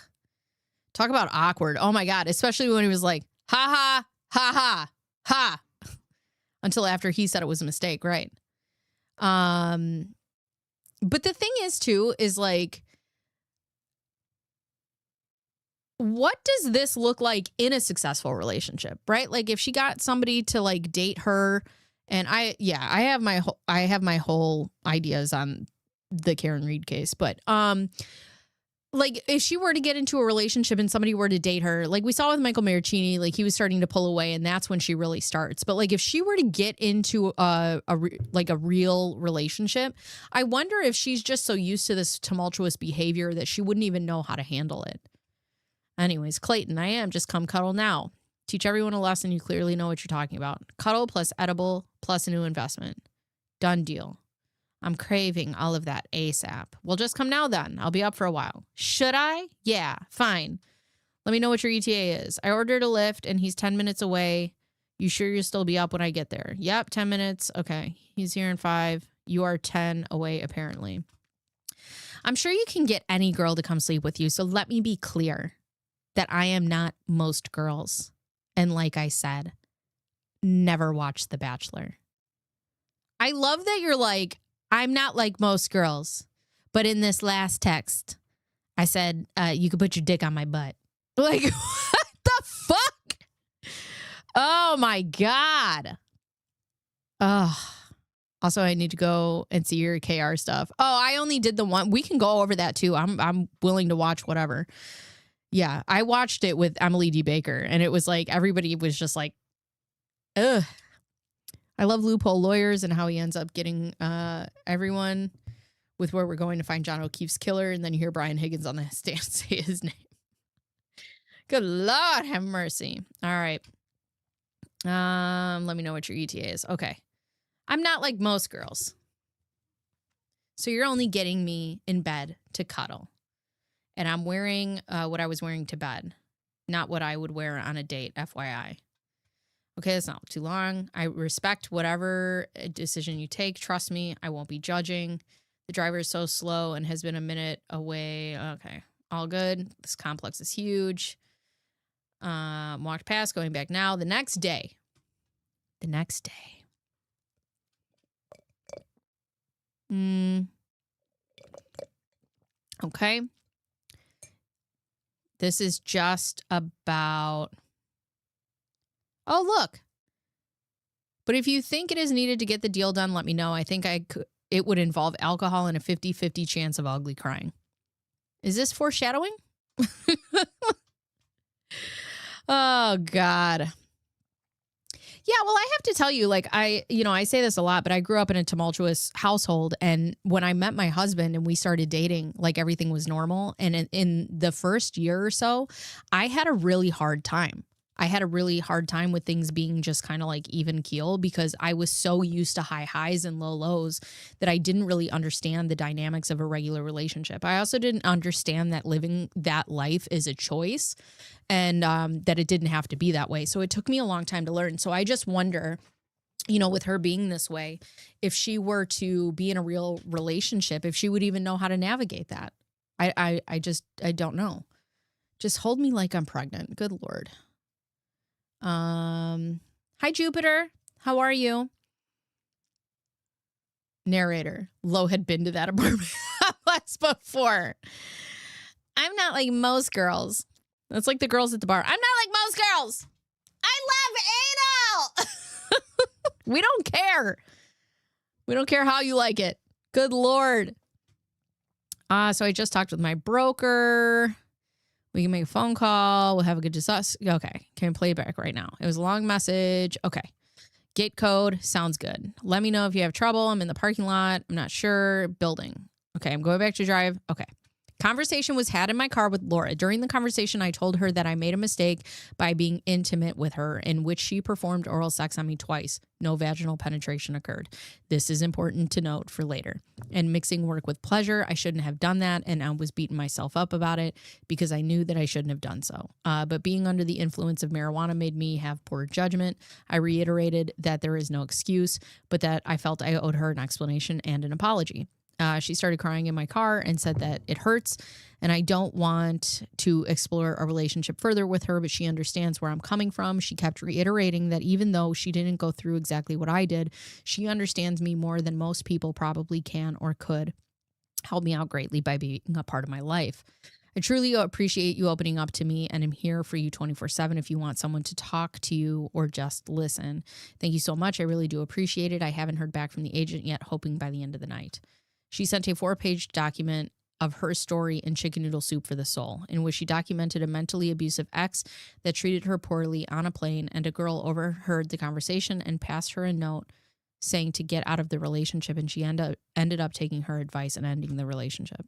S1: Talk about awkward. Oh my God. Especially when he was like, ha, ha, until after he said it was a mistake. Right. But the thing is too, is like, what does this look like in a successful relationship? Right. Like if she got somebody to like date her And I have my whole ideas on the Karen Reed case, but like if she were to get into a relationship and somebody were to date her, like we saw with Michael Maricini, like he was starting to pull away, and that's when she really starts. But like if she were to get into a real relationship, I wonder if she's just so used to this tumultuous behavior that she wouldn't even know how to handle it. Anyways, Clayton, I am just come cuddle now. Teach everyone a lesson. You clearly know what you're talking about. Cuddle plus edible plus a new investment. Done deal. I'm craving all of that ASAP. Well, just come now then. I'll be up for a while. Should I? Yeah, fine. Let me know what your ETA is. I ordered a Lyft and he's 10 minutes away. You sure you'll still be up when I get there? Yep, 10 minutes. Okay. He's here in 5. You are 10 away, apparently. I'm sure you can get any girl to come sleep with you. So let me be clear that I am not most girls. And like I said, never watched The Bachelor. I love that you're like, I'm not like most girls, but in this last text, I said, you could put your dick on my butt. Like, what the fuck? Oh, my God. Oh, also, I need to go and see your KR stuff. Oh, I only did the one. We can go over that, too. I'm willing to watch whatever. Yeah, I watched it with Emily D. Baker, and it was like everybody was just like, ugh. I love loophole lawyers and how he ends up getting everyone with where we're going to find John O'Keefe's killer, and then you hear Brian Higgins on the stand say his name. Good Lord, have mercy. All right. Let me know what your ETA is. Okay. I'm not like most girls. So you're only getting me in bed to cuddle. And I'm wearing what I was wearing to bed, not what I would wear on a date, FYI. Okay, that's not too long. I respect whatever decision you take. Trust me, I won't be judging. The driver is so slow and has been a minute away. Okay, all good. This complex is huge. Walked past, going back now. The next day. Okay. This is just about... Oh, look. But if you think it is needed to get the deal done, let me know. I think it would involve alcohol and a 50-50 chance of ugly crying. Is this foreshadowing? Oh, God. Yeah, well, I have to tell you, like, I say this a lot, but I grew up in a tumultuous household. And when I met my husband and we started dating, like, everything was normal. And in the first year or so, I had a really hard time. I had a really hard time with things being just kind of like even keel because I was so used to high highs and low lows that I didn't really understand the dynamics of a regular relationship. I also didn't understand that living that life is a choice and that it didn't have to be that way. So it took me a long time to learn. So I just wonder, you know, with her being this way, if she were to be in a real relationship, if she would even know how to navigate that. I don't know. Just hold me like I'm pregnant. Good Lord. Hi, Jupiter. How are you? Narrator. Lo had been to that apartment once before. I'm not like most girls. That's like the girls at the bar. I'm not like most girls. I love anal. We don't care. We don't care how you like it. Good Lord. So I just talked with my broker. We can make a phone call. We'll have a good discuss. Okay. Can play it back right now. It was a long message. Okay. Gate code. Sounds good. Let me know if you have trouble. I'm in the parking lot. I'm not sure. Building. Okay. I'm going back to drive. Okay. Conversation was had in my car with Laura. During the conversation, I told her that I made a mistake by being intimate with her, in which she performed oral sex on me twice. No vaginal penetration occurred. This is important to note for later. And mixing work with pleasure, I shouldn't have done that, and I was beating myself up about it because I knew that I shouldn't have done so. But being under the influence of marijuana made me have poor judgment. I reiterated that there is no excuse, but that I felt I owed her an explanation and an apology. She started crying in my car and said that it hurts and I don't want to explore a relationship further with her, but she understands where I'm coming from. She kept reiterating that even though she didn't go through exactly what I did, she understands me more than most people probably can or could. Help me out greatly by being a part of my life. I truly appreciate you opening up to me, and I'm here for you 24/7 if you want someone to talk to you or just listen. Thank you so much. I really do appreciate it. I haven't heard back from the agent yet, hoping by the end of the night. She sent a 4-page document of her story in Chicken Noodle Soup for the Soul, in which she documented a mentally abusive ex that treated her poorly on a plane, and a girl overheard the conversation and passed her a note saying to get out of the relationship, and she ended up taking her advice and ending the relationship.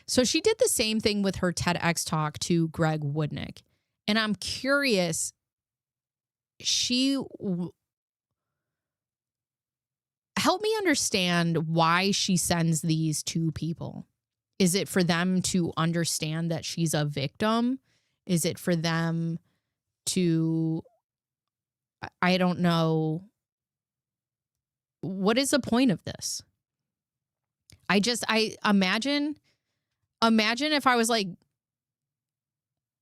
S1: So she did the same thing with her TEDx talk to Greg Woodnick. And I'm curious, help me understand why she sends these two people. Is it for them to understand that she's a victim? Is it for them to, I don't know. What is the point of this? I imagine if I was like,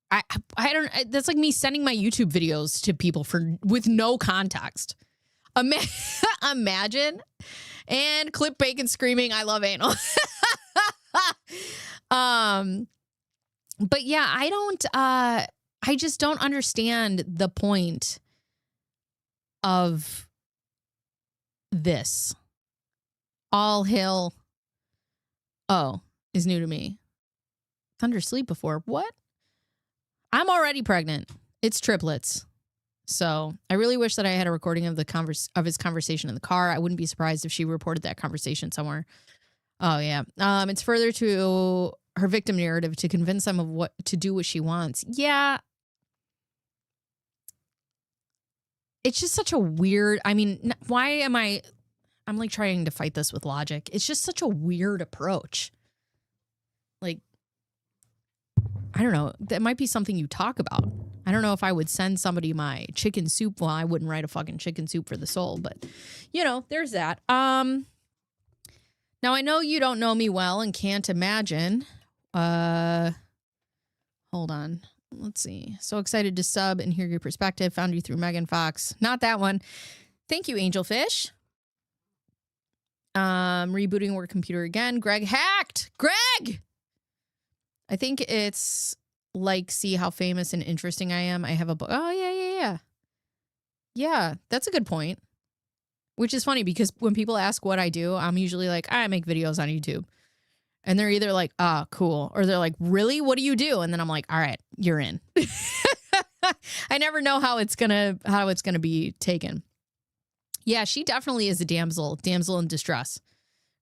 S1: I don't, that's like me sending my YouTube videos to people with no context. Imagine, and clip bacon screaming, I love anal. But yeah, I just don't understand the point of this. All hail. Oh, is new to me. Thunder sleep before. What? I'm already pregnant. It's triplets. So I really wish that I had a recording of his conversation in the car. I wouldn't be surprised if she reported that conversation somewhere. Oh yeah. It's further to her victim narrative to convince them of what to do what she wants. Yeah. It's just such a weird, I mean, why am I'm like trying to fight this with logic. It's just such a weird approach. Like, I don't know. That might be something you talk about. I don't know if I would send somebody my chicken soup. Well, I wouldn't write a fucking chicken soup for the soul, but you know, there's that. Now I know you don't know me well and can't imagine. Hold on. Let's see. So excited to sub and hear your perspective. Found you through Megan Fox. Not that one. Thank you, Angelfish. Rebooting work computer again. Greg hacked. Greg! I think it's like, see how famous and interesting I am. I have a book. Oh, yeah. Yeah, that's a good point. Which is funny because when people ask what I do, I'm usually like, I make videos on YouTube. And they're either like, ah, cool. Or they're like, really? What do you do? And then I'm like, all right, you're in. I never know how it's gonna be taken. Yeah, she definitely is a damsel in distress.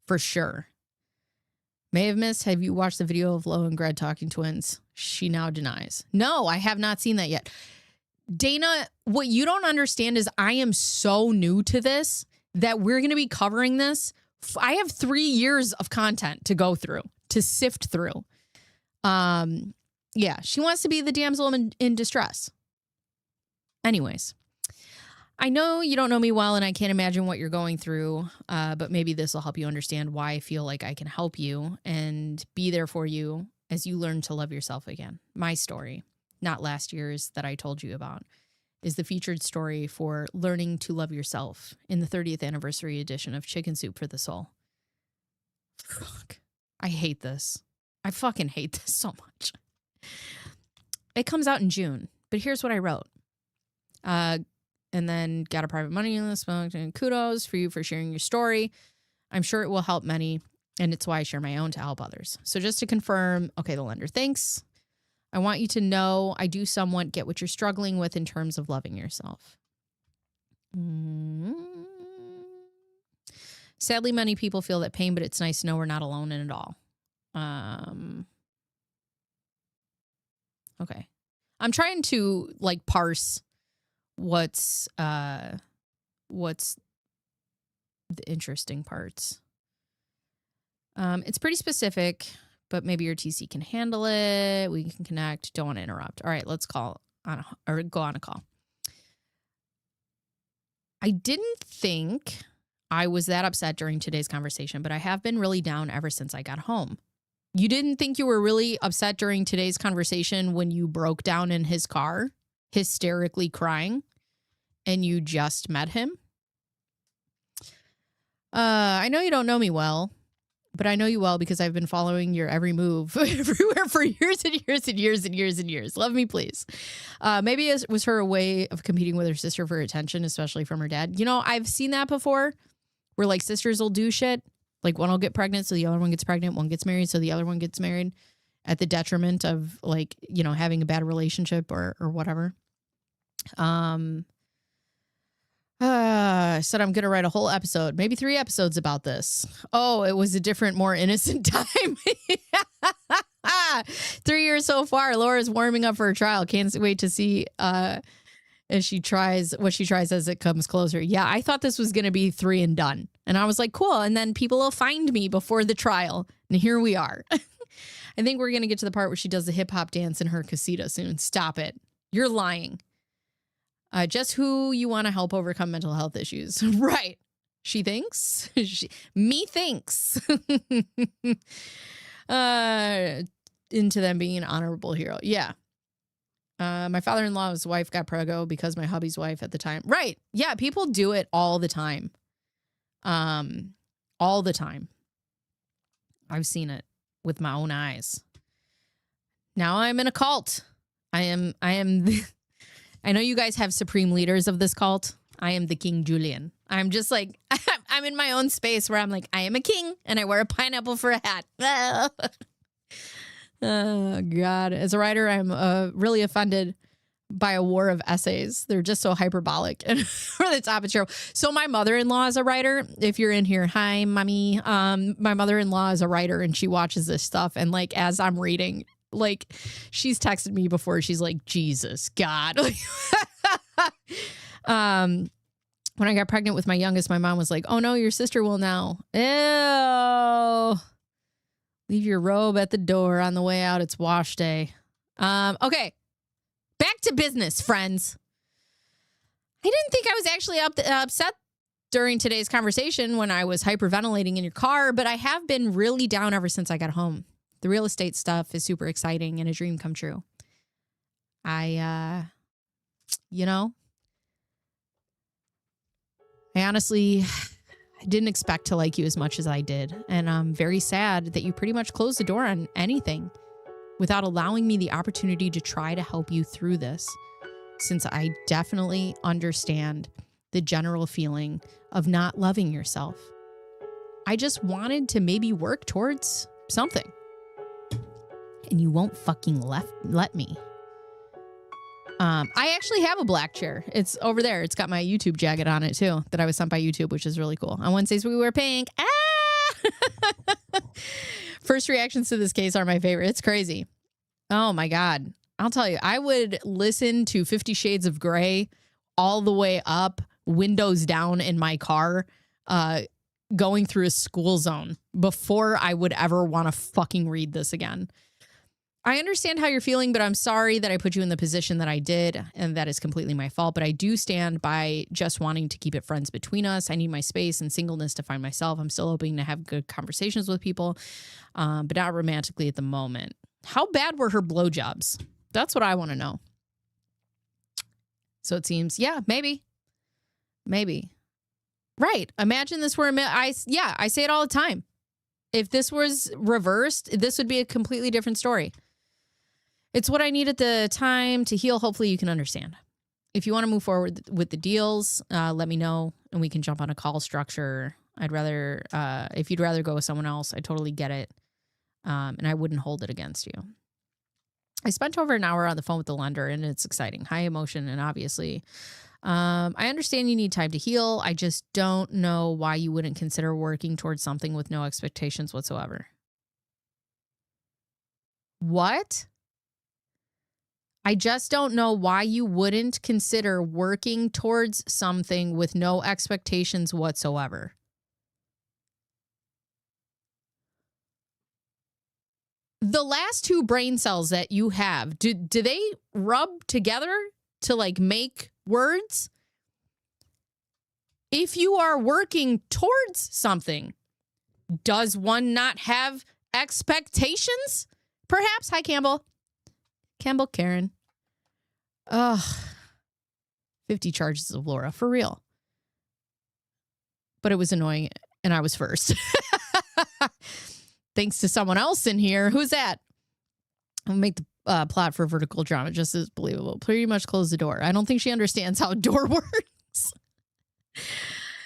S1: For sure. May have missed. Have you watched the video of Lo and Greg talking twins? She now denies. No, I have not seen that yet. Dana, what you don't understand is I am so new to this that we're going to be covering this. I have 3 years of content to go through, to sift through. Yeah, she wants to be the damsel in distress. Anyways, I know you don't know me well and I can't imagine what you're going through, but maybe this will help you understand why I feel like I can help you and be there for you as you learn to love yourself again. My story, not last year's that I told you about, is the featured story for learning to love yourself in the 30th anniversary edition of Chicken Soup for the Soul. Fuck. I hate this. I fucking hate this so much. It comes out in June, but here's what I wrote. And then got a private money in this book, and kudos for you for sharing your story. I'm sure it will help many, and it's why I share my own to help others. So just to confirm, okay, the lender, thanks. I want you to know I do somewhat get what you're struggling with in terms of loving yourself. Sadly, many people feel that pain, but it's nice to know we're not alone in it all. Okay. I'm trying to like parse what's the interesting parts. It's pretty specific, but maybe your TC can handle it. We can connect. Don't want to interrupt. All right, let's go on a call. I didn't think I was that upset during today's conversation, but I have been really down ever since I got home. You didn't think you were really upset during today's conversation when you broke down in his car, hysterically crying, and you just met him? I know you don't know me well, but I know you well because I've been following your every move everywhere for years and years and years and years and years. Love me, please. Maybe it was her a way of competing with her sister for attention, especially from her dad. You know, I've seen that before where like sisters will do shit. Like one will get pregnant, so the other one gets pregnant. One gets married, so the other one gets married at the detriment of like, you know, having a bad relationship or whatever. I said I'm going to write a whole episode, maybe 3 episodes about this. Oh, it was a different, more innocent time. 3 years so far. Laura's warming up for her trial. Can't wait to see if she tries what she tries as it comes closer. Yeah, I thought this was going to be 3 and done. And I was like, cool. And then people will find me before the trial. And here we are. I think we're going to get to the part where she does the hip hop dance in her casita soon. Stop it. You're lying. Just who you want to help overcome mental health issues. Right. She thinks. Me thinks. Into them being an honorable hero. Yeah. My father-in-law's wife got preggo because my hubby's wife at the time. Right. Yeah. People do it all the time. All the time. I've seen it with my own eyes. Now I'm in a cult. I am I know you guys have supreme leaders of this cult. I am the King Julian. I'm just like, I'm in my own space where I'm like, I am a king and I wear a pineapple for a hat. Oh, God. As a writer, I'm really offended by a war of essays. They're just so hyperbolic and over the top of true. So my mother-in-law is a writer. If you're in here, hi, mommy. My mother-in-law is a writer and she watches this stuff. And like, as I'm reading, like she's texted me before. She's like, Jesus, God. When I got pregnant with my youngest, my mom was like, oh no, your sister will now. Ew. Leave your robe at the door on the way out. It's wash day. Okay. Back to business, friends. I didn't think I was actually upset during today's conversation when I was hyperventilating in your car, but I have been really down ever since I got home. The real estate stuff is super exciting and a dream come true. I honestly didn't expect to like you as much as I did. And I'm very sad that you pretty much closed the door on anything without allowing me the opportunity to try to help you through this, since I definitely understand the general feeling of not loving yourself. I just wanted to maybe work towards something. And you won't fucking let me. I actually have a black chair. It's over there. It's got my YouTube jacket on it too, that I was sent by YouTube, which is really cool. On Wednesdays we wear pink. First reactions to this case are my favorite. It's crazy. Oh my God. I'll tell you, I would listen to 50 Shades of Grey all the way up, windows down in my car, going through a school zone before I would ever want to fucking read this again. I understand how you're feeling, but I'm sorry that I put you in the position that I did, and that is completely my fault. But I do stand by just wanting to keep it friends between us. I need my space and singleness to find myself. I'm still hoping to have good conversations with people, but not romantically at the moment. How bad were her blowjobs? That's what I want to know. So it seems, yeah, maybe. Right. Imagine this were I say it all the time. If this was reversed, this would be a completely different story. It's what I need at the time to heal. Hopefully you can understand. If you want to move forward with the deals, let me know and we can jump on a call structure. I'd rather, if you'd rather go with someone else, I totally get it. And I wouldn't hold it against you. I spent over an hour on the phone with the lender and it's exciting, high emotion. And obviously, I understand you need time to heal. I just don't know why you wouldn't consider working towards something with no expectations whatsoever. What? I just don't know why you wouldn't consider working towards something with no expectations whatsoever. The last 2 brain cells that you have, do they rub together to like make words? If you are working towards something, does one not have expectations? Perhaps. Hi, Campbell. Karen. Ugh. 50 charges of Laura. For real. But it was annoying and I was first. Thanks to someone else in here. Who's that? I'll make the plot for vertical drama just as believable. Pretty much close the door. I don't think she understands how a door works.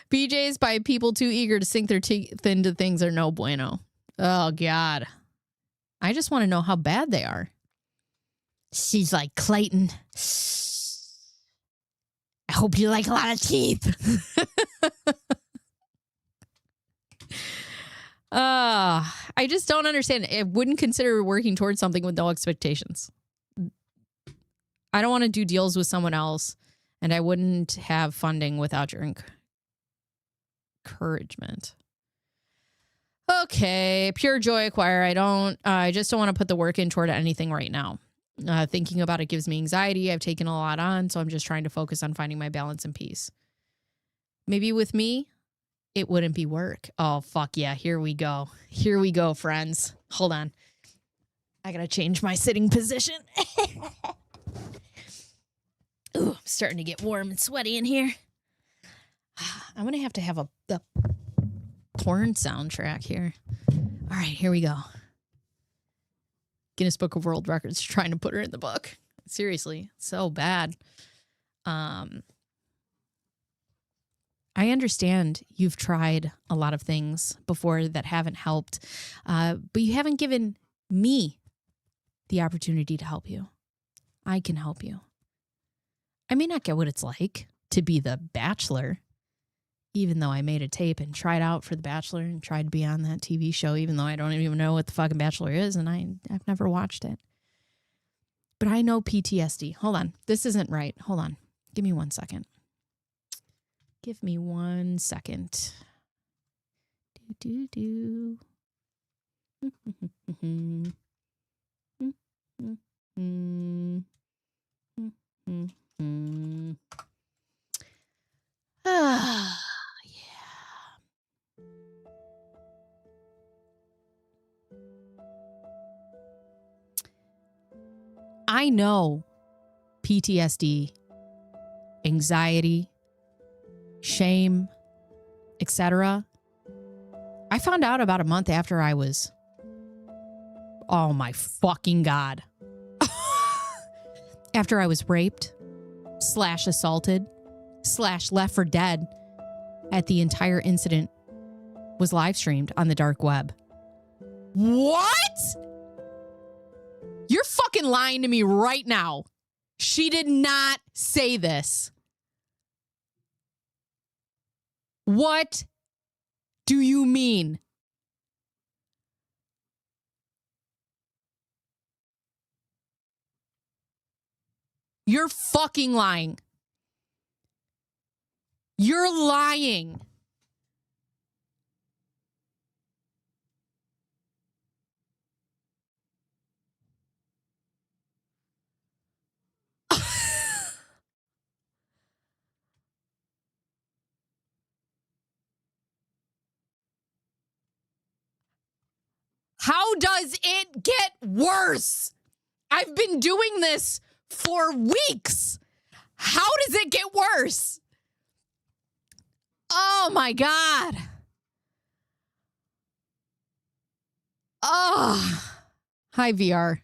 S1: PJs by people too eager to sink their teeth into things are no bueno. Oh, God. I just want to know how bad they are. She's like, Clayton, I hope you like a lot of teeth. I just don't understand. I wouldn't consider working towards something with no expectations. I don't want to do deals with someone else, and I wouldn't have funding without your encouragement. Okay, pure joy acquire. I just don't want to put the work in toward anything right now. Thinking about it gives me anxiety. I've taken a lot on, so I'm just trying to focus on finding my balance and peace. Maybe with me, it wouldn't be work. Oh, fuck yeah. Here we go. Here we go, friends. Hold on. I gotta change my sitting position. Ooh, I'm starting to get warm and sweaty in here. I'm gonna have to have a porn soundtrack here. All right, here we go. Guinness Book of World Records trying to put her in the book. Seriously, so bad. I understand you've tried a lot of things before that haven't helped, but you haven't given me the opportunity to help you. I can help you. I may not get what it's like to be the Bachelor, even though I made a tape and tried out for the Bachelor and tried to be on that TV show, even though I don't even know what the fucking Bachelor is, and I've never watched it. But I know PTSD. Hold on. This isn't right. Hold on. Give me 1 second. Give me 1 second. Do. Ah, yeah. I know PTSD, anxiety, shame, etc. I found out about a month after I was, oh my fucking God. After I was raped, / assaulted, / left for dead, at the entire incident was live streamed on the dark web. What? You're fucking lying to me right now. She did not say this. What do you mean? You're fucking lying. You're lying. How does it get worse? I've been doing this for weeks. How does it get worse? Oh my God. Oh. Hi, VR.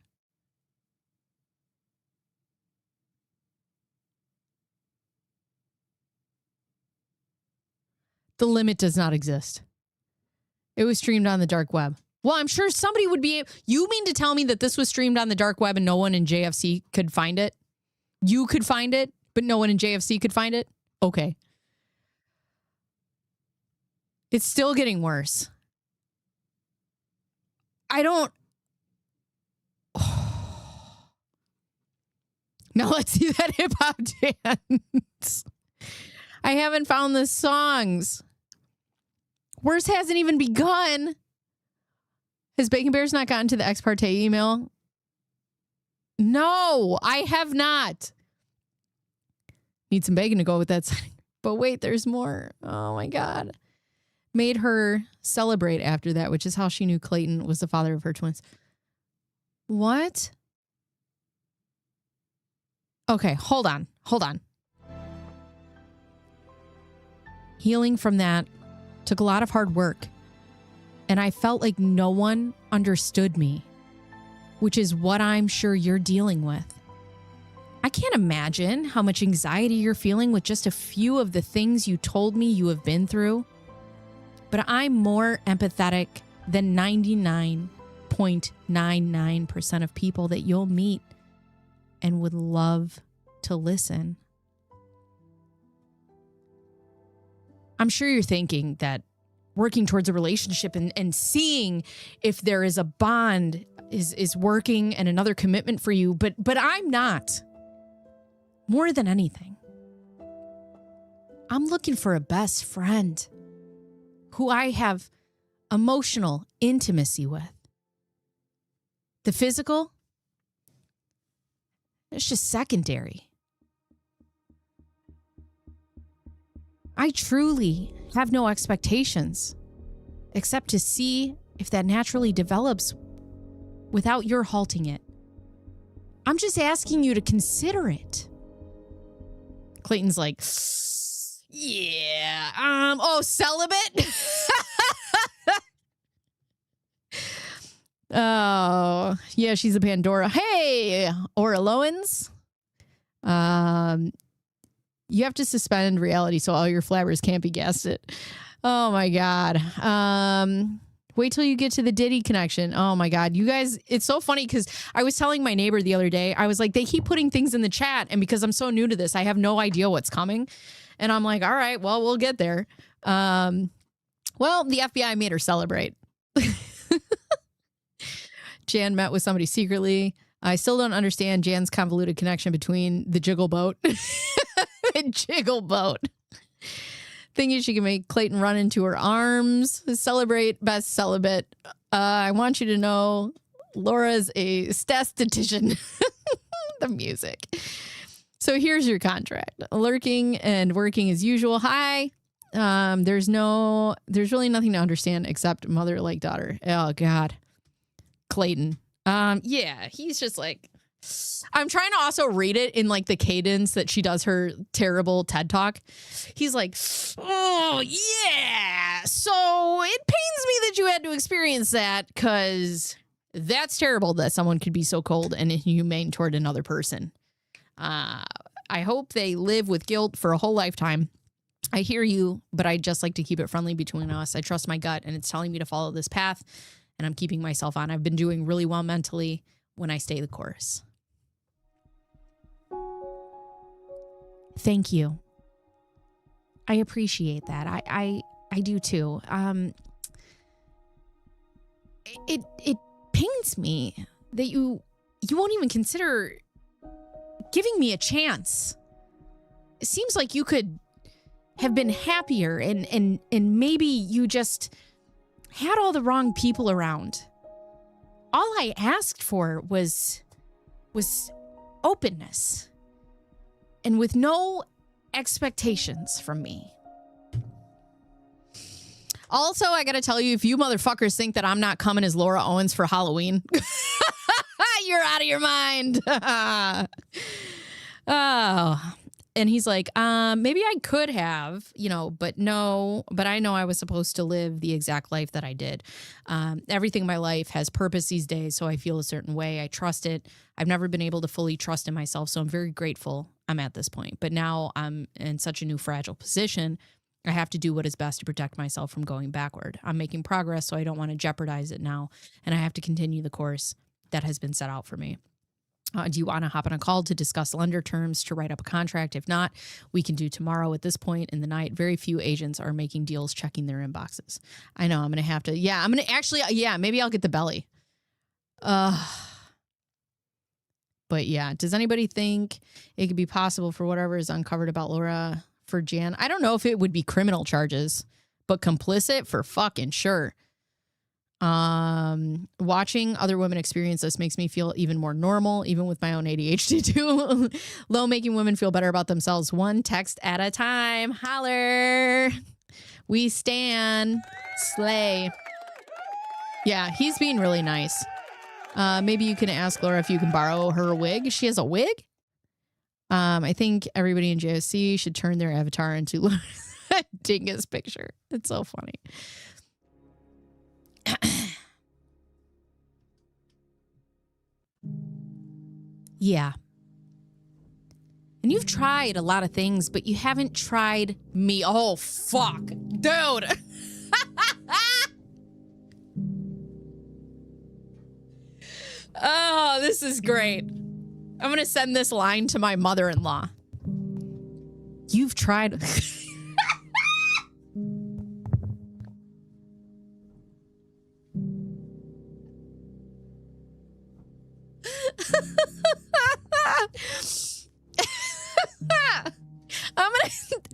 S1: The limit does not exist. It was streamed on the dark web. Well, I'm sure somebody would be able... You mean to tell me that this was streamed on the dark web and no one in JFC could find it? You could find it, but no one in JFC could find it? Okay. It's still getting worse. I don't... Now let's see that hip-hop dance. I haven't found the songs. Worse hasn't even begun. Has Bacon Bears not gotten to the ex parte email? No, I have not. Need some bacon to go with that setting. But wait, there's more. Oh my God. Made her celebrate after that, which is how she knew Clayton was the father of her twins. What? Okay, hold on. Healing from that took a lot of hard work. and I felt like no one understood me, which is what I'm sure you're dealing with. I can't imagine how much anxiety you're feeling with just a few of the things you told me you have been through, but I'm more empathetic than 99.99% of people that you'll meet and would love to listen. I'm sure you're thinking that working towards a relationship and seeing if there is a bond is working and another commitment for you, but I'm not. More than anything, I'm looking for a best friend who I have emotional intimacy with. The physical, it's just secondary. I truly have no expectations except to see if that naturally develops without your halting it. I'm just asking you to consider it. Clayton's like, yeah, celibate? Oh, yeah, she's a Pandora. Hey, Owens. You have to suspend reality so all your flabbers can't be gasted. Oh my God. Wait till you get to the Diddy connection. Oh my God. You guys, it's so funny because I was telling my neighbor the other day, I was like, they keep putting things in the chat. And because I'm so new to this, I have no idea what's coming. And I'm like, all right, well, we'll get there. Well, the FBI made her celebrate. Jan met with somebody secretly. I still don't understand Jan's convoluted connection between the jiggle boat and jiggle boat. Thinking she can make Clayton run into her arms. Celebrate best celibate. I want you to know Laura's a statistician. The music. So here's your contract. Lurking and working as usual. Hi. There's really nothing to understand except mother like daughter. Oh God. Clayton. Yeah, he's just like, I'm trying to also read it in like the cadence that she does her terrible TED talk. He's like, oh yeah. So it pains me that you had to experience that because that's terrible that someone could be so cold and inhumane toward another person. I hope they live with guilt for a whole lifetime. I hear you, but I'd just like to keep it friendly between us. I trust my gut and it's telling me to follow this path and I'm keeping myself on. I've been doing really well mentally when I stay the course. Thank you. I appreciate that. I do too. It pains me that you won't even consider giving me a chance. It seems like you could have been happier and maybe you just had all the wrong people around. All I asked for was openness. And with no expectations from me. Also, I gotta tell you, if you motherfuckers think that I'm not coming as Laura Owens for Halloween, you're out of your mind. Oh. And he's like, maybe I could have, but no, but I know I was supposed to live the exact life that I did. Everything in my life has purpose these days, so I feel a certain way. I trust it. I've never been able to fully trust in myself, so I'm very grateful I'm at this point. But now I'm in such a new fragile position. I have to do what is best to protect myself from going backward. I'm making progress, so I don't want to jeopardize it now. And I have to continue the course that has been set out for me. Do you want to hop on a call to discuss lender terms to write up a contract? If not, we can do tomorrow at this point in the night. Very few agents are making deals checking their inboxes. I know I'm going to have to. Yeah, I'm going to actually. Yeah, maybe I'll get the belly. But yeah, does anybody think it could be possible for whatever is uncovered about Laura for Jan? I don't know if it would be criminal charges, but complicit for fucking sure. Watching other women experience this makes me feel even more normal, even with my own ADHD too. Low, making women feel better about themselves one text at a time. Holler. We stan. Slay. Yeah, he's being really nice. Maybe you can ask Laura if you can borrow her wig. She has a wig? I think everybody in JSC should turn their avatar into Laura's dingus picture. It's so funny. Yeah. And you've tried a lot of things, but you haven't tried me. Oh, fuck. Dude. Oh, this is great. I'm going to send this line to my mother-in-law. You've tried...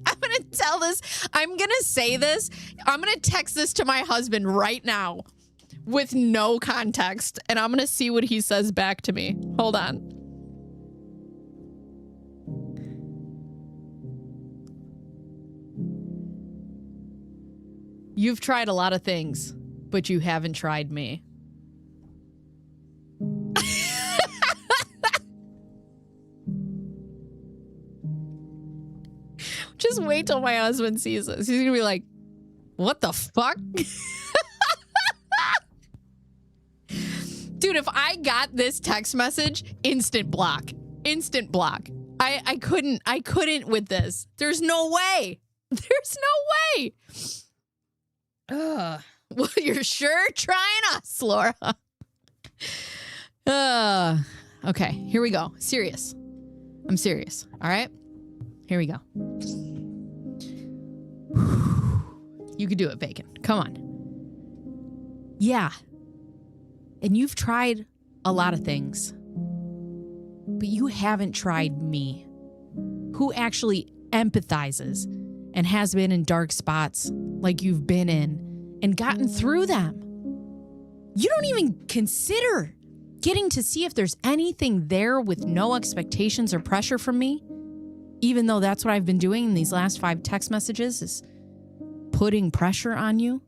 S1: I'm gonna tell this. I'm gonna say this. I'm gonna text this to my husband right now with no context, and I'm gonna see what he says back to me. Hold on. You've tried a lot of things, but you haven't tried me. Just wait till my husband sees this. He's gonna be like, what the fuck? Dude, if I got this text message, instant block. Instant block. I couldn't with this. There's no way. There's no way. Well, you're sure trying us, Laura. Okay, here we go. Serious. I'm serious. All right? Here we go. You could do it, Bacon. Come on. Yeah. And you've tried a lot of things, but you haven't tried me, who actually empathizes and has been in dark spots like you've been in and gotten through them. You don't even consider getting to see if there's anything there with no expectations or pressure from me, even though that's what I've been doing in these last 5 text messages, is putting pressure on you.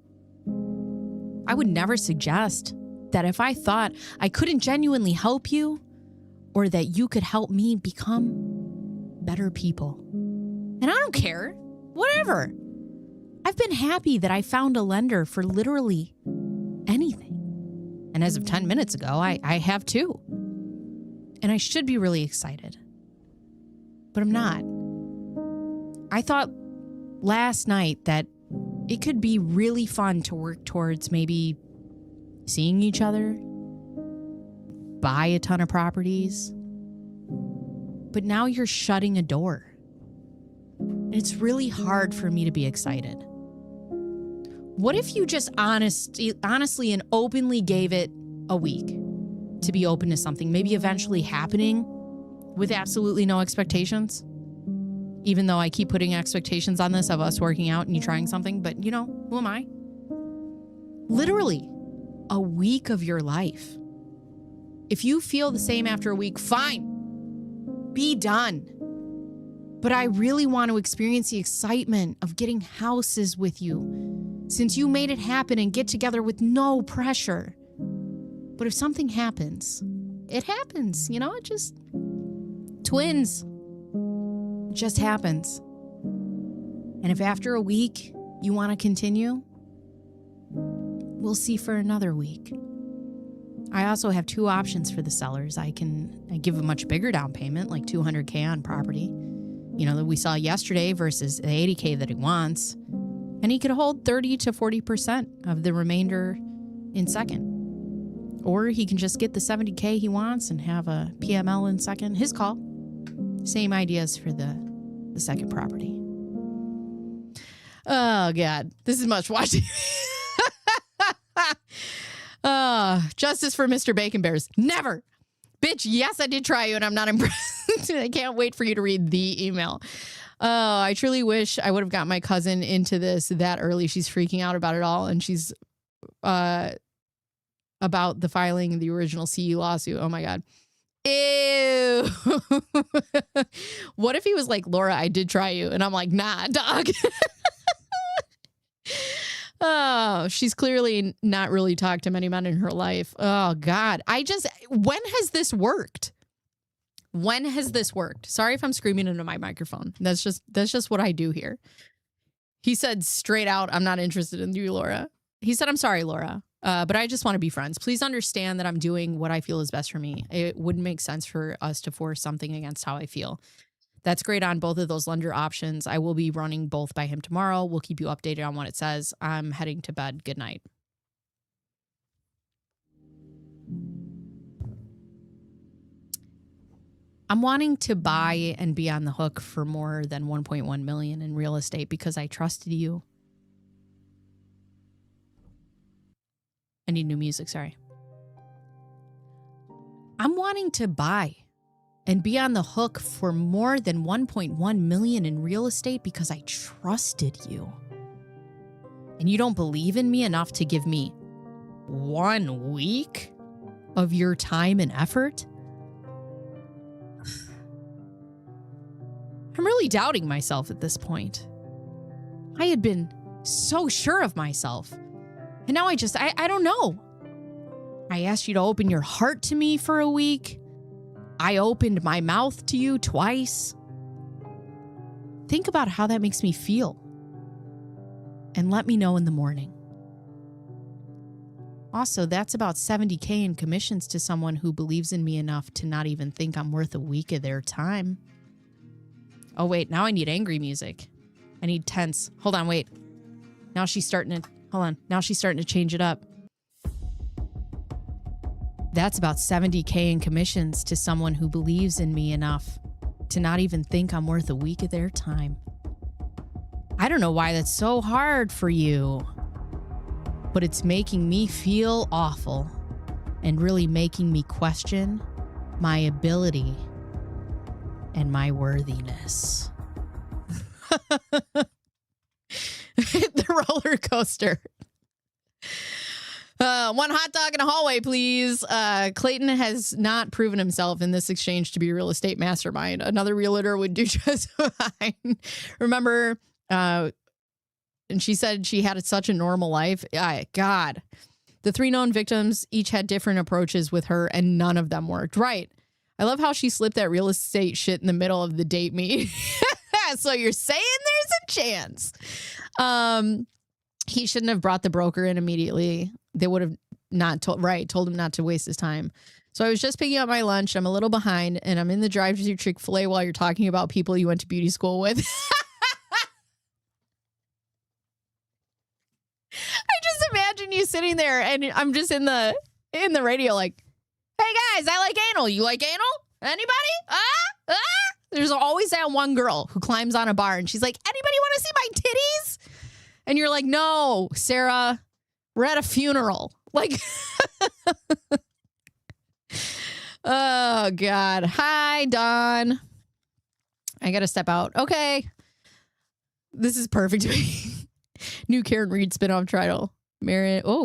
S1: I would never suggest that if I thought I couldn't genuinely help you or that you could help me become better people. And I don't care. Whatever. I've been happy that I found a lender for literally anything. And as of 10 minutes ago, I have too. And I should be really excited. But I'm not. I thought last night that it could be really fun to work towards maybe seeing each other, buy a ton of properties. But now you're shutting a door. It's really hard for me to be excited. What if you just honestly and openly gave it a week to be open to something, maybe eventually happening with absolutely no expectations? Even though I keep putting expectations on this of us working out and you trying something, but you know, who am I? Literally a week of your life. If you feel the same after a week, fine. Be done. But I really want to experience the excitement of getting houses with you, since you made it happen, and get together with no pressure. But if something happens, it happens, you know, it just twins. It just happens. And if after a week you want to continue, we'll see for another week. I also have 2 options for the sellers. I give a much bigger down payment, like $200K on property, you know, that we saw yesterday, versus the $80K that he wants. And he could hold 30 to 40% of the remainder in second. Or he can just get the $70K he wants and have a PML in second. His call. Same ideas for the second property. Oh, God. This is much watching. Justice for Mr. Bacon Bears. Never. Bitch, yes, I did try you, and I'm not impressed. I can't wait for you to read the email. I truly wish I would have got my cousin into this that early. She's freaking out about it all, and she's about the filing of the original CE lawsuit. Oh, my God. Ew. What if he was like, Laura, I did try you. And I'm like, nah, dog. Oh, she's clearly not really talked to many men in her life. Oh, God. When has this worked? When has this worked? Sorry if I'm screaming into my microphone. That's just what I do here. He said straight out, I'm not interested in you, Laura. He said, I'm sorry, Laura. But I just want to be friends. Please understand that I'm doing what I feel is best for me. It wouldn't make sense for us to force something against how I feel. That's great on both of those lender options. I will be running both by him tomorrow. We'll keep you updated on what it says. I'm heading to bed. Good night. I'm wanting to buy and be on the hook for more than 1.1 million in real estate because I trusted you. I need new music, sorry. I'm wanting to buy and be on the hook for more than 1.1 million in real estate because I trusted you. And you don't believe in me enough to give me 1 week of your time and effort? I'm really doubting myself at this point. I had been so sure of myself. And now I don't know. I asked you to open your heart to me for a week. I opened my mouth to you twice. Think about how that makes me feel. And let me know in the morning. Also, that's about $70,000 in commissions to someone who believes in me enough to not even think I'm worth a week of their time. Oh, wait, now I need angry music. I need tense. Hold on, wait. Now she's starting to change it up. That's about $70,000 in commissions to someone who believes in me enough to not even think I'm worth a week of their time. I don't know why that's so hard for you, but it's making me feel awful and really making me question my ability and my worthiness. The roller coaster. 1 hot dog in a hallway, please. Clayton has not proven himself in this exchange to be a real estate mastermind. Another realtor would do just fine. Remember, and she said she had such a normal life. God, the 3 known victims each had different approaches with her, and none of them worked. Right. I love how she slipped that real estate shit in the middle of the date meet. So you're saying there's a chance. He shouldn't have brought the broker in immediately. They would have told him not to waste his time. So I was just picking up my lunch. I'm a little behind, and I'm in the drive-thru Chick-fil-A while you're talking about people you went to beauty school with. I just imagine you sitting there, and I'm just in the radio like, hey guys, I like anal. You like anal? Anybody? There's always that one girl who climbs on a bar and she's like, anybody want to see my titties? And you're like, no, Sarah, we're at a funeral. Like, oh God. Hi, Dawn. I got to step out. Okay. This is perfect. New Karen Reed spinoff title.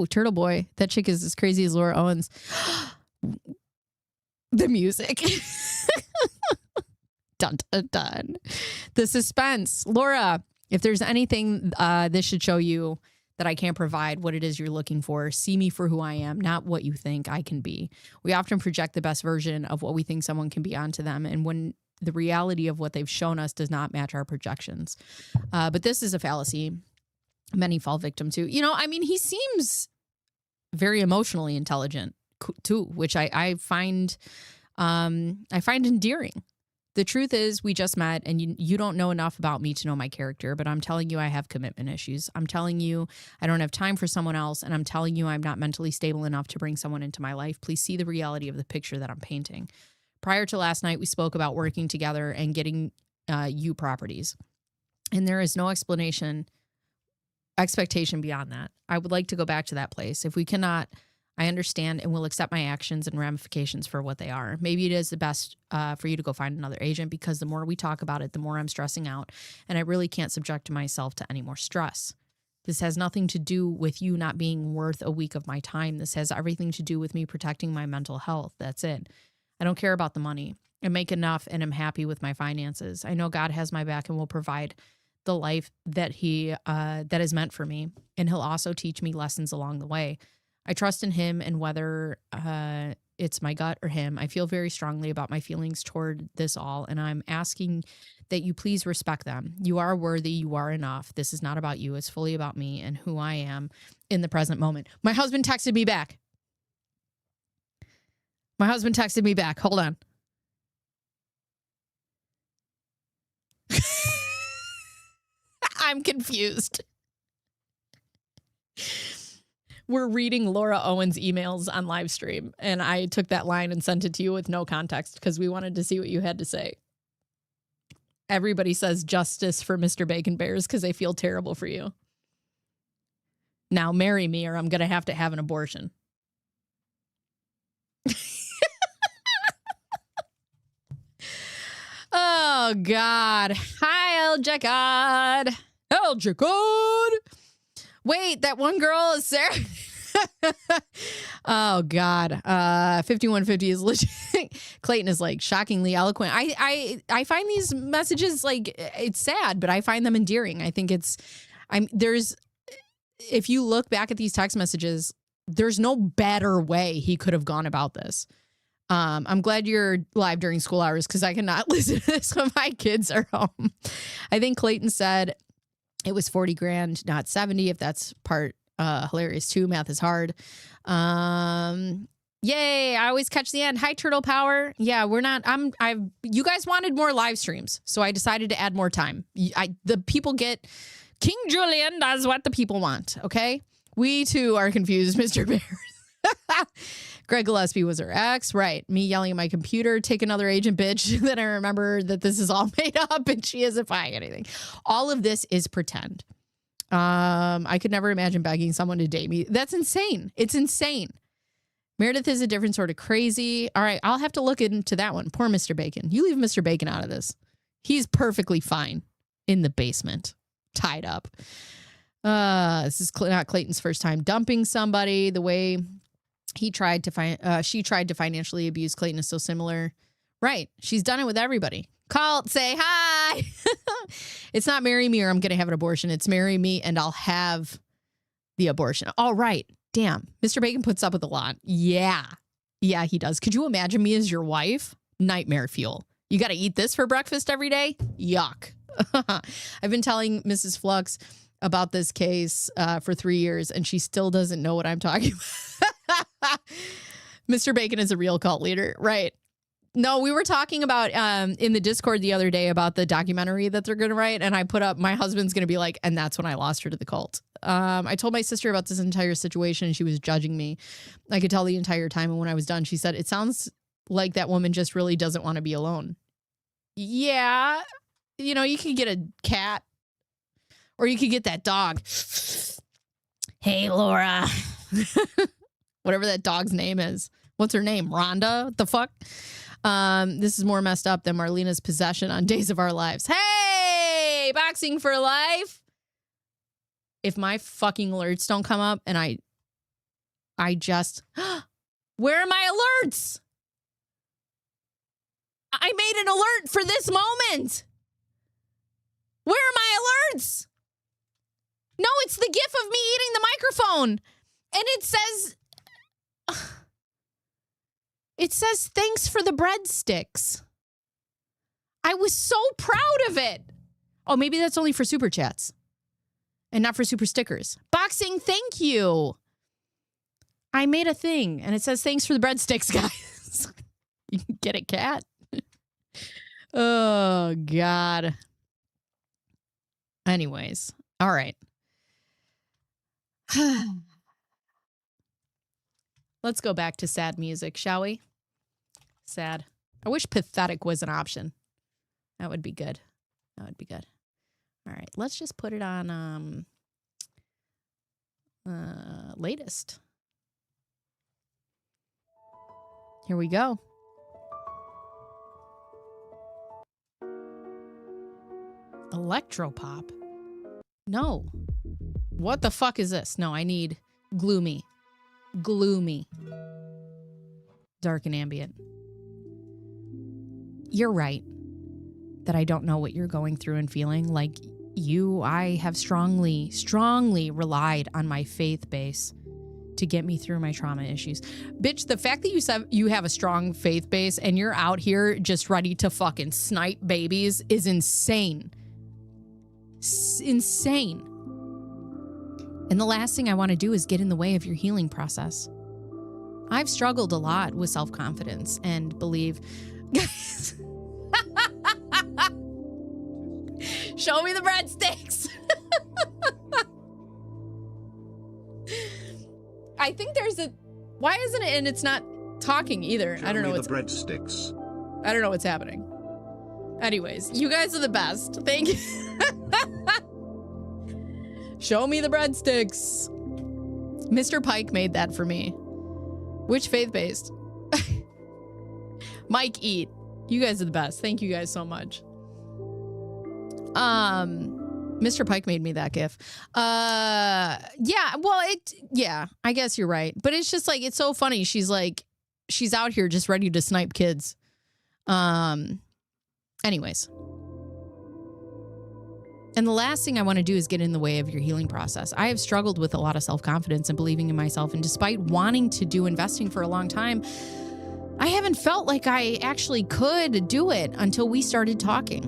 S1: Turtle Boy. That chick is as crazy as Laura Owens. The music. Dun, dun, dun. The suspense. Laura, if there's anything this should show you that I can't provide what it is you're looking for, see me for who I am, not what you think I can be. We often project the best version of what we think someone can be onto them, and when the reality of what they've shown us does not match our projections. But this is a fallacy many fall victim to. You know, I mean, he seems very emotionally intelligent too, which I find endearing. The truth is, we just met, and you don't know enough about me to know my character, but I'm telling you I have commitment issues. I'm telling you I don't have time for someone else, and I'm telling you I'm not mentally stable enough to bring someone into my life. Please see the reality of the picture that I'm painting. Prior to last night, we spoke about working together and getting you properties, and there is no expectation beyond that. I would like to go back to that place. If we cannot, I understand and will accept my actions and ramifications for what they are. Maybe it is the best for you to go find another agent, because the more we talk about it, the more I'm stressing out, and I really can't subject myself to any more stress. This has nothing to do with you not being worth a week of my time. This has everything to do with me protecting my mental health. That's it. I don't care about the money. I make enough and I'm happy with my finances. I know God has my back and will provide the life that that is meant for me, and he'll also teach me lessons along the way. I trust in him, and whether it's my gut or him, I feel very strongly about my feelings toward this all, and I'm asking that you please respect them. You are worthy. You are enough. This is not about you. It's fully about me and who I am in the present moment. My husband texted me back. Hold on. I'm confused. We're reading Laura Owens' emails on live stream, and I took that line and sent it to you with no context because we wanted to see what you had to say. Everybody says justice for Mr. Bacon Bears because they feel terrible for you. Now marry me or I'm going to have an abortion. Oh, God. Hi, Echard. Echard. Wait, that one girl is Sarah. Oh, God. 5150 is legit. Clayton is like shockingly eloquent. I find these messages like, it's sad, but I find them endearing. I think if you look back at these text messages, there's no better way he could have gone about this. I'm glad you're live during school hours because I cannot listen to this when my kids are home. I think Clayton said it was 40 grand, not 70. If that's part hilarious too. Math is hard. Yay. I always catch the end. Hi, Turtle Power. Yeah, you guys wanted more live streams, so I decided to add more time. The people get King Julian does what the people want. Okay. We too are confused, Mr. Bears. Greg Gillespie was her ex. Right. Me yelling at my computer, take another agent, bitch. Then I remember that this is all made up and she isn't buying anything. All of this is pretend. I could never imagine begging someone to date me. That's insane. It's insane. Meredith is a different sort of crazy. All right. I'll have to look into that one. Poor Mr. Bacon. You leave Mr. Bacon out of this. He's perfectly fine in the basement, tied up. This is not Clayton's first time dumping somebody. The way she tried to financially abuse Clayton is so similar. Right. She's done it with everybody. Call, say hi. It's not marry me or I'm going to have an abortion. It's marry me and I'll have the abortion. All right. Damn. Mr. Bacon puts up with a lot. Yeah. Yeah, he does. Could you imagine me as your wife? Nightmare fuel. You got to eat this for breakfast every day? Yuck. I've been telling Mrs. Flux about this case for 3 years and she still doesn't know what I'm talking about. Mr. Bacon is a real cult leader. Right. No, we were talking about in the Discord the other day about the documentary that they're going to write. And I put up, my husband's going to be like, and that's when I lost her to the cult. I told my sister about this entire situation and she was judging me. I could tell the entire time. And when I was done, she said, it sounds like that woman just really doesn't want to be alone. Yeah. You know, you could get a cat or you could get that dog. Hey, Laura. Whatever that dog's name is. What's her name? Rhonda? What the fuck? This is more messed up than Marlena's possession on Days of Our Lives. Hey, boxing for life. If my fucking alerts don't come up and I just, where are my alerts? I made an alert for this moment. Where are my alerts? No, it's the gif of me eating the microphone. And it says, thanks for the breadsticks. I was so proud of it. Oh, maybe that's only for super chats and not for super stickers. Boxing, thank you. I made a thing and it says, thanks for the breadsticks, guys. You can get a cat. Oh, God. Anyways. All right. Let's go back to sad music, shall we? Sad. I wish pathetic was an option. That would be good. That would be good. All right. Let's just put it on latest. Here we go. Electropop? No. What the fuck is this? No, I need gloomy. Gloomy. Dark and ambient. You're right that I don't know what you're going through and feeling. Like you, I have strongly relied on my faith base to get me through my trauma issues. Bitch, the fact that you have a strong faith base and you're out here just ready to fucking snipe babies is insane. Insane. And the last thing I want to do is get in the way of your healing process. I've struggled a lot with self-confidence and believe... Guys, show me the breadsticks. I think there's a... Why isn't it? And it's not talking either. I don't know what's...
S3: the breadsticks.
S1: I don't know what's happening. Anyways, you guys are the best. Thank you. Show me the breadsticks. Mr. Pike made that for me. Which faith-based? Mike Eat. You guys are the best. Thank you guys so much. Mr. Pike made me that gif. Yeah, well, yeah, I guess you're right. But it's just like, it's so funny. She's out here just ready to snipe kids. Anyways. And the last thing I want to do is get in the way of your healing process. I have struggled with a lot of self-confidence and believing in myself. And despite wanting to do investing for a long time, I haven't felt like I actually could do it until we started talking.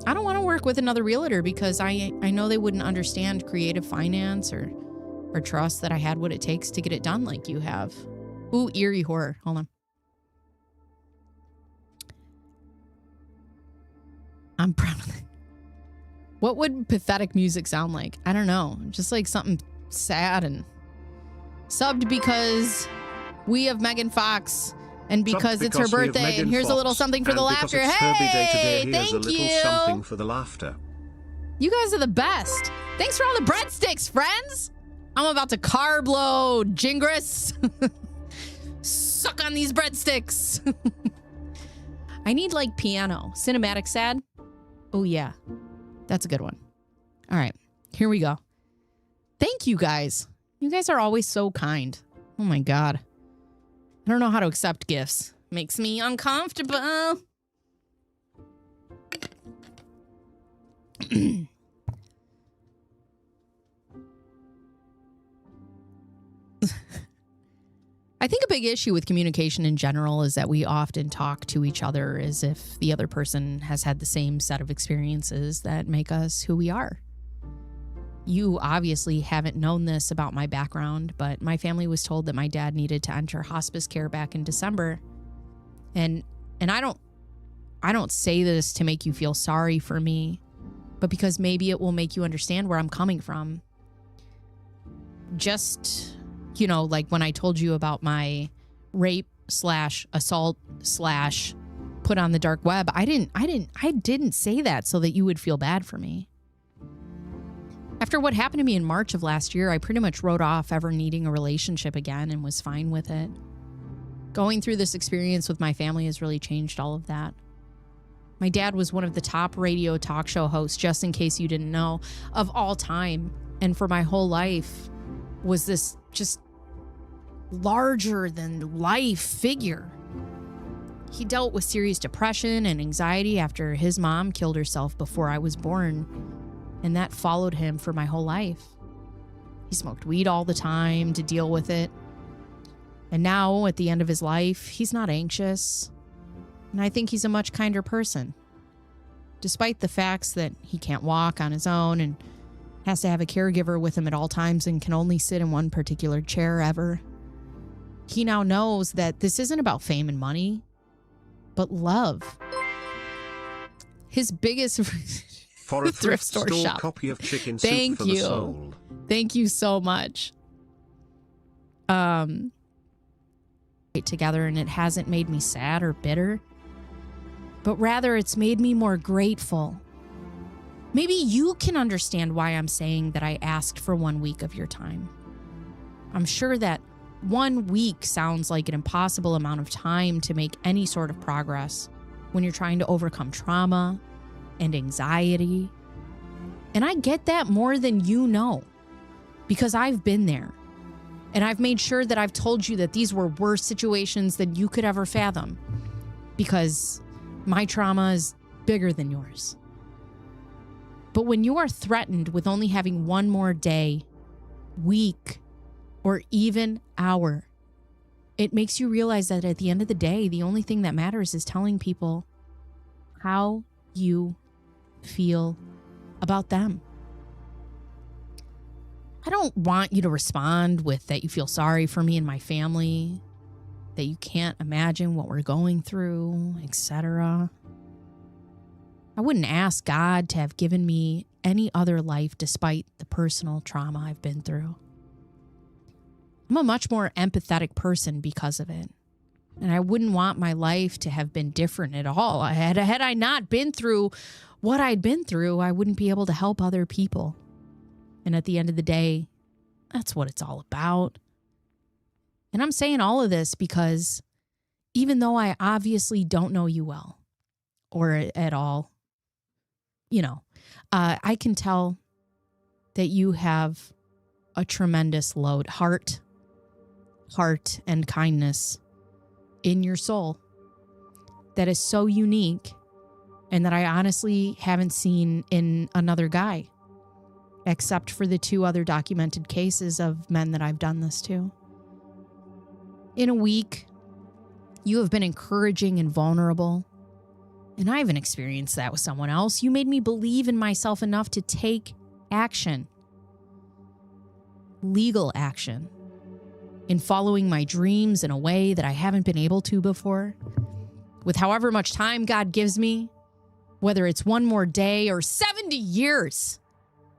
S1: I don't want to work with another realtor because I know they wouldn't understand creative finance or trust that I had what it takes to get it done like you have. Ooh, eerie horror. Hold on. I'm proud of it. What would pathetic music sound like? I don't know. Just like something sad and subbed because we have Megan Fox and because it's her birthday. And here's a little something for the laughter. Hey, thank you.
S3: Something for the laughter.
S1: You guys are the best. Thanks for all the breadsticks, friends. I'm about to carb load, Jingris. Suck on these breadsticks. I need like piano. Cinematic sad. Oh yeah. That's a good one. All right, here we go. Thank you guys. You guys are always so kind. Oh my God. I don't know how to accept gifts. Makes me uncomfortable. I think a big issue with communication in general is that we often talk to each other as if the other person has had the same set of experiences that make us who we are. You obviously haven't known this about my background, but my family was told that my dad needed to enter hospice care back in December. And I don't say this to make you feel sorry for me, but because maybe it will make you understand where I'm coming from. Just, you know, like when I told you about my rape / assault / put on the dark web, I didn't say that so that you would feel bad for me. After what happened to me in March of last year, I pretty much wrote off ever needing a relationship again and was fine with it. Going through this experience with my family has really changed all of that. My dad was one of the top radio talk show hosts, just in case you didn't know, of all time. And for my whole life was this just larger than life figure. He dealt with serious depression and anxiety after his mom killed herself before I was born. And that followed him for my whole life. He smoked weed all the time to deal with it. And now, at the end of his life, he's not anxious. And I think he's a much kinder person. Despite the facts that he can't walk on his own and has to have a caregiver with him at all times and can only sit in one particular chair ever. He now knows that this isn't about fame and money, but love. His biggest...
S3: For a
S1: thrift store shop.
S3: Copy of chicken
S1: Thank
S3: soup for
S1: you.
S3: the soul.
S1: Thank you so much. Together, and it hasn't made me sad or bitter, but rather it's made me more grateful. Maybe you can understand why I'm saying that I asked for 1 week of your time. I'm sure that 1 week sounds like an impossible amount of time to make any sort of progress when you're trying to overcome trauma and anxiety. And I get that more than you know, because I've been there. And I've made sure that I've told you that these were worse situations than you could ever fathom, because my trauma is bigger than yours. But when you are threatened with only having one more day, week, or even hour, it makes you realize that at the end of the day, the only thing that matters is telling people how you feel about them. I don't want you to respond with that you feel sorry for me and my family, that you can't imagine what we're going through, etc. I wouldn't ask God to have given me any other life despite the personal trauma I've been through. I'm a much more empathetic person because of it. And I wouldn't want my life to have been different at all. Had I not been through what I'd been through, I wouldn't be able to help other people. And at the end of the day, that's what it's all about. And I'm saying all of this because even though I obviously don't know you well or at all, I can tell that you have a tremendous load, heart and kindness in your soul that is so unique and that I honestly haven't seen in another guy, except for the 2 other documented cases of men that I've done this to. In a week, you have been encouraging and vulnerable, and I haven't experienced that with someone else. You made me believe in myself enough to take action, legal action, in following my dreams in a way that I haven't been able to before. With however much time God gives me, whether it's 1 more day or 70 years,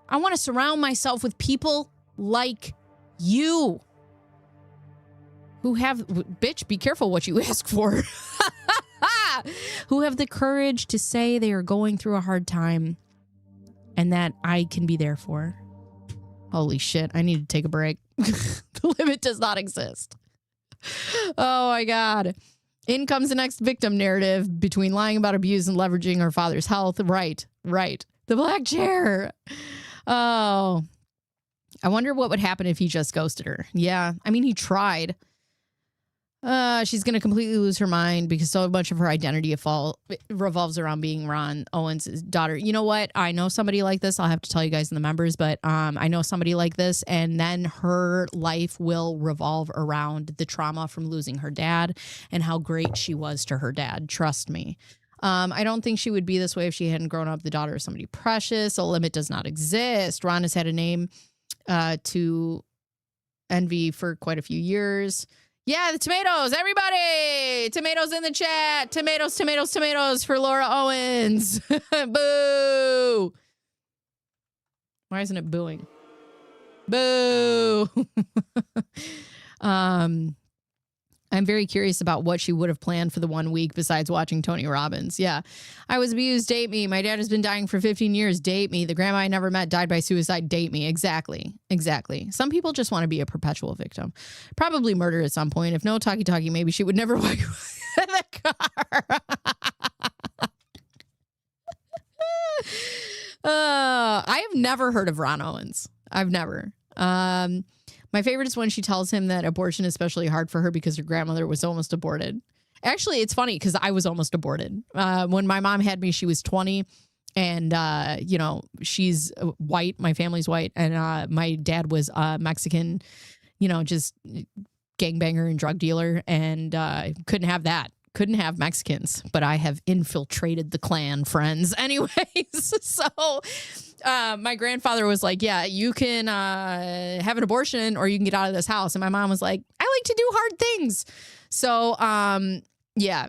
S1: I want to surround myself with people like you who have, bitch, be careful what you ask for, who have the courage to say they are going through a hard time and that I can be there for. Holy shit, I need to take a break. The limit does not exist. Oh my God. In comes the next victim narrative between lying about abuse and leveraging her father's health. Right. The black chair. Oh, I wonder what would happen if he just ghosted her. Yeah, I mean, he tried. She's going to completely lose her mind because so much of her identity revolves around being Ron Owens' daughter. You know what? I know somebody like this. I'll have to tell you guys in the members, but I know somebody like this, and then her life will revolve around the trauma from losing her dad and how great she was to her dad. Trust me. I don't think she would be this way if she hadn't grown up the daughter of somebody precious. A limit does not exist. Ron has had a name to envy for quite a few years. Yeah, the tomatoes, everybody. Tomatoes in the chat. Tomatoes for Laura Owens. Boo. Why isn't it booing? Boo. I'm very curious about what she would have planned for the 1 week besides watching Tony Robbins. Yeah. I was abused. Date me. My dad has been dying for 15 years. Date me. The grandma I never met died by suicide. Date me. Exactly. Some people just want to be a perpetual victim. Probably murder at some point. If no talkie-talkie, maybe she would never walk in the car. I have never heard of Ron Owens. I've never. My favorite is when she tells him that abortion is especially hard for her because her grandmother was almost aborted. Actually, it's funny because I was almost aborted. When my mom had me, she was 20 and, she's white. My family's white. And my dad was Mexican, just gangbanger and drug dealer. And couldn't have that. Couldn't have Mexicans, but I have infiltrated the Klan, friends. Anyways, so my grandfather was like, yeah, you can have an abortion or you can get out of this house. And my mom was like, I like to do hard things. So, yeah,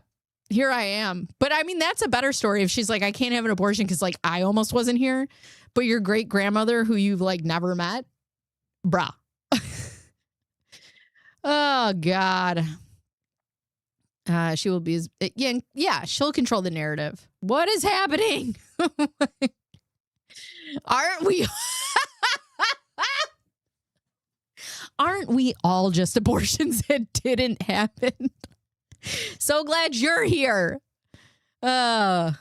S1: here I am. But I mean, that's a better story if she's like, I can't have an abortion because like I almost wasn't here. But your great grandmother who you've like never met, bruh. Oh, God. She will be, yeah, she'll control the narrative. What is happening? Aren't we all just abortions that didn't happen? So glad you're here. This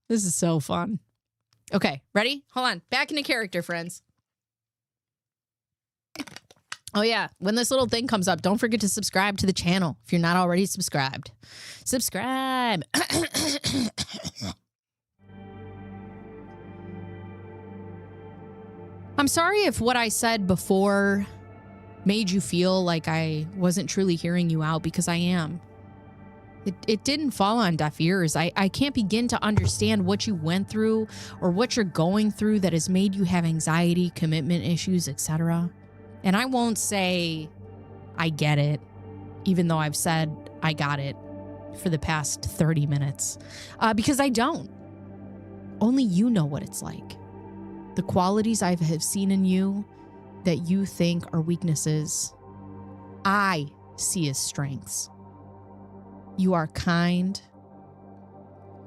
S1: is so fun. Okay, ready? Hold on. Back into character, friends. Oh, yeah. When this little thing comes up, don't forget to subscribe to the channel if you're not already subscribed. Subscribe. I'm sorry if what I said before made you feel like I wasn't truly hearing you out, because I am. It didn't fall on deaf ears. I can't begin to understand what you went through or what you're going through that has made you have anxiety, commitment issues, etc. And I won't say I get it, even though I've said I got it for the past 30 minutes, because I don't. Only you know what it's like. The qualities I have seen in you that you think are weaknesses, I see as strengths. You are kind.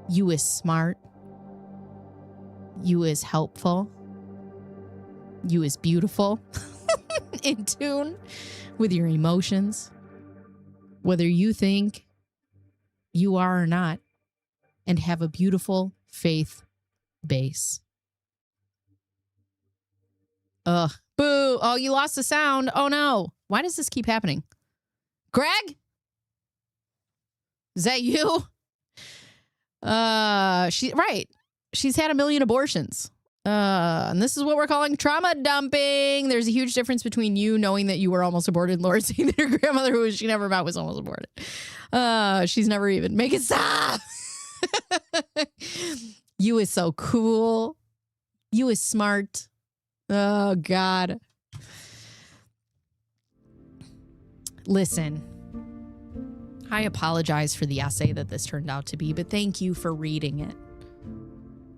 S1: You is smart. You is helpful. You is beautiful. In tune with your emotions. Whether you think you are or not, and have a beautiful faith base. Ugh. Boo. Oh, you lost the sound. Oh, no. Why does this keep happening? Greg? Is that you? Right. She's had 1 million abortions. And this is what we're calling trauma dumping. There's a huge difference between you knowing that you were almost aborted and Laura saying that her grandmother, who she never met, was almost aborted. She's never even. Make it stop. You is so cool. You is smart. Oh, God. Listen, I apologize for the essay that this turned out to be, but thank you for reading it.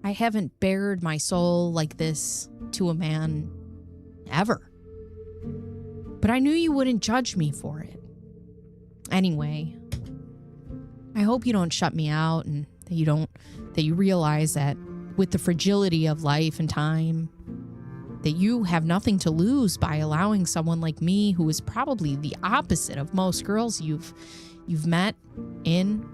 S1: I haven't bared my soul like this to a man ever. But I knew you wouldn't judge me for it. Anyway, I hope you don't shut me out and that you realize that with the fragility of life and time, that you have nothing to lose by allowing someone like me, who is probably the opposite of most girls you've been in.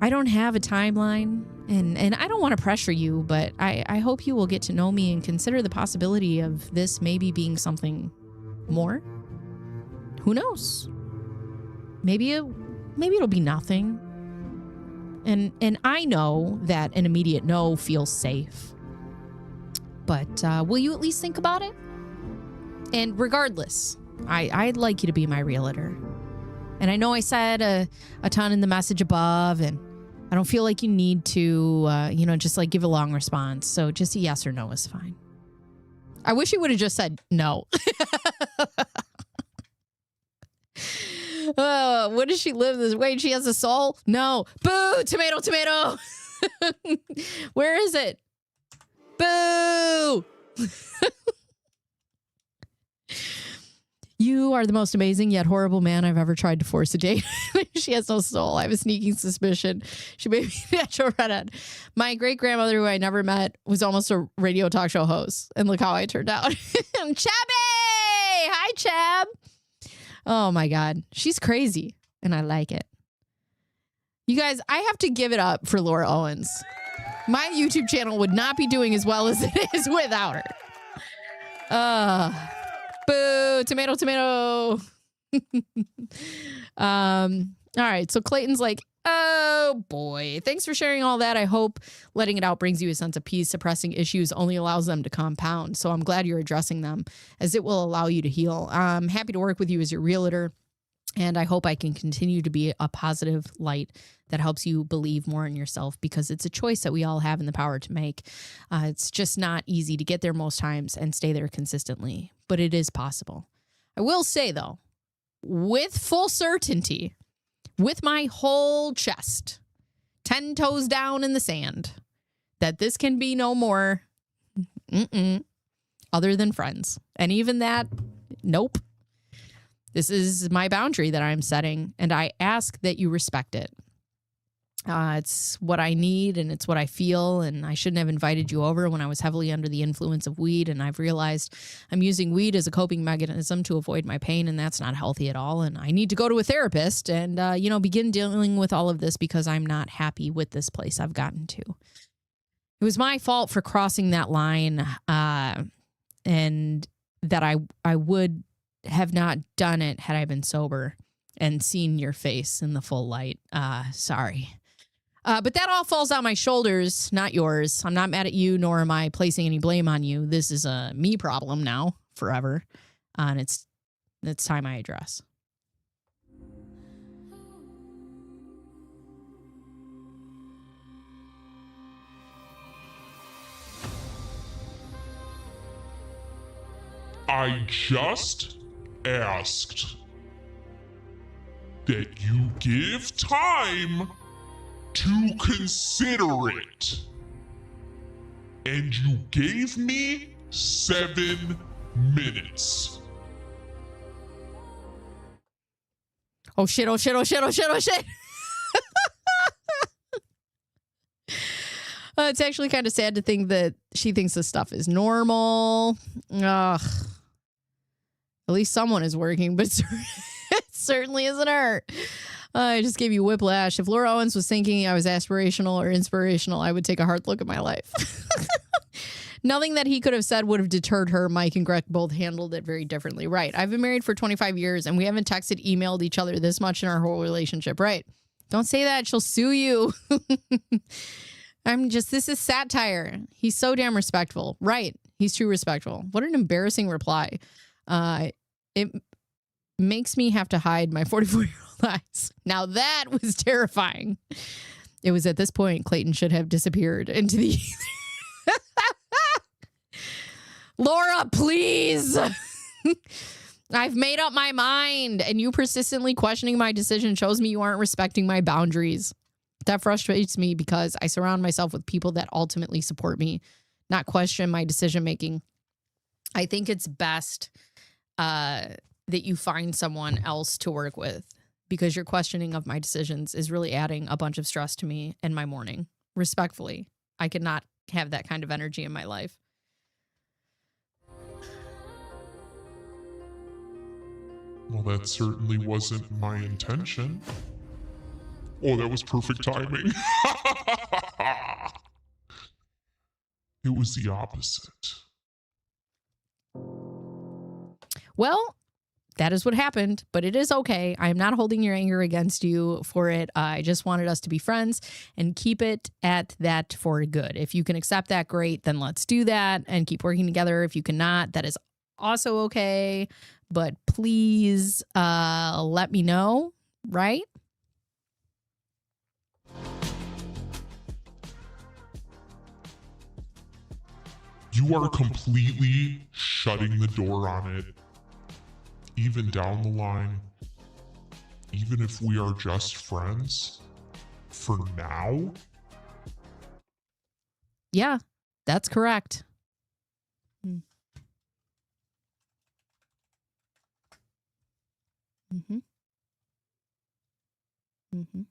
S1: I don't have a timeline, and I don't want to pressure you, but I hope you will get to know me and consider the possibility of this maybe being something more. Who knows? Maybe it'll be nothing. And I know that an immediate no feels safe. But will you at least think about it? And regardless, I'd like you to be my realtor. And I know I said a ton in the message above, and I don't feel like you need to, just like give a long response. So just a yes or no is fine. I wish you would have just said no. What does she live this way? She has a soul? No. Boo! Tomato, tomato. Where is it? Boo! You are the most amazing yet horrible man I've ever tried to force a date. She has no soul. I have a sneaking suspicion she may be a natural redhead. My great grandmother, who I never met, was almost a radio talk show host. And look how I turned out. Chabby! Hi, Chab. Oh my God. She's crazy. And I like it. You guys, I have to give it up for Laura Owens. My YouTube channel would not be doing as well as it is without her. Boo, tomato, tomato. All right. So Clayton's like, oh boy, thanks for sharing all that. I hope letting it out brings you a sense of peace. Suppressing issues only allows them to compound. So I'm glad you're addressing them, as it will allow you to heal. I'm happy to work with you as your realtor. And I hope I can continue to be a positive light that helps you believe more in yourself, because it's a choice that we all have in the power to make. It's just not easy to get there most times and stay there consistently, but it is possible. I will say, though, with full certainty, with my whole chest, 10 toes down in the sand, that this can be no more other than friends. And even that, nope. This is my boundary that I'm setting, and I ask that you respect it. It's what I need, and it's what I feel, and I shouldn't have invited you over when I was heavily under the influence of weed, and I've realized I'm using weed as a coping mechanism to avoid my pain, and that's not healthy at all, and I need to go to a therapist and, begin dealing with all of this, because I'm not happy with this place I've gotten to. It was my fault for crossing that line, and that I would have not done it had I been sober and seen your face in the full light. Sorry. But that all falls on my shoulders, not yours. I'm not mad at you, nor am I placing any blame on you. This is a me problem now, forever. And it's time I address.
S2: I just asked that you give time to consider it. And you gave me 7 minutes.
S1: Oh shit, oh shit, oh shit, oh shit, oh shit. It's actually kind of sad to think that she thinks this stuff is normal. Ugh. At least someone is working, but it certainly isn't her. I just gave you whiplash. If Laura Owens was thinking I was aspirational or inspirational, I would take a hard look at my life. Nothing that he could have said would have deterred her. Mike and Greg both handled it very differently. Right. I've been married for 25 years and we haven't texted, emailed each other this much in our whole relationship. Right. Don't say that. She'll sue you. This is satire. He's so damn respectful. Right. He's too respectful. What an embarrassing reply. It makes me have to hide my 44-year-old eyes. Now that was terrifying. It was at this point Clayton should have disappeared into the ether. Laura, please. I've made up my mind, and you persistently questioning my decision shows me you aren't respecting my boundaries. That frustrates me because I surround myself with people that ultimately support me, not question my decision making. I think it's best that you find someone else to work with, because your questioning of my decisions is really adding a bunch of stress to me in my morning. Respectfully, I cannot have that kind of energy in my life.
S2: Well, that certainly wasn't my intention. Oh, that was perfect timing. It was the opposite.
S1: Well, that is what happened, but it is okay. I am not holding your anger against you for it. I just wanted us to be friends and keep it at that for good. If you can accept that, great, then let's do that and keep working together. If you cannot, that is also okay. But please let me know, right?
S2: You are completely shutting the door on it. Even down the line, even if we are just friends, for now?
S1: Yeah, that's correct. Mm-hmm. Mm-hmm.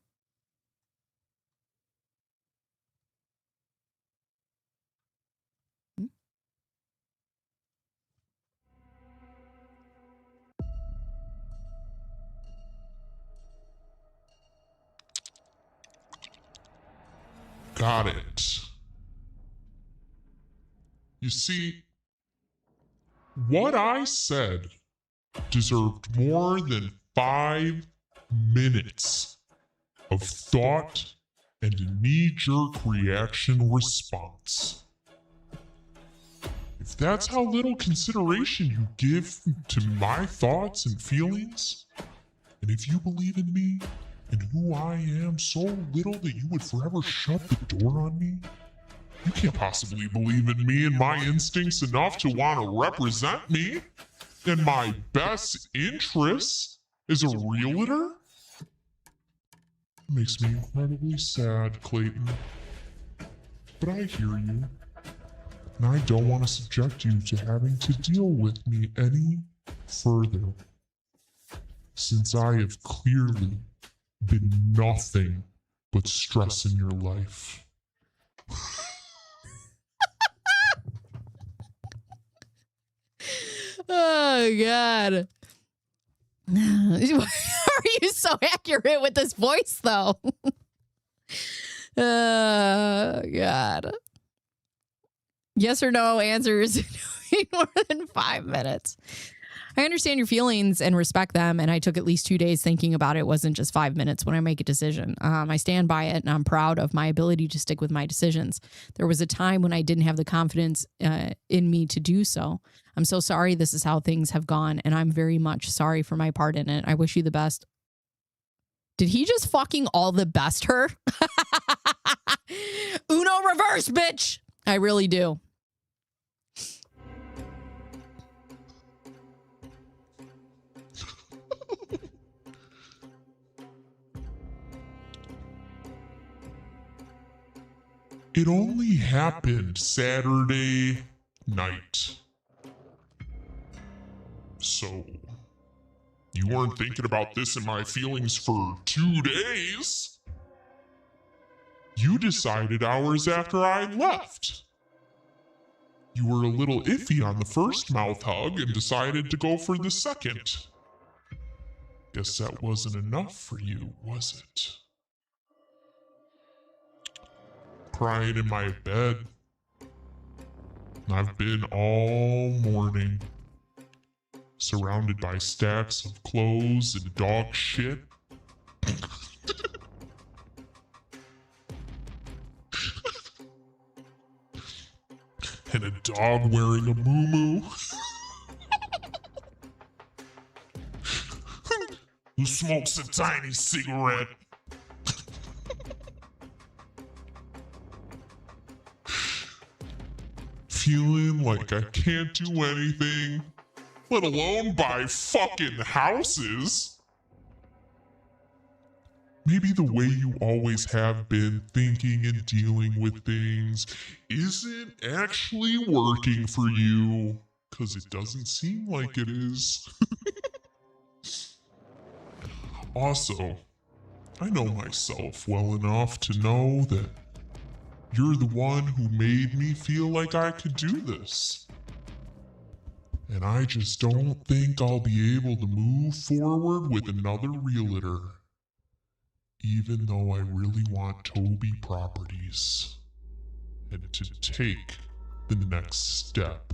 S2: Got it. You see, what I said deserved more than 5 minutes of thought and a knee-jerk reaction response. If that's how little consideration you give to my thoughts and feelings, and if you believe in me and who I am so little that you would forever shut the door on me, you can't possibly believe in me and my instincts enough to want to represent me in my best interests as a realtor? It makes me incredibly sad, Clayton. But I hear you. And I don't want to subject you to having to deal with me any further, since I have clearly been nothing but stress in your life.
S1: Oh, God. Are you so accurate with this voice, though? Oh, God. Yes or no answers in more than 5 minutes. I understand your feelings and respect them, and I took at least 2 days thinking about it. It wasn't just 5 minutes when I make a decision. I stand by it, and I'm proud of my ability to stick with my decisions. There was a time when I didn't have the confidence in me to do so. I'm so sorry this is how things have gone, and I'm very much sorry for my part in it. I wish you the best. Did he just fucking all the best her? Uno reverse, bitch! I really do.
S2: It only happened Saturday night. So, you weren't thinking about this and my feelings for 2 days. You decided hours after I left. You were a little iffy on the first mouth hug and decided to go for the second. Guess that wasn't enough for you, was it? Crying in my bed. I've been all morning, surrounded by stacks of clothes and dog shit. And a dog wearing a moo-moo. Who smokes a tiny cigarette. Feeling like I can't do anything, let alone buy fucking houses. Maybe the way you always have been thinking and dealing with things isn't actually working for you, because it doesn't seem like it is. Also, I know myself well enough to know that you're the one who made me feel like I could do this. And I just don't think I'll be able to move forward with another realtor, even though I really want Toby Properties and to take the next step.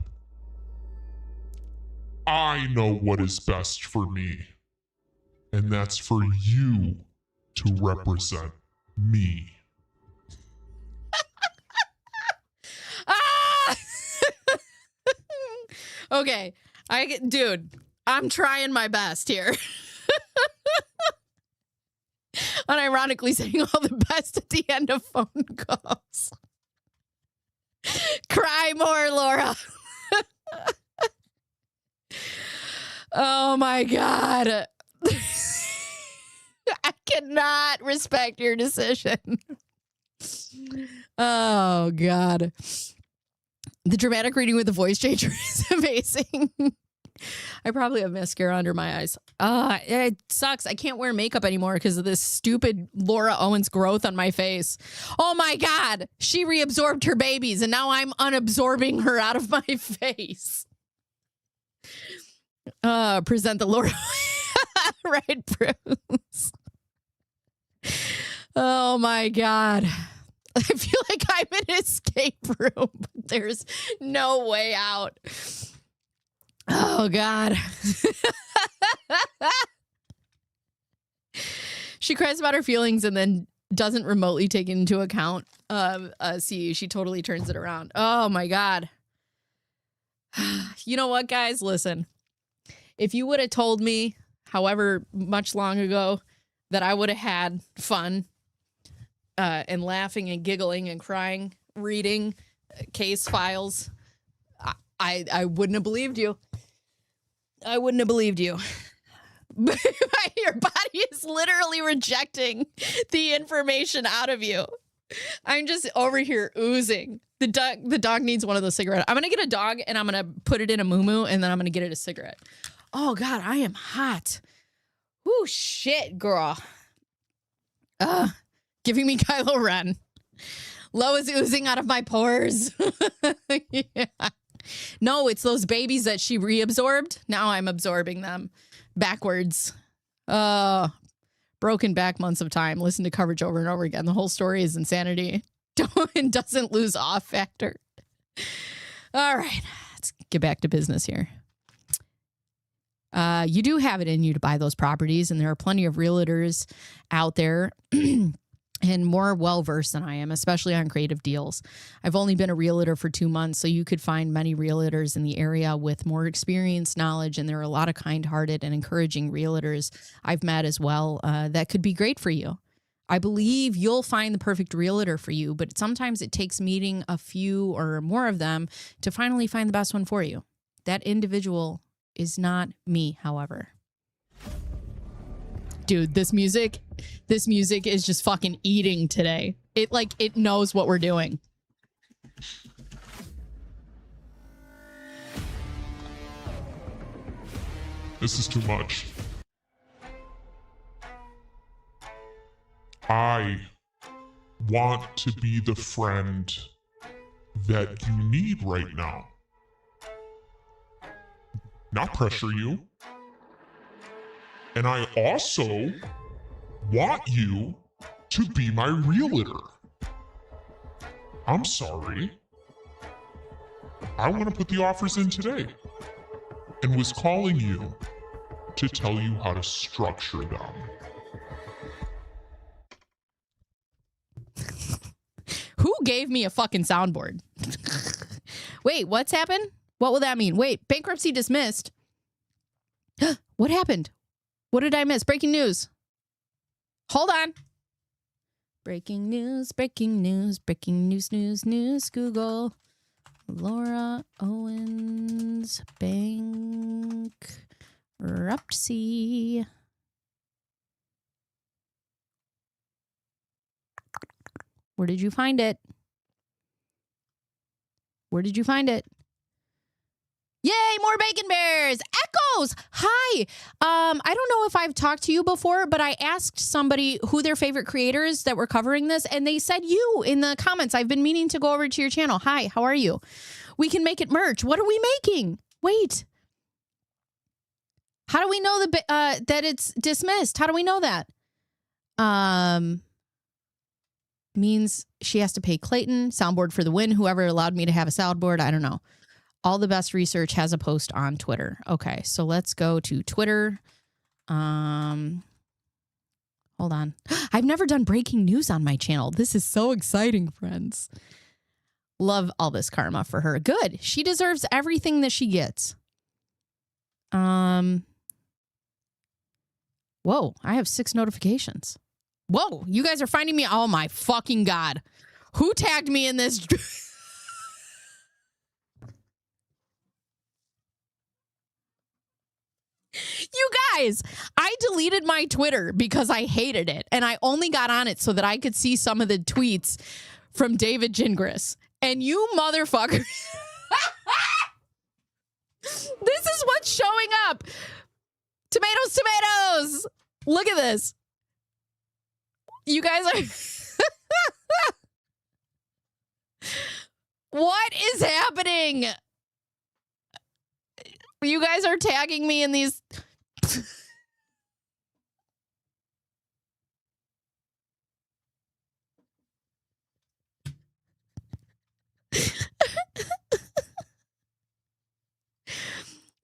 S2: I know what is best for me, and that's for you to represent me.
S1: Okay, dude, I'm trying my best here. Unironically saying all the best at the end of phone calls. Cry more, Laura. Oh my God. I cannot respect your decision. Oh God. The dramatic reading with the voice changer is amazing. I probably have mascara under my eyes. It sucks. I can't wear makeup anymore because of this stupid Laura Owens growth on my face. Oh my God. She reabsorbed her babies and now I'm unabsorbing her out of my face. Present the Laura. Right, Bruce. Oh my God. I feel like I'm in an escape room, but there's no way out. Oh, God. She cries about her feelings and then doesn't remotely take into account CU. She totally turns it around. Oh, my God. You know what, guys? Listen, if you would have told me, however much long ago, that I would have had fun and laughing and giggling and crying, reading case files, I wouldn't have believed you. I wouldn't have believed you. Your body is literally rejecting the information out of you. I'm just over here oozing. The dog needs one of those cigarettes. I'm going to get a dog and I'm going to put it in a moo-moo and then I'm going to get it a cigarette. Oh, God, I am hot. Ooh, shit, girl. Giving me Kylo Ren. Lo is oozing out of my pores. Yeah. No, it's those babies that she reabsorbed. Now I'm absorbing them backwards. Broken back months of time. Listen to coverage over and over again. The whole story is insanity. Doesn't lose off factor. All right, let's get back to business here. You do have it in you to buy those properties, and there are plenty of realtors out there and more well-versed than I am, especially on creative deals. I've only been a realtor for 2 months, so you could find many realtors in the area with more experience, knowledge, and there are a lot of kind-hearted and encouraging realtors I've met as well that could be great for you. I believe you'll find the perfect realtor for you, but sometimes it takes meeting a few or more of them to finally find the best one for you. That individual is not me, however. Dude, this music is just fucking eating today. It knows what we're doing.
S2: This is too much. I want to be the friend that you need right now. Not pressure you. And I also want you to be my realtor. I'm sorry. I want to put the offers in today and was calling you to tell you how to structure them.
S1: Who gave me a fucking soundboard? Wait, what's happened? What will that mean? Wait, bankruptcy dismissed. What happened? What did I miss? Breaking news. Hold on. Breaking news, breaking news, breaking news, news, Google. Laura Owens bankruptcy. Where did you find it? Where did you find it? Yay, more bacon bears. Echoes. Hi. I don't know if I've talked to you before, but I asked somebody who their favorite creators that were covering this, and they said you in the comments. I've been meaning to go over to your channel. Hi, how are you? We can make it merch. What are we making? Wait. How do we know that it's dismissed? How do we know that? Means she has to pay Clayton. Soundboard for the win. Whoever allowed me to have a soundboard. I don't know. All the best research has a post on Twitter. Okay, so let's go to Twitter. Hold on. I've never done breaking news on my channel. This is so exciting, friends. Love all this karma for her. Good. She deserves everything that she gets. Whoa, I have 6 notifications. Whoa, you guys are finding me. Oh my fucking God. Who tagged me in this? You guys, I deleted my Twitter because I hated it. And I only got on it so that I could see some of the tweets from David Gingras. And you motherfucker. This is what's showing up. Tomatoes, tomatoes. Look at this. You guys are... What is happening? You guys are tagging me in these...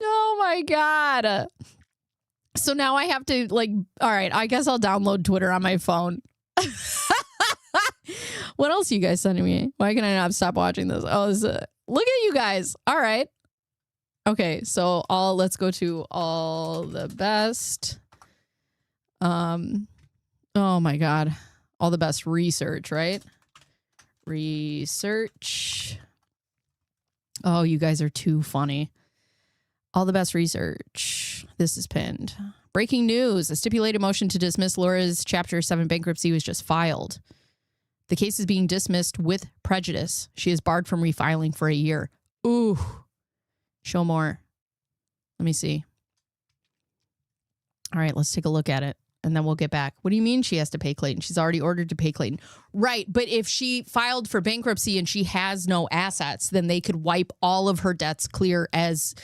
S1: Oh my God. So now I have to all right, I guess I'll download Twitter on my phone. What else are you guys sending me? Why can I not stop watching this? Oh, look at you guys. All right. Okay, so let's go to all the best. Oh my God. All the best research, right? Research. Oh, you guys are too funny. All the best research. This is pinned. Breaking news. A stipulated motion to dismiss Laura's Chapter 7 bankruptcy was just filed. The case is being dismissed with prejudice. She is barred from refiling for a year. Ooh. Show more. Let me see. All right, let's take a look at it, and then we'll get back. What do you mean she has to pay Clayton? She's already ordered to pay Clayton. Right, but if she filed for bankruptcy and she has no assets, then they could wipe all of her debts clear as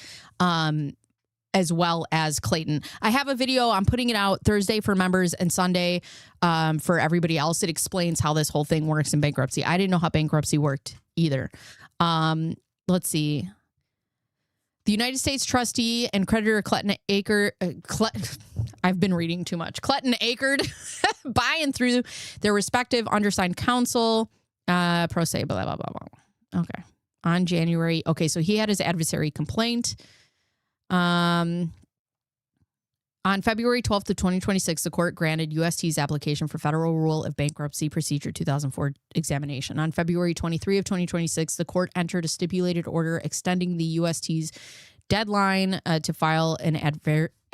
S1: well as Clayton. I have a video. I'm putting it out Thursday for members and Sunday for everybody else. It explains how this whole thing works in bankruptcy. I didn't know how bankruptcy worked either. Let's see. The United States trustee and creditor Clayton Echard, I've been reading too much. Clayton Echard by and through their respective undersigned counsel, pro se, blah, blah, blah, blah. Okay. On January. Okay, so he had his adversary complaint. On February 12th of 2026, the court granted UST's application for Federal Rule of Bankruptcy Procedure 2004 examination. On February 23 of 2026, the court entered a stipulated order extending the UST's deadline to file an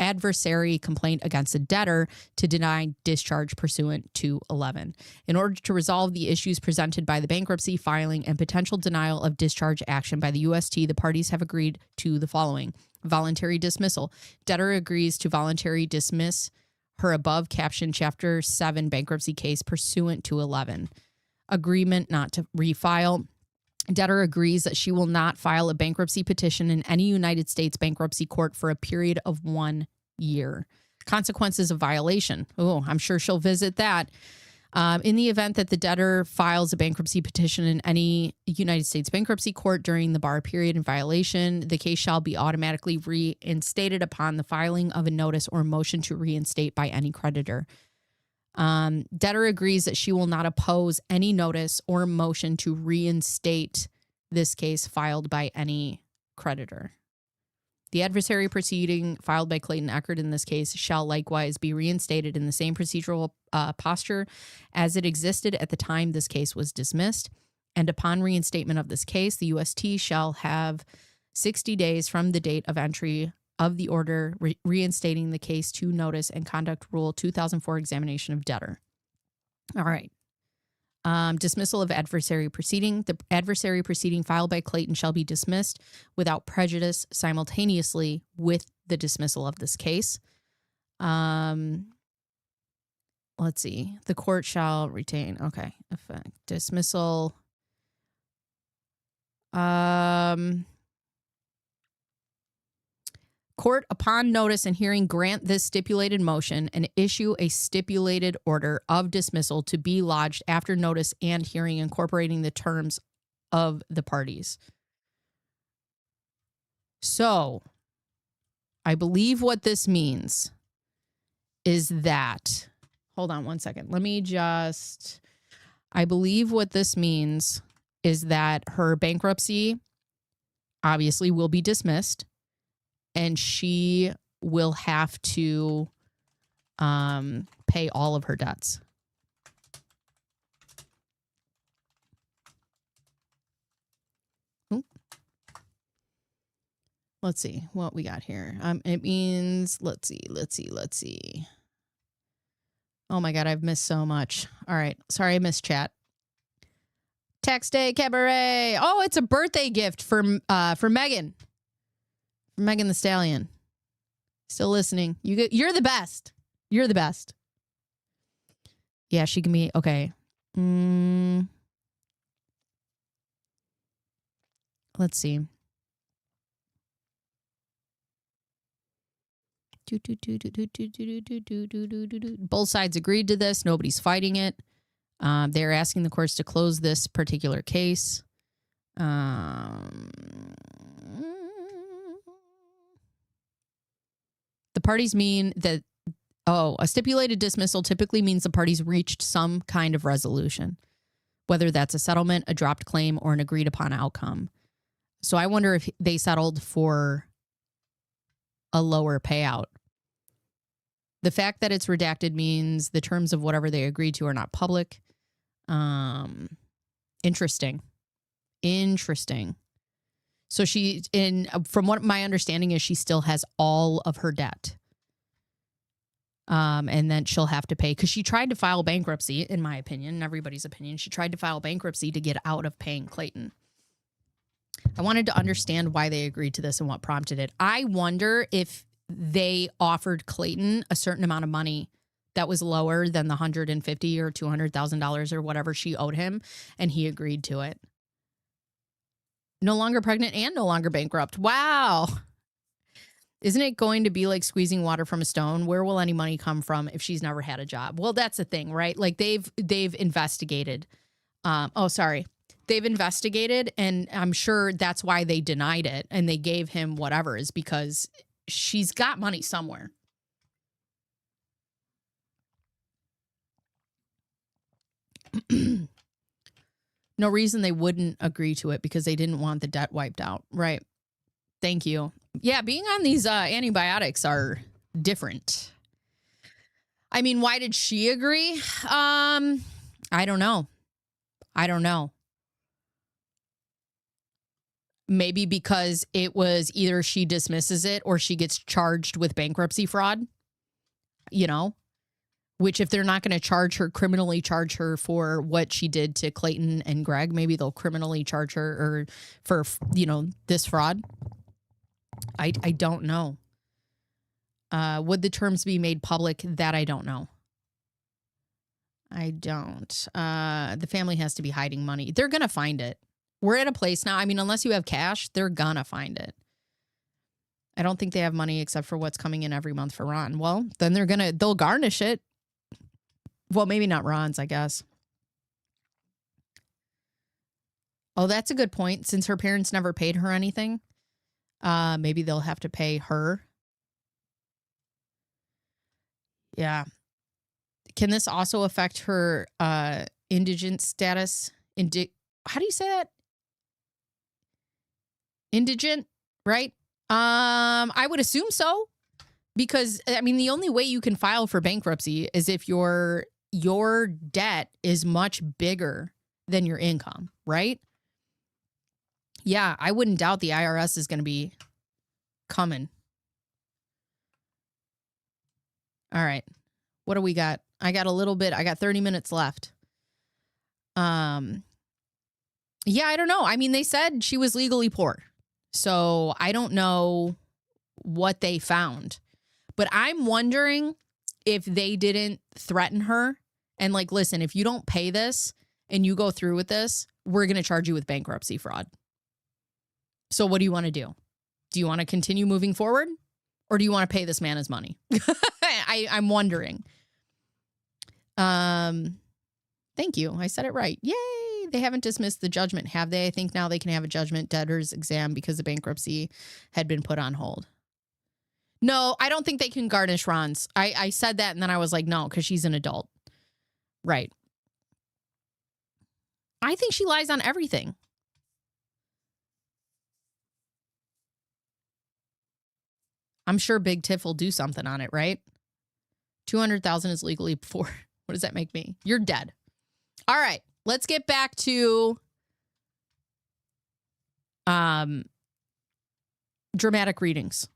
S1: adversary complaint against the debtor to deny discharge pursuant to 11. In order to resolve the issues presented by the bankruptcy filing and potential denial of discharge action by the UST, the parties have agreed to the following. Voluntary dismissal. Debtor agrees to voluntarily dismiss her above captioned Chapter 7 bankruptcy case pursuant to 11. Agreement not to refile. Debtor agrees that she will not file a bankruptcy petition in any United States bankruptcy court for a period of 1 year. Consequences of violation. Oh, I'm sure she'll visit that. In the event that the debtor files a bankruptcy petition in any United States bankruptcy court during the bar period in violation, the case shall be automatically reinstated upon the filing of a notice or motion to reinstate by any creditor. Debtor agrees that she will not oppose any notice or motion to reinstate this case filed by any creditor. The adversary proceeding filed by Clayton Echard in this case shall likewise be reinstated in the same procedural posture as it existed at the time this case was dismissed. And upon reinstatement of this case, the UST shall have 60 days from the date of entry of the order reinstating the case to notice and conduct rule 2004 examination of debtor. All right. Dismissal of adversary proceeding. The adversary proceeding filed by Clayton shall be dismissed without prejudice simultaneously with the dismissal of this case. Let's see. The court shall retain. Okay. Effect. Dismissal. Court, upon notice and hearing, grant this stipulated motion and issue a stipulated order of dismissal to be lodged after notice and hearing incorporating the terms of the parties. So, I believe what this means is that, hold on one second. I believe what this means is that her bankruptcy obviously will be dismissed. And she will have to pay all of her debts. Ooh. Let's see what we got here. It means, let's see. Oh my God, I've missed so much. All right. Sorry, I missed chat. Tax Day Cabaret. Oh, it's a birthday gift for Megan. Megan the Stallion. Still listening. You're the best. You're the best. Yeah, she can be okay. Let's see. Both sides agreed to this. Nobody's fighting it. They're asking the courts to close this particular case. The parties mean that, a stipulated dismissal typically means the parties reached some kind of resolution, whether that's a settlement, a dropped claim, or an agreed upon outcome. So I wonder if they settled for a lower payout. The fact that it's redacted means the terms of whatever they agreed to are not public. Interesting. So from what my understanding is, she still has all of her debt. And then she'll have to pay because she tried to file bankruptcy, in my opinion, and everybody's opinion. She tried to file bankruptcy to get out of paying Clayton. I wanted to understand why they agreed to this and what prompted it. I wonder if they offered Clayton a certain amount of money that was lower than the $150,000 or $200,000 or whatever she owed him, and he agreed to it. No longer pregnant and no longer bankrupt. Wow. Isn't it going to be like squeezing water from a stone? Where will any money come from if she's never had a job? Well, that's the thing, right? Like they've investigated. They've investigated, and I'm sure that's why they denied it and they gave him whatever, is because she's got money somewhere. No reason they wouldn't agree to it because they didn't want the debt wiped out. Right. Thank you. Yeah, being on these antibiotics are different. I mean, why did she agree? I don't know. Maybe because it was either she dismisses it or she gets charged with bankruptcy fraud, you know, which if they're not going to criminally charge her for what she did to Clayton and Greg, maybe they'll criminally charge her or for, you know, this fraud. I don't know. Would the terms be made public? That I don't know. I don't. The family has to be hiding money. They're going to find it. We're at a place now. I mean, unless you have cash, they're going to find it. I don't think they have money except for what's coming in every month for Ron. Well, then they'll garnish it. Well, maybe not Ron's, I guess. Oh, that's a good point. Since her parents never paid her anything, maybe they'll have to pay her. Yeah. Can this also affect her indigent status? How do you say that? Indigent, right? I would assume so. Because, I mean, the only way you can file for bankruptcy is if your debt is much bigger than your income, right? Yeah, I wouldn't doubt the IRS is going to be coming. All right. What do we got? I got a little bit. I got 30 minutes left. Yeah, I don't know. I mean, they said she was legally poor. So I don't know what they found. But I'm wondering if they didn't threaten her and like, listen, if you don't pay this and you go through with this, we're going to charge you with bankruptcy fraud. So what do you want to do? Do you want to continue moving forward? Or do you want to pay this man his money? I'm wondering. Thank you. I said it right. Yay. They haven't dismissed the judgment, have they? I think now they can have a judgment debtor's exam because the bankruptcy had been put on hold. No, I don't think they can garnish Ron's. I said that and then I was like, no, because she's an adult. Right. I think she lies on everything. I'm sure Big Tiff will do something on it, right? 200,000 is legally poor. What does that make me? You're dead. All right. Let's get back to dramatic readings.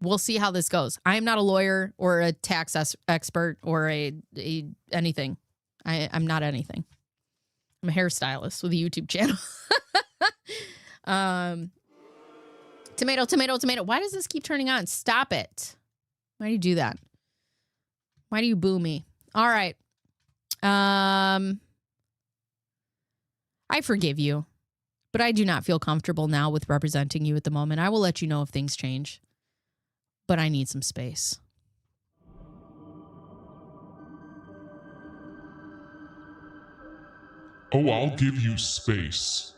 S1: We'll see how this goes. I am not a lawyer or a tax expert or a anything. I'm not anything. I'm a hairstylist with a YouTube channel. Tomato, tomato, tomato. Why does this keep turning on? Stop it. Why do you do that? Why do you boo me? All right. I forgive you, but I do not feel comfortable now with representing you at the moment. I will let you know if things change, but I need some space.
S2: Oh, I'll give you space.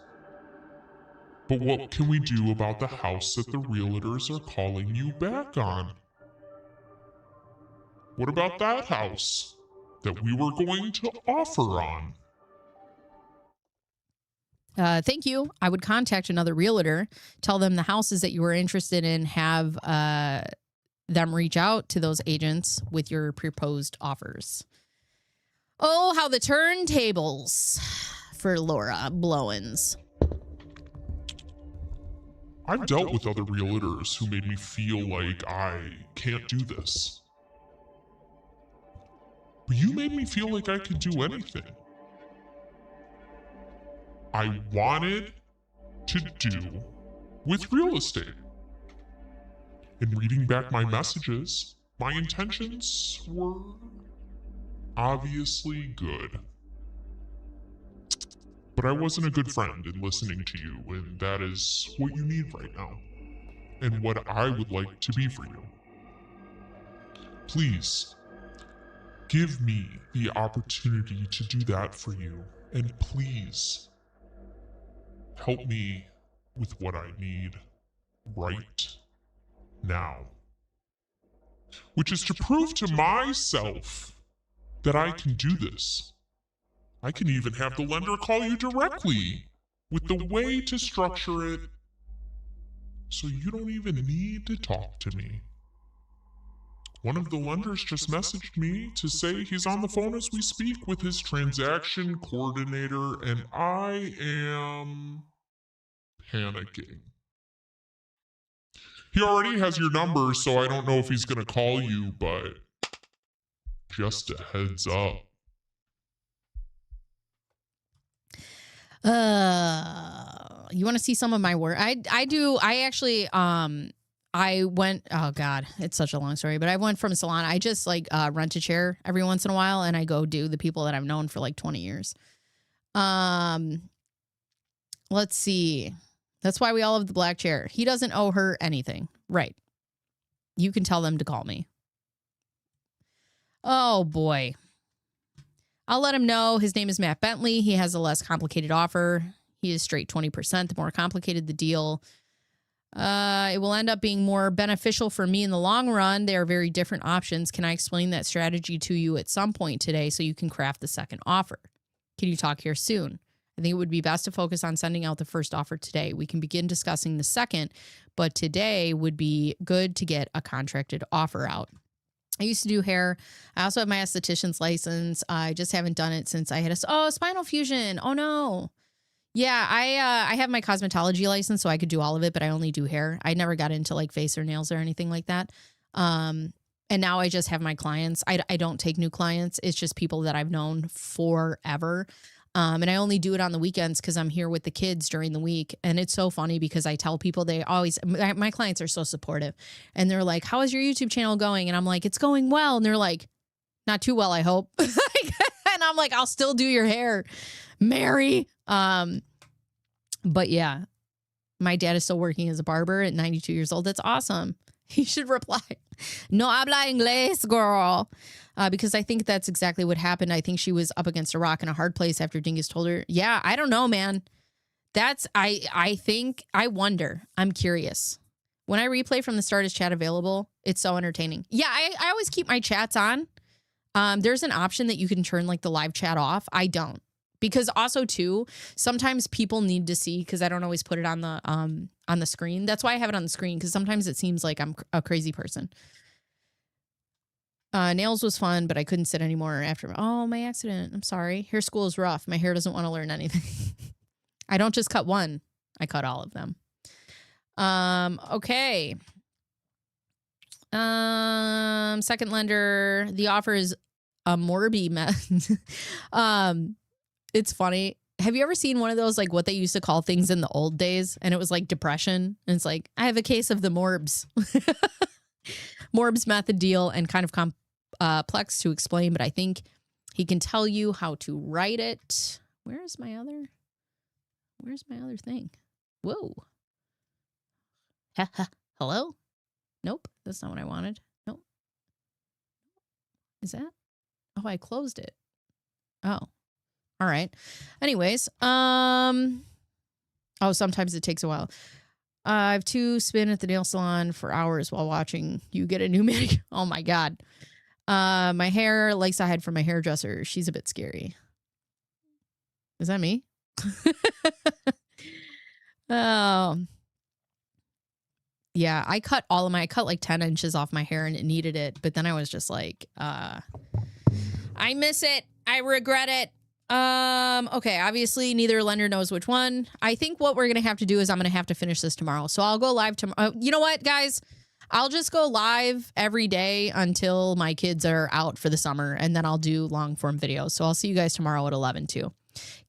S2: But what can we do about the house that the realtors are calling you back on? What about that house that we were going to offer on?
S1: Thank you. I would contact another realtor, tell them the houses that you were interested in, have them reach out to those agents with your proposed offers. Oh, how the turntables for Laura Blowens.
S2: I've dealt with other realtors who made me feel like I can't do this. But you made me feel like I could do anything. I wanted to do with real estate. In reading back my messages, my intentions were obviously good. But I wasn't a good friend in listening to you, and that is what you need right now, and what I would like to be for you. Please, give me the opportunity to do that for you, and please, help me with what I need right now. Which is to prove to myself that I can do this. I can even have the lender call you directly with the way to structure it so you don't even need to talk to me. One of the lenders just messaged me to say he's on the phone as we speak with his transaction coordinator, and I am panicking. He already has your number, so I don't know if he's going to call you, but just a heads up.
S1: You want to see some of my work? I actually I went, oh God, it's such a long story, but I went from a salon. I just like rent a chair every once in a while and I go do the people that I've known for like 20 years. Let's see. That's why we all have the black chair. He doesn't owe her anything. Right. You can tell them to call me. Oh boy. I'll let him know. His name is Matt Bentley. He has a less complicated offer. He is straight 20%. The more complicated the deal, it will end up being more beneficial for me in the long run. They are very different options. Can I explain that strategy to you at some point today so you can craft the second offer? Can you talk here soon? I think it would be best to focus on sending out the first offer today. We can begin discussing the second, but today would be good to get a contracted offer out. I used to do hair. I also have my esthetician's license. I just haven't done it since I had spinal fusion. Oh no. Yeah, I have my cosmetology license, so I could do all of it, but I only do hair. I never got into like face or nails or anything like that. And now I just have my clients. I don't take new clients. It's just people that I've known forever. And I only do it on the weekends because I'm here with the kids during the week. And it's so funny because I tell people my clients are so supportive. And they're like, how is your YouTube channel going? And I'm like, it's going well. And they're like, not too well, I hope. And I'm like, I'll still do your hair, Mary. But yeah, my dad is still working as a barber at 92 years old. That's awesome. He should reply, no habla inglés, girl. Because I think that's exactly what happened. I think she was up against a rock and a hard place after Dingus told her. Yeah, I don't know, man. I wonder. I'm curious. When I replay from the start, is chat available? It's so entertaining. Yeah, I always keep my chats on. There's an option that you can turn like the live chat off. I don't. Because also too, sometimes people need to see, because I don't always put it on the screen. That's why I have it on the screen, because sometimes it seems like I'm a crazy person. Nails was fun, but I couldn't sit anymore after. Oh, my accident. I'm sorry. Hair school is rough. My hair doesn't want to learn anything. I don't just cut one. I cut all of them. Okay. Second lender. The offer is a Morbi method. It's funny. Have you ever seen one of those, like what they used to call things in the old days? And it was like depression. And it's like, I have a case of the Morbs. Morbs method deal, and kind of complex to explain, but I think he can tell you how to write it. Where's my other thing? Whoa. Hello? Nope. That's not what I wanted. Nope. Is that? Oh, I closed it. Oh. All right. Anyways, sometimes it takes a while. I have to spin at the nail salon for hours while watching you get a new manicure. Oh my God. My hair likes I hide from my hairdresser. She's a bit scary. Is that me? Oh. Yeah, I cut like 10 inches off my hair and it needed it. But then I was just like, I miss it. I regret it. Okay, obviously neither lender knows which one. I think what we're going to have to do is I'm going to have to finish this tomorrow. So I'll go live tomorrow. You know what, guys? I'll just go live every day until my kids are out for the summer, and then I'll do long form videos. So I'll see you guys tomorrow at 11 too.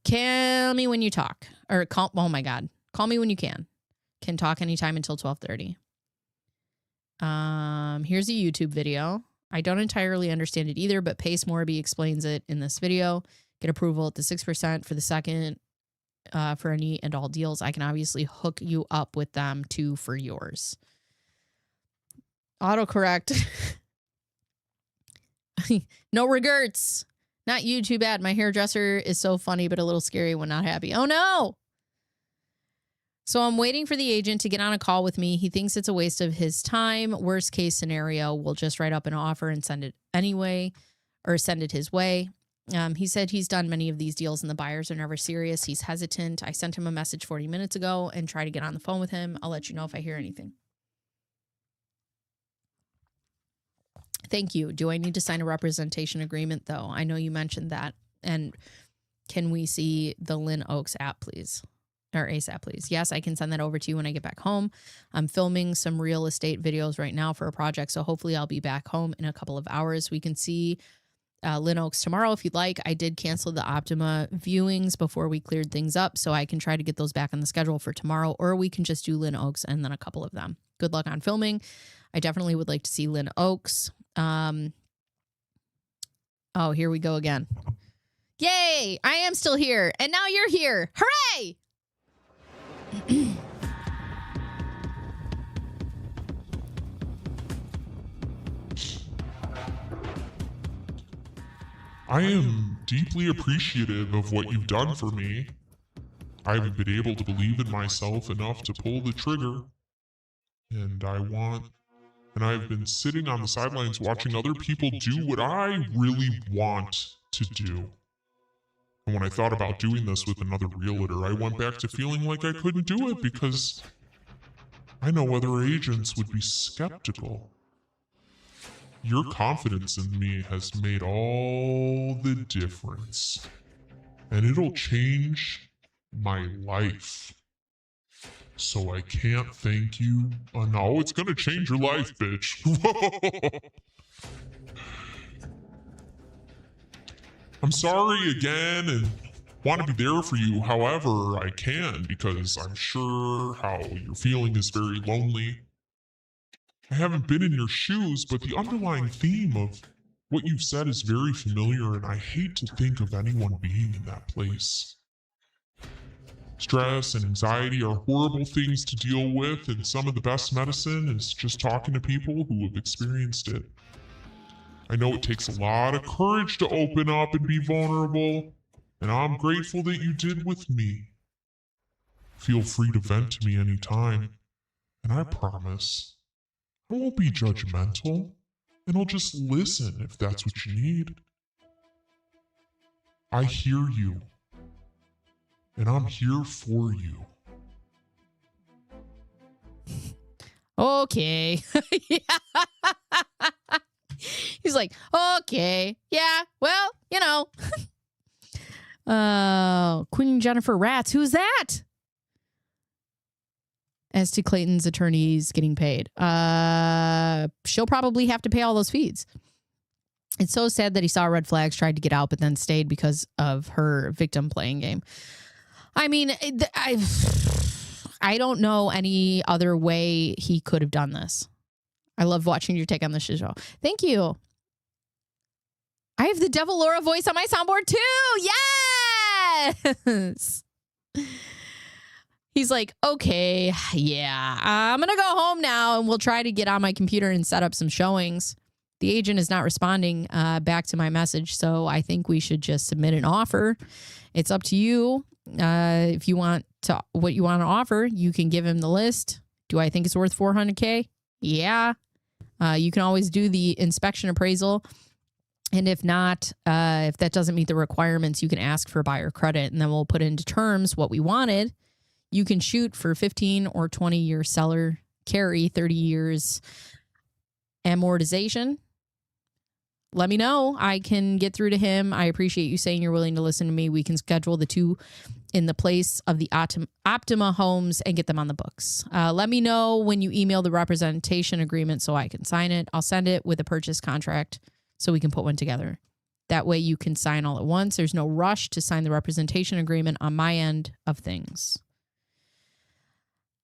S1: Call me when you talk, or call. Oh my God. Call me when you can. Can talk anytime until 12:30. Here's a YouTube video. I don't entirely understand it either, but Pace Morby explains it in this video. Get approval at the 6% for the second for any and all deals. I can obviously hook you up with them too for yours. Autocorrect. No regrets. Not YouTube ad. My hairdresser is so funny, but a little scary when not happy. Oh no. So I'm waiting for the agent to get on a call with me. He thinks it's a waste of his time. Worst case scenario, we'll just write up an offer and send it anyway, or send it his way. He said he's done many of these deals and the buyers are never serious. He's hesitant. I sent him a message 40 minutes ago and try to get on the phone with him. I'll let you know if I hear anything. Thank you. Do I need to sign a representation agreement though? I know you mentioned that. And can we see the Lynn Oaks app, please? Or ASAP, please. Yes, I can send that over to you when I get back home. I'm filming some real estate videos right now for a project, so hopefully I'll be back home in a couple of hours. We can see Lynn Oaks tomorrow if you'd like. I did cancel the Optima viewings before we cleared things up, so I can try to get those back on the schedule for tomorrow, or we can just do Lynn Oaks and then a couple of them. Good luck on filming. I definitely would like to see Lynn Oaks. Oh, here we go again. Yay! I am still here, and now you're here. Hooray!
S2: I am deeply appreciative of what you've done for me. I haven't been able to believe in myself enough to pull the trigger. And I've been sitting on the sidelines watching other people do what I really want to do. And when I thought about doing this with another realtor, I went back to feeling like I couldn't do it because I know other agents would be skeptical. Your confidence in me has made all the difference. And it'll change my life. So I can't thank you. No, it's gonna change your life, bitch. I'm sorry again and want to be there for you however I can because I'm sure how you're feeling is very lonely. I haven't been in your shoes, but the underlying theme of what you've said is very familiar, and I hate to think of anyone being in that place. Stress and anxiety are horrible things to deal with, and some of the best medicine is just talking to people who have experienced it. I know it takes a lot of courage to open up and be vulnerable, and I'm grateful that you did with me. Feel free to vent to me anytime, and I promise I won't be judgmental, and I'll just listen if that's what you need. I hear you, and I'm here for you.
S1: Okay. Yeah. He's like, okay. Yeah, well, you know. Queen Jennifer Rats. Who's that? As to Clayton's attorneys getting paid. She'll probably have to pay all those fees. It's so sad that he saw red flags, tried to get out, but then stayed because of her victim playing game. I mean, I don't know any other way he could have done this. I love watching your take on the show. Thank you. I have the Devil Laura voice on my soundboard too. Yes. He's like, okay, yeah, I'm going to go home now and we'll try to get on my computer and set up some showings. The agent is not responding back to my message, so I think we should just submit an offer. It's up to you. If you want to, what you want to offer, you can give him the list. Do I think it's worth $400K? Yeah. You can always do the inspection appraisal. And if not, if that doesn't meet the requirements, you can ask for buyer credit, and then we'll put into terms what we wanted. You can shoot for 15 or 20 year seller carry, 30 years amortization. Let me know. I can get through to him. I appreciate you saying you're willing to listen to me. We can schedule the two in the place of the Optima homes and get them on the books. Let me know when you email the representation agreement so I can sign it. I'll send it with a purchase contract so we can put one together. That way you can sign all at once. There's no rush to sign the representation agreement on my end of things.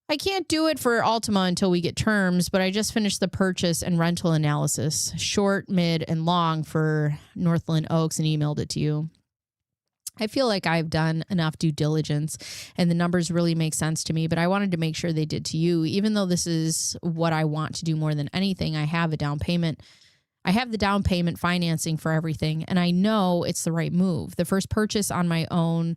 S1: I can't do it for Ultima until we get terms, but I just finished the purchase and rental analysis, short, mid, and long for Northland Oaks, and emailed it to you. I feel like I've done enough due diligence and the numbers really make sense to me, but I wanted to make sure they did to you. Even though this is what I want to do more than anything, I have a down payment. I have the down payment financing for everything, and I know it's the right move. The first purchase on my own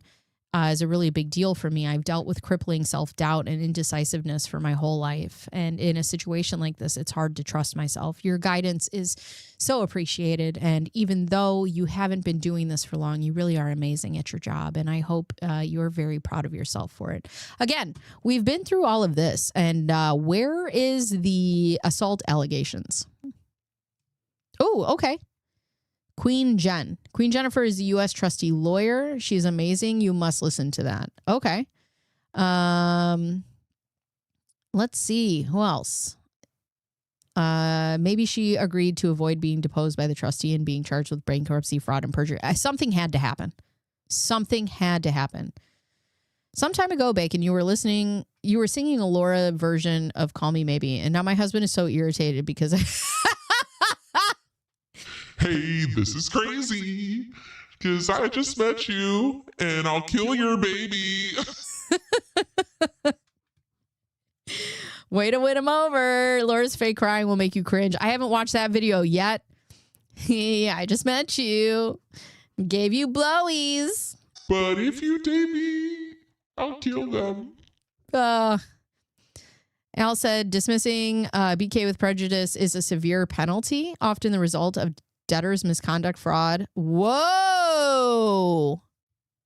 S1: is a really big deal for me. I've dealt with crippling self-doubt and indecisiveness for my whole life. And in a situation like this, it's hard to trust myself. Your guidance is so appreciated. And even though you haven't been doing this for long, you really are amazing at your job. And I hope you're very proud of yourself for it. Again, we've been through all of this. And where is the assault allegations? Oh, okay. Queen Jen. Queen Jennifer is a U.S. trustee lawyer. She's amazing. You must listen to that. Okay. Let's see. Who else? Maybe she agreed to avoid being deposed by the trustee and being charged with bankruptcy, fraud, and perjury. Something had to happen. Something had to happen. Some time ago, Bacon, you were singing a Laura version of Call Me Maybe, and now my husband is so irritated because
S2: Hey, this is crazy. Because I just met you, and I'll kill your baby.
S1: Way to win him over. Laura's fake crying will make you cringe. I haven't watched that video yet. I just met you. Gave you blowies.
S2: But if you date me, I'll kill them.
S1: Al said dismissing BK with prejudice is a severe penalty, often the result of debtor's misconduct, fraud. Whoa.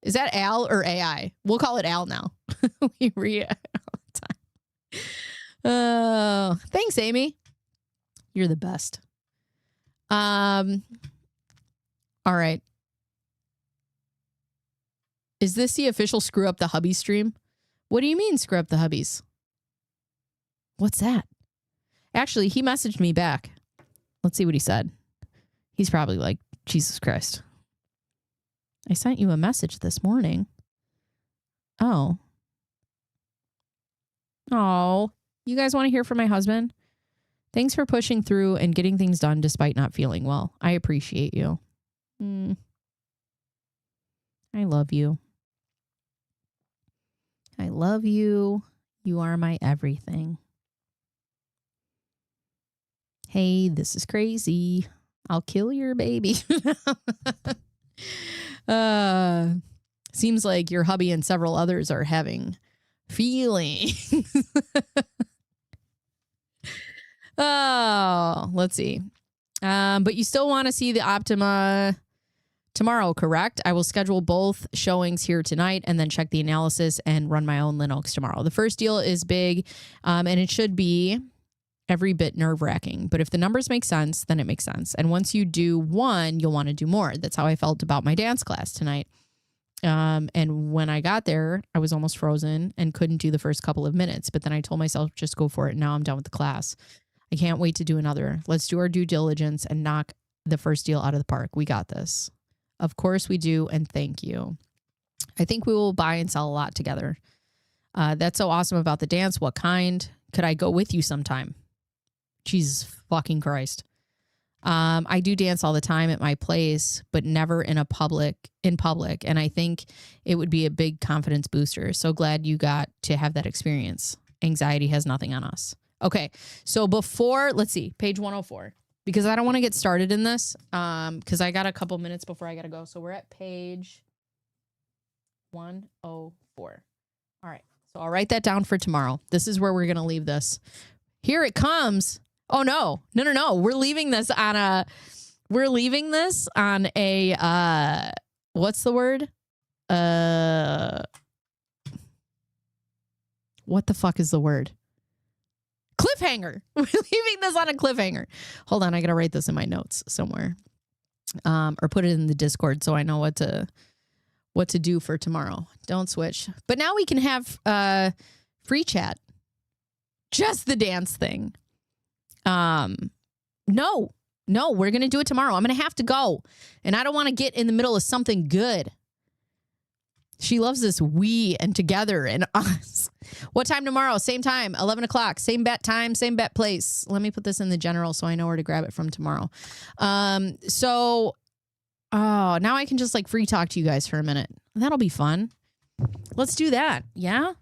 S1: Is that Al or AI? We'll call it Al now. We read it all the time. Thanks, Amy. You're the best. All right. Is this the official Screw Up the Hubby stream? What do you mean screw up the hubbies? What's that? Actually, he messaged me back. Let's see what he said. He's probably like, Jesus Christ. I sent you a message this morning. Oh. You guys want to hear from my husband? Thanks for pushing through and getting things done despite not feeling well. I appreciate you. I love you. I love you. You are my everything. Hey, this is crazy. I'll kill your baby. Seems like your hubby and several others are having feelings. Let's see. But you still want to see the Optima tomorrow, correct? I will schedule both showings here tonight and then check the analysis and run my own Linux tomorrow. The first deal is big, and it should be every bit nerve-wracking. But if the numbers make sense, then it makes sense. And once you do one, you'll want to do more. That's how I felt about my dance class tonight. And when I got there, I was almost frozen and couldn't do the first couple of minutes. But then I told myself, just go for it. Now I'm done with the class. I can't wait to do another. Let's do our due diligence and knock the first deal out of the park. We got this. Of course we do, and thank you. I think we will buy and sell a lot together. That's so awesome about the dance. What kind? Could I go with you sometime? Jesus fucking Christ. I do dance all the time at my place, but never in public. And I think it would be a big confidence booster. So glad you got to have that experience. Anxiety has nothing on us. Okay. So before, let's see, page 104. Because I don't want to get started in this, because I got a couple minutes before I got to go. So we're at page 104. All right. So I'll write that down for tomorrow. This is where we're going to leave this. Here it comes. Oh, no. No. We're leaving this on a, what's the word? What the fuck is the word? Cliffhanger. We're leaving this on a cliffhanger. Hold on, I gotta write this in my notes somewhere, or put it in the Discord so I know what to do for tomorrow. Don't switch. But now we can have free chat. Just the dance thing. No, we're gonna do it tomorrow. I'm gonna have to go, and I don't want to get in the middle of something good. She loves this we and together and us. What time tomorrow? Same time, 11 o'clock. Same bet time, same bet place. Let me put this in the general so I know where to grab it from tomorrow. Now I can just like free talk to you guys for a minute. That'll be fun. Let's do that. Yeah?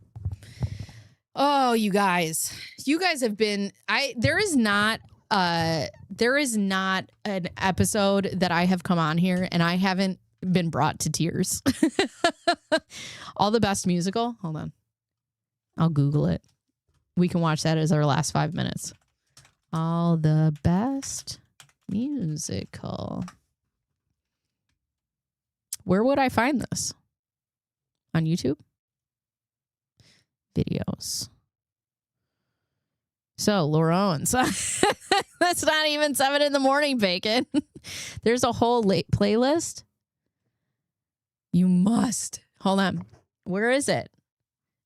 S1: Oh, you guys have been, there is not an episode that I have come on here and I haven't been brought to tears. All the Best musical. Hold on. I'll Google it. We can watch that as our last 5 minutes. All the Best musical. Where would I find this? On YouTube? Videos. So, Laura Owens. That's not even 7 in the morning, Bacon. There's a whole playlist. You must. Hold on. Where is it?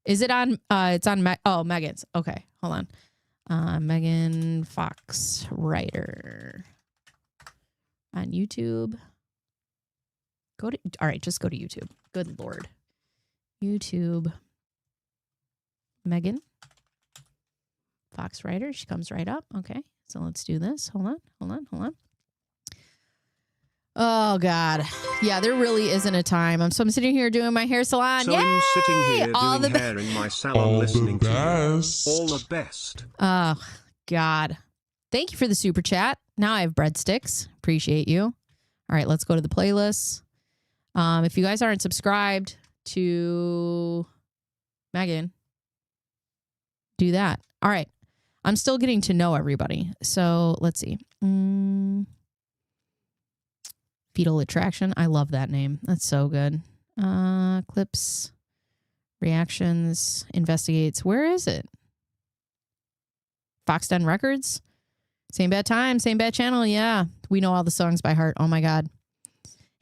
S1: Is it on? It's on. Megan's. Okay, hold on. Megan Fox writer on YouTube. All right, just go to YouTube. Good Lord. YouTube. Megan Fox writer. She comes right up. Okay, so let's do this. Hold on. Oh, God. Yeah, there really isn't a time. So I'm sitting here doing my hair salon.
S3: So
S1: Yay!
S3: I'm sitting here
S1: All
S3: doing
S1: the
S3: hair in my salon
S2: All the
S3: listening to you.
S2: best.
S3: All the best.
S1: Oh, God. Thank you for the super chat. Now I have breadsticks. Appreciate you. All right, let's go to the playlist. If you guys aren't subscribed to Megan, do that. All right. I'm still getting to know everybody. So let's see. Fetal Attraction. I love that name. That's so good. Clips, reactions, investigates. Where is it? Fox Den Records. Same bad time, same bad channel. Yeah, we know all the songs by heart. Oh my God.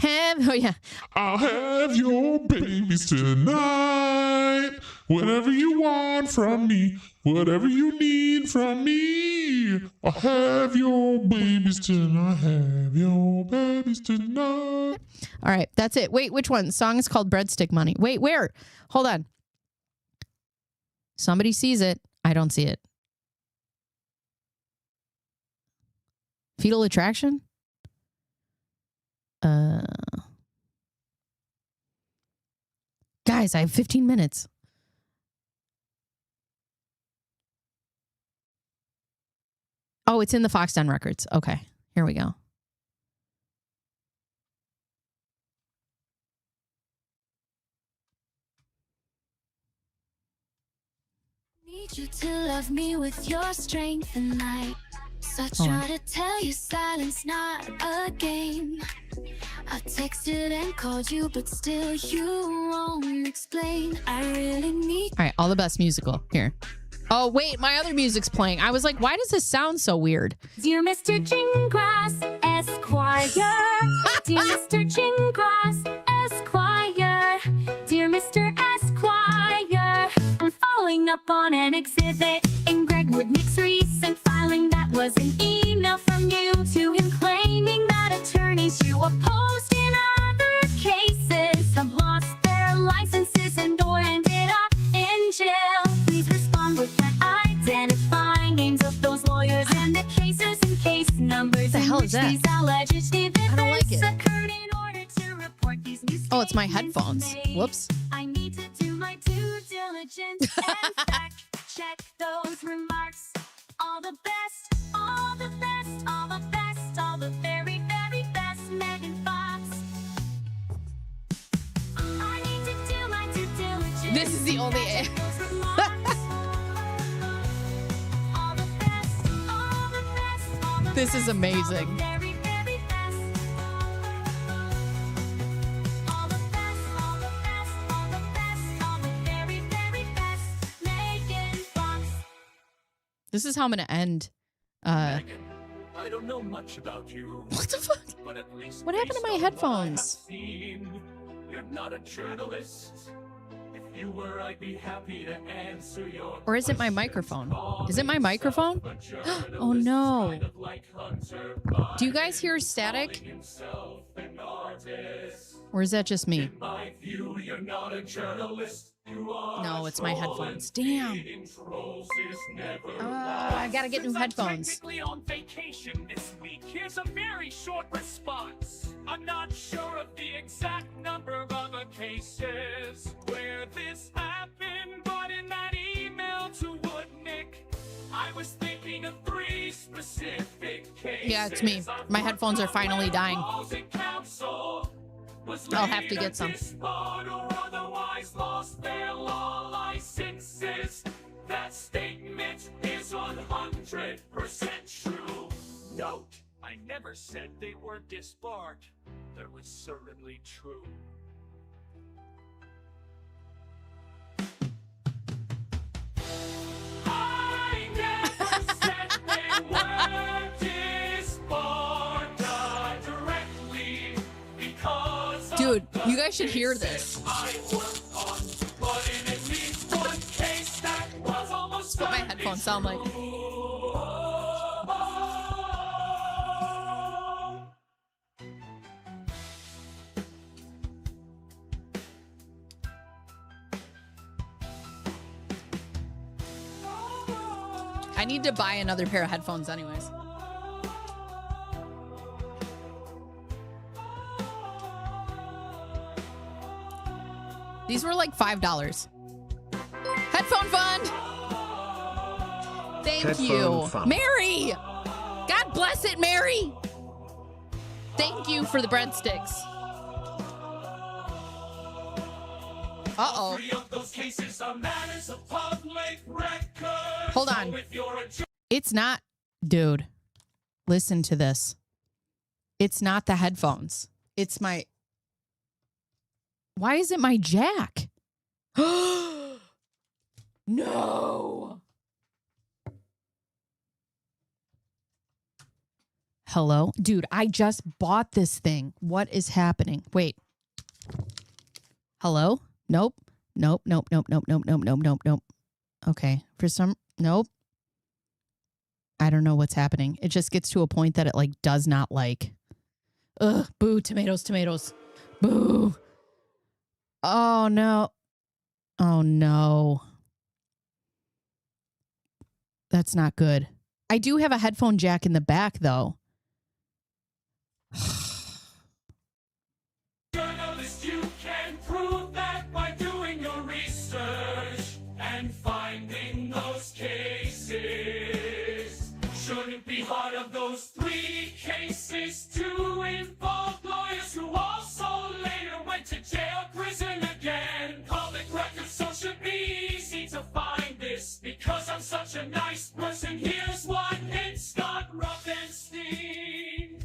S2: I'll have your babies tonight. Whatever you want from me, whatever you need from me. I'll have your babies tonight. Have your babies tonight.
S1: All right, that's it. Wait, which one? The song is called Breadstick Money. Wait, where? Hold on. Somebody sees it. I don't see it. Fetal Attraction? Guys, I have 15 minutes. Oh, it's in the Fox Den Records. Okay, here we go.
S4: Need you to love me with your strength and light. So I try to tell you silence not a game. I texted and called you, but still you won't explain. I really need.
S1: All right, all the best musical. Here. Oh, wait, my other music's playing. I was like, why does this sound so weird?
S4: Dear Mr. Gingras, Esquire. Dear Mr. Gingras, Esquire. Dear Mr. Esquire. I'm following up on an exhibit in Gregwood Nick's recent filing. That was an email from you to him claiming that attorneys you opposed in other cases have lost their licenses and or ended up in jail. Please respond with that identifying names of those lawyers and the cases and case numbers.
S1: What the hell is that?
S4: These alleged events
S1: I don't like it.
S4: occurred in order to report these new
S1: Oh, it's my
S4: statements
S1: headphones.
S4: made.
S1: Whoops.
S4: I need to do my due diligence and fact check those remarks. All the best, all the best, all the best, all the very, very best, Megan Fox. I need to do my due diligence.
S1: This is the only
S4: and check those remarks. All the best, all the best, all the
S1: This is
S4: best,
S1: amazing.
S4: all the very, very best. All the best, all the best, all the best, all the very, very best, Megan Fox.
S1: This is how I'm going to end.
S5: Megan, I don't know much about you.
S1: What the fuck?
S5: But at least
S1: What happened to
S5: based
S1: my
S5: on
S1: headphones?
S5: what I have seen, you're not a journalist. If you were, I'd be happy to answer your
S1: Or is it my
S5: questions.
S1: microphone? Is it my microphone?
S5: Calling himself a
S1: Oh, no.
S5: journalist, kind of like Hunter
S1: Do you guys hear static?
S5: calling himself an artist.
S1: Or is that just me?
S5: In my view, you're not a journalist. You are
S1: No,
S5: a
S1: it's my
S5: troll,
S1: headphones.
S5: and
S1: Damn.
S5: feeding trolls is never
S1: I gotta get new
S6: Since
S1: headphones.
S6: I'm technically on vacation this week, here's a very short response. I'm not sure of the exact number of other cases where this happened, but in that email to Woodnick, I was thinking of 3 specific cases.
S1: Yeah, it's me. My headphones are finally dying. I'll have to get some.
S6: Or otherwise lost their law licenses. That statement is 100% true. Note, I never said they were disbarred. That was certainly true. I never said they were disbarred directly because
S1: Dude, you guys should hear this.
S6: I work on, but in at least one
S1: headphones sound like. I need to buy another pair of headphones anyways. These were like $5. Headphone fund! Thank
S3: Headphone
S1: you.
S3: fund.
S1: Mary! God bless it, Mary! Thank you for the breadsticks. Uh-oh. Hold on. It's not... Dude, listen to this. It's not the headphones. It's my... Why is it my jack? No. Hello? Dude, I just bought this thing. What is happening? Wait. Hello? Nope. Nope, nope, nope, nope, nope, nope, nope, nope, nope. Okay. For some... Nope. I don't know what's happening. It just gets to a point that it, like, does not like. Ugh. Boo. Tomatoes, tomatoes. Boo. Oh, no. Oh, no. That's not good. I do have a headphone jack in the back, though.
S5: Journalist, you can prove that by doing your research and finding those cases. Shouldn't be hard of those 3 cases to involve lawyers who also later went to jail, prison again. Public records, so should be easy to find this. Because I'm such a nice person, here's one hit: Scott Ruffinstein.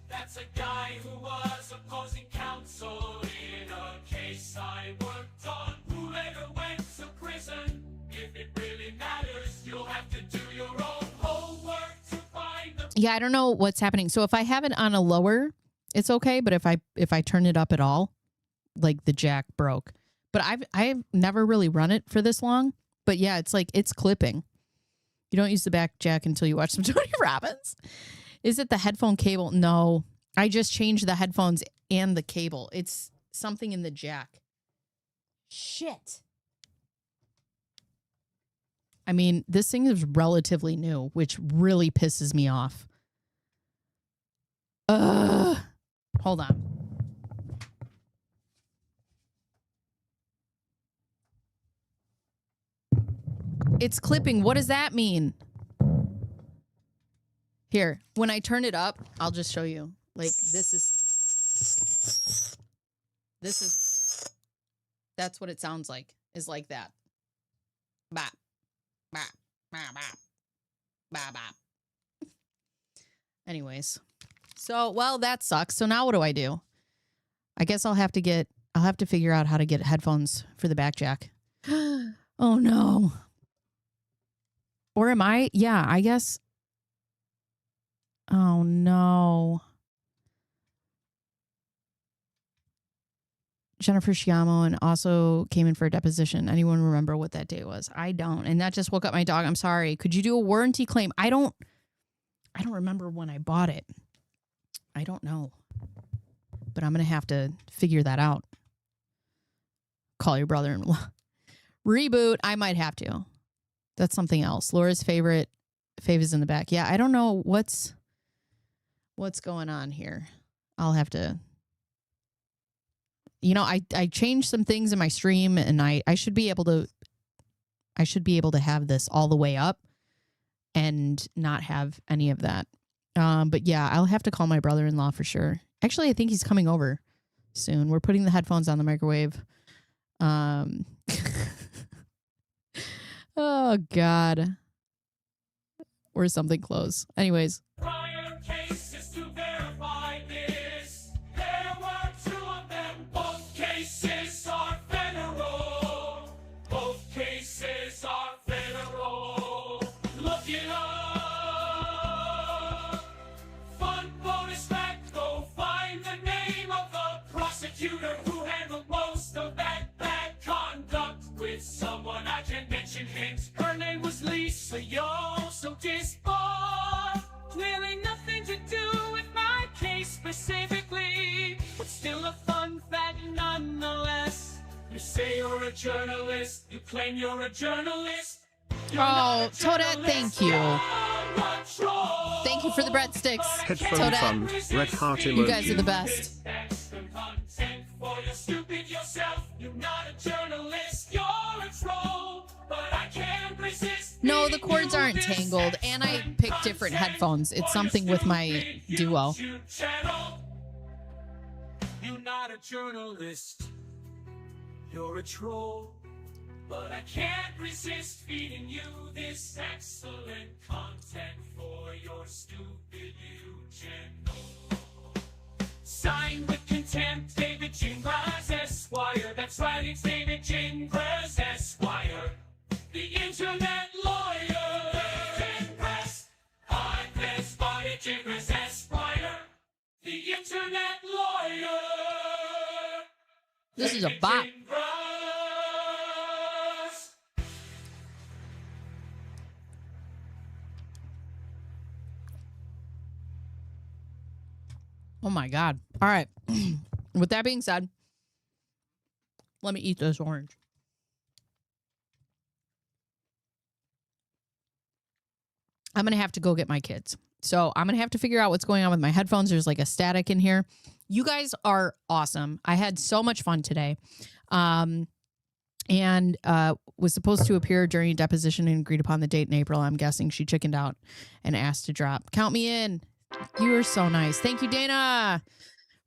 S5: That's a guy who was opposing counsel in a case I worked on, who later went to prison. If it really matters, you'll have to do your own homework to find the...
S1: Yeah, I don't know what's happening. So if I have it on a lower, it's okay. But if I turn it up at all, like the jack broke. But I've never really run it for this long. But yeah, it's like it's clipping. You don't use the back jack until you watch some Tony Robbins. Is it the headphone cable? No, I just changed the headphones and the cable. It's something in the jack. Shit. I mean, this thing is relatively new, which really pisses me off. Hold on. It's clipping. What does that mean? Here, when I turn it up, I'll just show you. Like, that's what it sounds like, is like that. Bop, bop, bop, bop, bop, bop. Anyways, so, well, that sucks. So now what do I do? I guess I'll have to figure out how to get headphones for the back jack. Oh, no. Or am I? Yeah, I guess. Oh, no. Jennifer Sciammo and also came in for a deposition. Anyone remember what that day was? I don't. And that just woke up my dog. I'm sorry. Could you do a warranty claim? I don't remember when I bought it. I don't know. But I'm going to have to figure that out. Call your brother-in-law. Reboot. I might have to. That's something else. Laura's favorite. Fave is in the back. Yeah, I don't know what's going on here. I'll have to... You know, I changed some things in my stream, and I should be able to have this all the way up and not have any of that. But yeah, I'll have to call my brother-in-law for sure. Actually, I think he's coming over soon. We're putting the headphones on the microwave. Oh God. Or something close. Anyways.
S5: Prior cases to verify this. There were 2 of them. Both cases are federal. Both cases are federal. Look it up. Fun bonus fact. Go find the name of the prosecutor who handled most of that bad conduct with someone I can mention. Hint. Her name was a journalist. You claim you're a journalist.
S1: Oh, Toadette, thank you.
S5: Thank
S1: Thank you for the breadsticks.
S3: Headphone fun.
S1: Toadette,
S3: Red heart emoji.
S1: you guys are the best.
S5: Extra content for your stupid yourself. You're not a journalist. You're a troll. But I can't resist.
S1: No, the cords aren't tangled, and I picked different headphones. It's something with my Duo.
S5: You're not a journalist. You're a troll. But I can't resist feeding you this excellent content for your stupid channel. Signed with contempt, David Gingras, Esquire. That's right, it's David Gingras, Esquire. The internet lawyer. Gingras. I'm this body, Gingras, Esquire. The internet lawyer.
S1: This is a bot. Oh my God. All right. With that being said, let me eat this orange. I'm going to have to go get my kids. So I'm going to have to figure out what's going on with my headphones. There's like a static in here. You guys are awesome. I had so much fun today. And was supposed to appear during a deposition and agreed upon the date in April. I'm guessing she chickened out and asked to drop. Count me in. You are so nice. Thank you, Dana,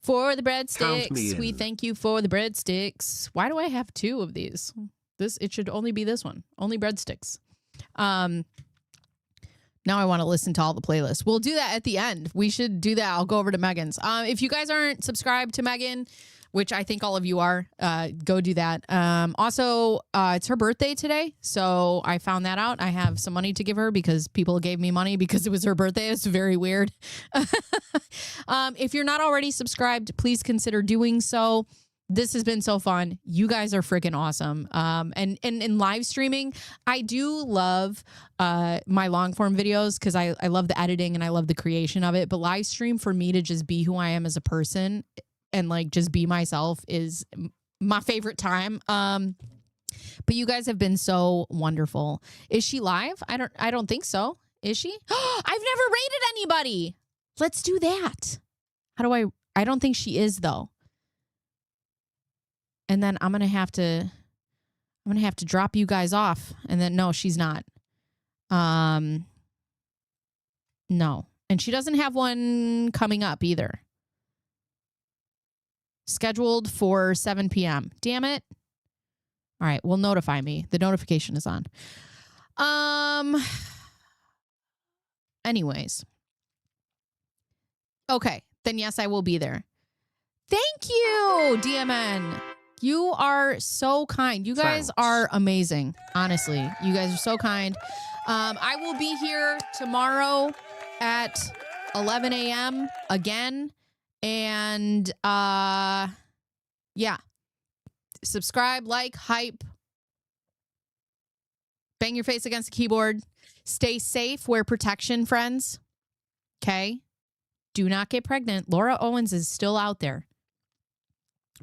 S1: for the breadsticks. We thank you for the breadsticks. Why do I have two of these? It should only be this one. Only breadsticks. Now I want to listen to all the playlists. We'll do that at the end. We should do that. I'll go over to Megan's. If you guys aren't subscribed to Megan, which I think all of you are, go do that. Also, it's her birthday today, so I found that out. I have some money to give her because people gave me money because it was her birthday. It's very weird. If you're not already subscribed, please consider doing so. This has been so fun. You guys are freaking awesome. And in live streaming, I do love my long form videos because I love the editing and I love the creation of it. But live stream, for me to just be who I am as a person and like just be myself is my favorite time. But you guys have been so wonderful. Is she live? I don't think so. Is she? I've never rated anybody. Let's do that. How do I don't think she is though. And then I'm going to have to drop you guys off. And then no, she's not. No. And she doesn't have one coming up either. Scheduled for 7 p.m. Damn it. All right. Well, notify me. The notification is on. Anyways. Okay. Then yes, I will be there. Thank you, DMN. You are so kind. You guys are amazing. Honestly, you guys are so kind. I will be here tomorrow at 11 a.m. again. And yeah, subscribe, like, hype, bang your face against the keyboard, stay safe, wear protection, friends. Okay. Do not get pregnant. Laura Owens is still out there.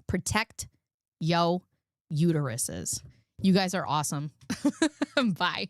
S1: Protect yo uteruses. You guys are awesome. Bye.